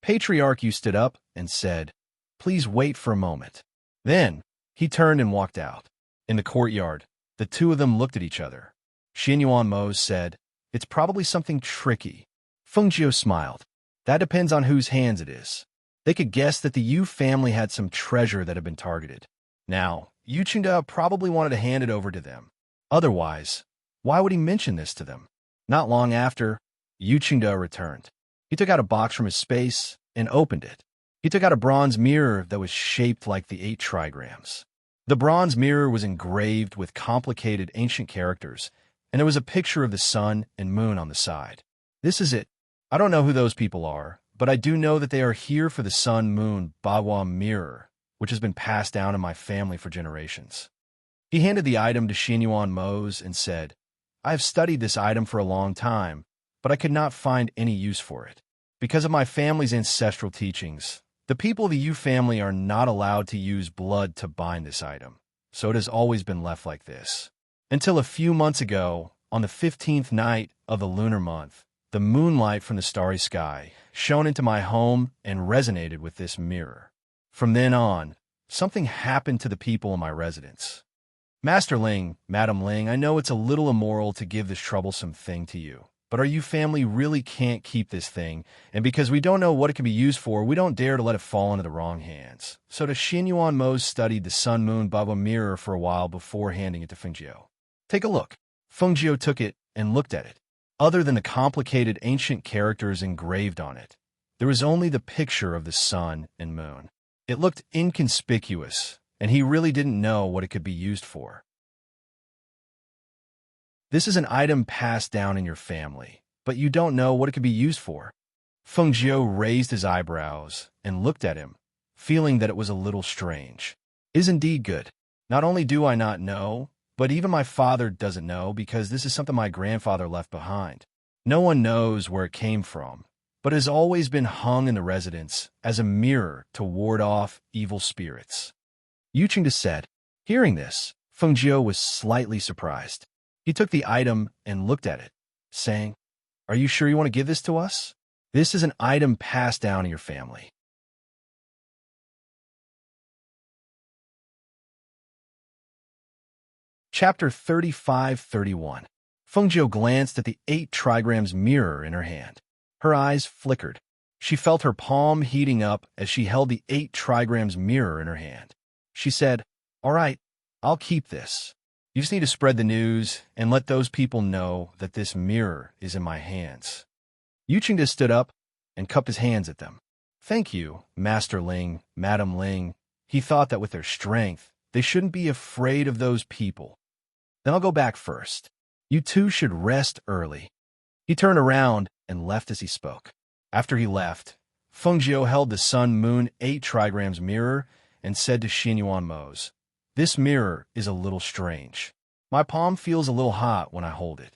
Patriarch stood up and said, Please wait for a moment. Then he turned and walked out. In the courtyard, the two of them looked at each other. Xinyuan Mo said, It's probably something tricky. Feng Jiu smiled. That depends on whose hands it is. They could guess that the Yu family had some treasure that had been targeted. Now, Yu Chengde probably wanted to hand it over to them. Otherwise, why would he mention this to them? Not long after, Yu Chengde returned. He took out a box from his space and opened it. He took out a bronze mirror that was shaped like the 8 trigrams. The bronze mirror was engraved with complicated ancient characters, and there was a picture of the sun and moon on the side. This is it. I don't know who those people are, but I do know that they are here for the sun-moon Bawa mirror, which has been passed down in my family for generations. He handed the item to Xinyuan Mo's and said, I have studied this item for a long time, but I could not find any use for it. Because of my family's ancestral teachings, the people of the Yu family are not allowed to use blood to bind this item, so it has always been left like this. Until a few months ago, on the 15th night of the lunar month, the moonlight from the starry sky shone into my home and resonated with this mirror. From then on, something happened to the people in my residence. Master Ling, Madame Ling, I know it's a little immoral to give this troublesome thing to you, but our Yu family really can't keep this thing, and because we don't know what it can be used for, we don't dare to let it fall into the wrong hands. So the Xinyuan Mo studied the sun-moon Baba mirror for a while before handing it to Feng Jiu. Take a look. Feng Jiu took it and looked at it. Other than the complicated ancient characters engraved on it, there was only the picture of the sun and moon. It looked inconspicuous, and he really didn't know what it could be used for. This is an item passed down in your family, but you don't know what it could be used for. Fengjiu raised his eyebrows and looked at him, feeling that it was a little strange. It is indeed good. Not only do I not know, but even my father doesn't know because this is something my grandfather left behind. No one knows where it came from, but it has always been hung in the residence as a mirror to ward off evil spirits. Yuqingda said. Hearing this, Fengjiu was slightly surprised. He took the item and looked at it, saying, "Are you sure you want to give this to us? This is an item passed down in your family." Chapter 35-31. Fengjiu glanced at the 8 trigrams mirror in her hand. Her eyes flickered. She felt her palm heating up as she held the 8 trigrams mirror in her hand. She said, "All right, I'll keep this. You just need to spread the news and let those people know that this mirror is in my hands." Yuqingda stood up and cupped his hands at them. "Thank you, Master Ling, Madam Ling." He thought that with their strength, they shouldn't be afraid of those people. "Then I'll go back first. You two should rest early." He turned around and left as he spoke. After he left, Fengjiu held the sun-moon 8 trigrams mirror and said to Xinyuan Mose, "This mirror is a little strange. My palm feels a little hot when I hold it."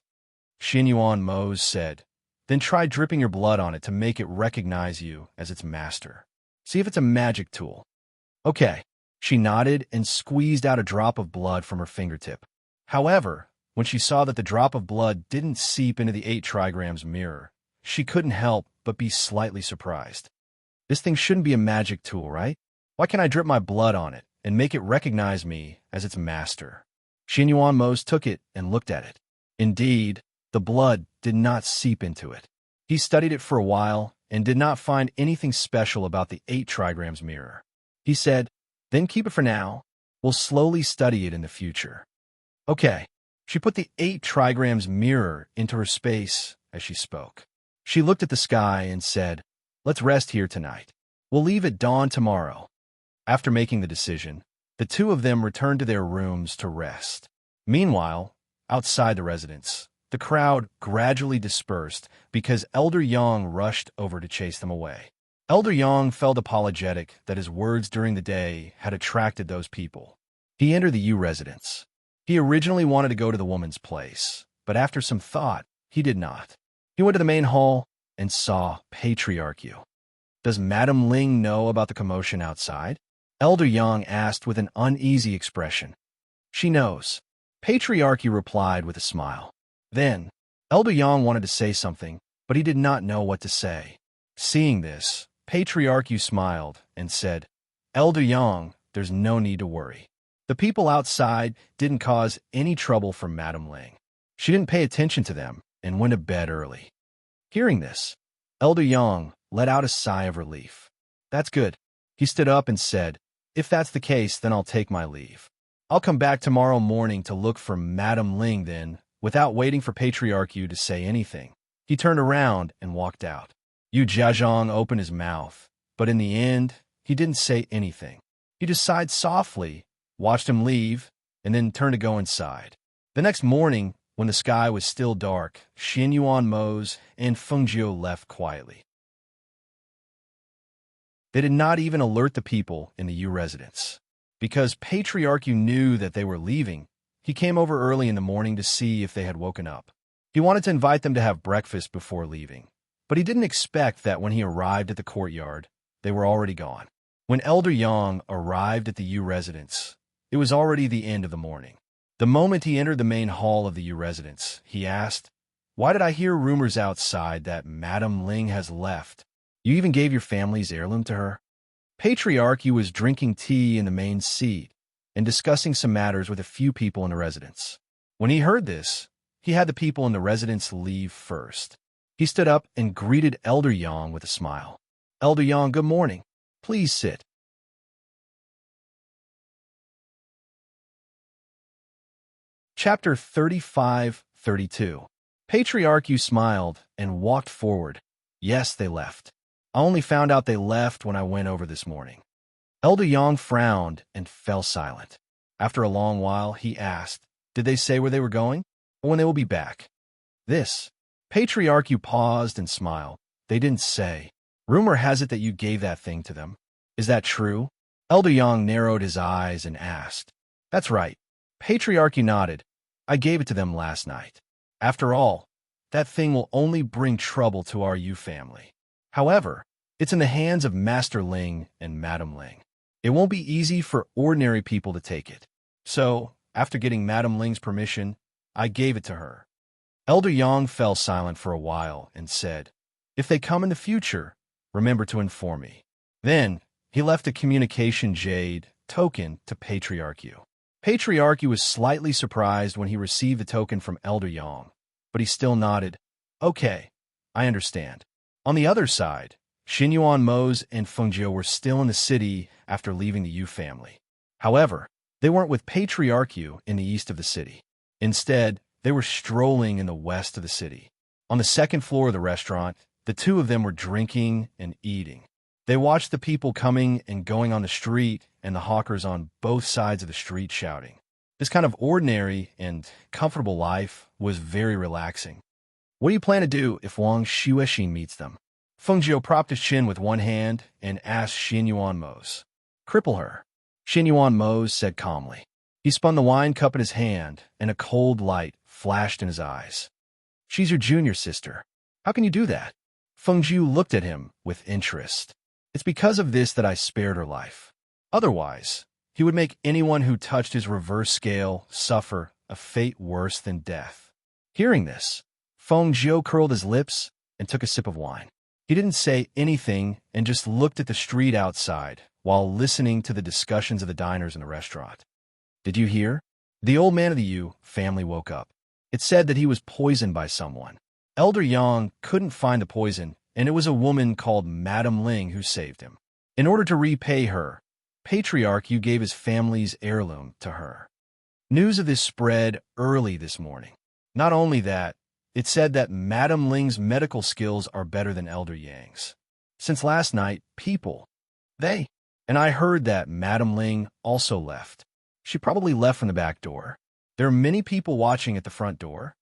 Xinyuan Mose said, "Then try dripping your blood on it to make it recognize you as its master. See if it's a magic tool." "Okay." She nodded and squeezed out a drop of blood from her fingertip. However, when she saw that the drop of blood didn't seep into the 8 trigrams mirror, she couldn't help but be slightly surprised. This thing shouldn't be a magic tool, right? Why can't I drip my blood on it and make it recognize me as its master? Xinyuan Mose took it and looked at it. Indeed, the blood did not seep into it. He studied it for a while and did not find anything special about the 8 trigrams mirror. He said, "Then keep it for now. We'll slowly study it in the future." Okay. She put the 8 trigrams mirror into her space as she spoke. She looked at the sky and said, "Let's rest here tonight. We'll leave at dawn tomorrow." After making the decision, the two of them returned to their rooms to rest. Meanwhile, outside the residence, the crowd gradually dispersed because Elder Yang rushed over to chase them away. Elder Yang felt apologetic that his words during the day had attracted those people. He entered the U residence. He originally wanted to go to the woman's place, but after some thought, he did not. He went to the main hall and saw Patriarch. "Does Madam Ling know about the commotion outside?" Elder Yang asked with an uneasy expression. "She knows," Patriarch replied with a smile. Then, Elder Yang wanted to say something, but he did not know what to say. Seeing this, Patriarch smiled and said, "Elder Yang, there's no need to worry. The people outside didn't cause any trouble for Madam Ling. She didn't pay attention to them and went to bed early." Hearing this, Elder Yang let out a sigh of relief. "That's good." He stood up and said, "If that's the case, then I'll take my leave. I'll come back tomorrow morning to look for Madam Ling then." Without waiting for Patriarch to say anything, he turned around and walked out. Yu Jiazhong opened his mouth, but in the end, he didn't say anything. He just sighed softly, watched him leave, and then turned to go inside. The next morning, when the sky was still dark, Xinyuan Mose and Fengjiu left quietly. They did not even alert the people in the U residence. Because Patriarch knew that they were leaving, he came over early in the morning to see if they had woken up. He wanted to invite them to have breakfast before leaving, but he didn't expect that when he arrived at the courtyard, they were already gone. When Elder Yang arrived at the U residence, it was already the end of the morning. The moment he entered the main hall of the U residence, he asked, "Why did I hear rumors outside that Madam Ling has left? You even gave your family's heirloom to her?" Patriarch was drinking tea in the main seat and discussing some matters with a few people in the residence. When he heard this, he had the people in the residence leave first. He stood up and greeted Elder Yang with a smile. "Elder Yang, good morning. Please sit." Chapter 35-32. Patriarch Yu smiled and walked forward. Yes, they left. I only found out they left when I went over this morning. Elder Yang frowned and fell silent. After a long while, he asked, did they say where they were going, or when they will be back? This. Patriarch Yu paused and smiled. They didn't say. Rumor has it that you gave that thing to them. Is that true? Elder Yang narrowed his eyes and asked. That's right. Patriarch Yu nodded. I gave it to them last night. After all, that thing will only bring trouble to our Yu family. However, it's in the hands of Master Ling and Madam Ling. It won't be easy for ordinary people to take it. So, after getting Madam Ling's permission, I gave it to her. Elder Yang fell silent for a while and said, if they come in the future, remember to inform me. Then, he left a communication jade token to Patriarch Yu. Patriarch Yu was slightly surprised when he received the token from Elder Yang, but he still nodded. Okay, I understand. On the other side, Xinyuan Mose and Fengjiu were still in the city after leaving the Yu family. However, they weren't with Patriarch Yu in the east of the city. Instead, they were strolling in the west of the city. On the second floor of the restaurant, the two of them were drinking and eating. They watched the people coming and going on the street and the hawkers on both sides of the street shouting. This kind of ordinary and comfortable life was very relaxing. What do you plan to do if Wang Xuexin meets them? Fengjiu propped his chin with one hand and asked Xinyuan Mose. Cripple her. Xinyuan Mose said calmly. He spun the wine cup in his hand, and a cold light flashed in his eyes. She's your junior sister. How can you do that? Fengjiu looked at him with interest. It's because of this that I spared her life. Otherwise, he would make anyone who touched his reverse scale suffer a fate worse than death. Hearing this, Fengjiu curled his lips and took a sip of wine. He didn't say anything and just looked at the street outside while listening to the discussions of the diners in the restaurant. Did you hear? The old man of the Yu family woke up. It said that he was poisoned by someone. Elder Yang couldn't find the poison, and it was a woman called Madam Ling who saved him. In order to repay her, Patriarch Yu gave his family's heirloom to her. News of this spread early this morning. Not only that, it said that Madam Ling's medical skills are better than Elder Yang's. Since last night, and I heard that Madam Ling also left. She probably left from the back door. There are many people watching at the front door.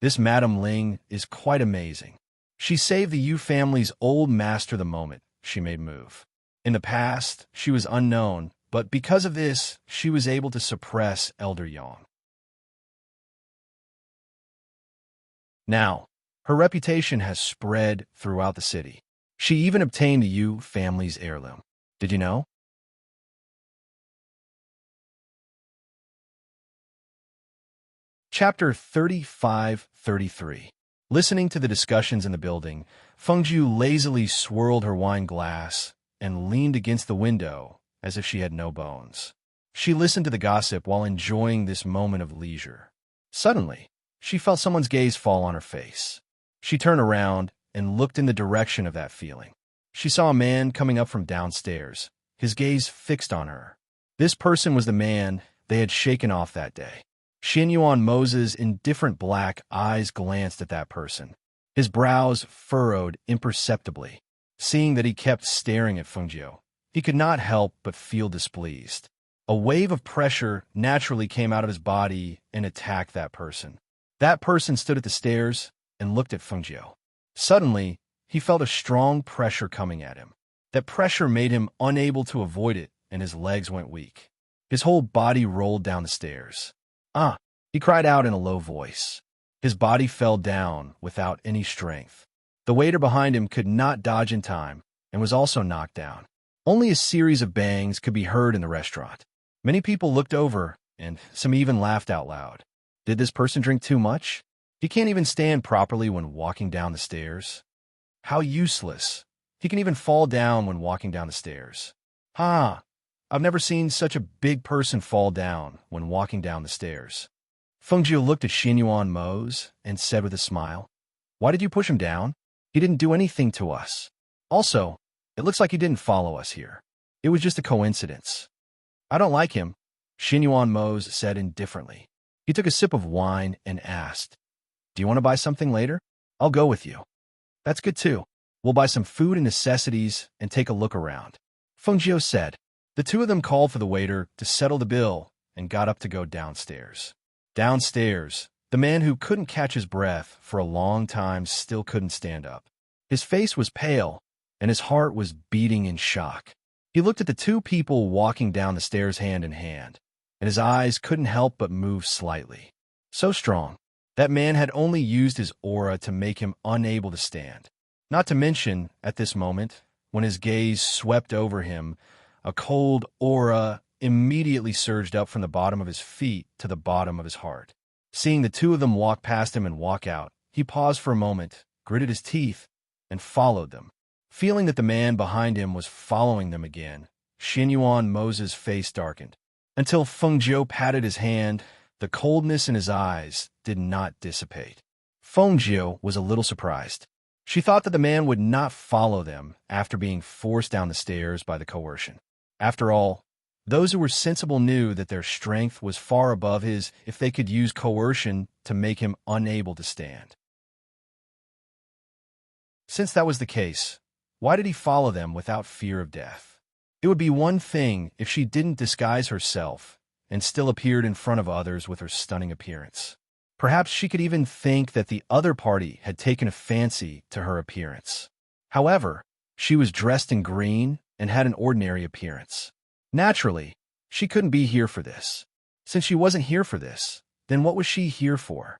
This Madam Ling is quite amazing. She saved the Yu family's old master the moment she made move. In the past, she was unknown, but because of this, she was able to suppress Elder Yang. Now, her reputation has spread throughout the city. She even obtained the Yu family's heirloom. Did you know? Chapter 35-33. Listening to the discussions in the building, Fengjiu lazily swirled her wine glass and leaned against the window as if she had no bones. She listened to the gossip while enjoying this moment of leisure. Suddenly, she felt someone's gaze fall on her face. She turned around and looked in the direction of that feeling. She saw a man coming up from downstairs, his gaze fixed on her. This person was the man they had shaken off that day. Xinyuan Mose's indifferent black eyes glanced at that person. His brows furrowed imperceptibly. Seeing that he kept staring at Fengjiu, he could not help but feel displeased. A wave of pressure naturally came out of his body and attacked that person. That person stood at the stairs and looked at Fengjiu. Suddenly, he felt a strong pressure coming at him. That pressure made him unable to avoid it, and his legs went weak. His whole body rolled down the stairs. Ah! He cried out in a low voice. His body fell down without any strength. The waiter behind him could not dodge in time and was also knocked down. Only a series of bangs could be heard in the restaurant. Many people looked over, and some even laughed out loud. Did this person drink too much? He can't even stand properly when walking down the stairs. How useless. He can even fall down when walking down the stairs. I've never seen such a big person fall down when walking down the stairs. Fengjiu looked at Xinyuan Mose and said with a smile, Why did you push him down? He didn't do anything to us. Also, it looks like he didn't follow us here. It was just a coincidence. I don't like him, Xinyuan Mose said indifferently. He took a sip of wine and asked, Do you want to buy something later? I'll go with you. That's good too. We'll buy some food and necessities and take a look around. Fengjiu said. The two of them called for the waiter to settle the bill and got up to go downstairs. Downstairs, the man who couldn't catch his breath for a long time still couldn't stand up. His face was pale, and his heart was beating in shock. He looked at the two people walking down the stairs hand in hand, and his eyes couldn't help but move slightly. So strong. That man had only used his aura to make him unable to stand. Not to mention, at this moment, when his gaze swept over him, a cold aura immediately surged up from the bottom of his feet to the bottom of his heart. Seeing the two of them walk past him and walk out, he paused for a moment, gritted his teeth, and followed them. Feeling that the man behind him was following them again, Xinyuan Mose's face darkened. Until Fengjiu patted his hand, the coldness in his eyes did not dissipate. Fengjiu was a little surprised. She thought that the man would not follow them after being forced down the stairs by the coercion. After all, those who were sensible knew that their strength was far above his if they could use coercion to make him unable to stand. Since that was the case, why did he follow them without fear of death? It would be one thing if she didn't disguise herself and still appeared in front of others with her stunning appearance. Perhaps she could even think that the other party had taken a fancy to her appearance. However, she was dressed in green and had an ordinary appearance. Naturally, she couldn't be here for this. Since she wasn't here for this, then what was she here for?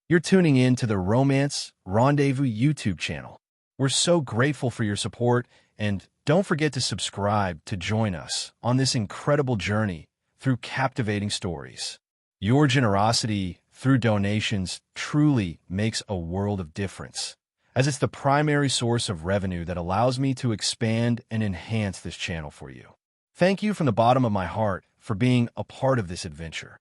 You're tuning in to the Romance Rendezvous YouTube channel. We're so grateful for your support, and don't forget to subscribe to join us on this incredible journey through captivating stories. Your generosity through donations truly makes a world of difference, as it's the primary source of revenue that allows me to expand and enhance this channel for you. Thank you from the bottom of my heart for being a part of this adventure.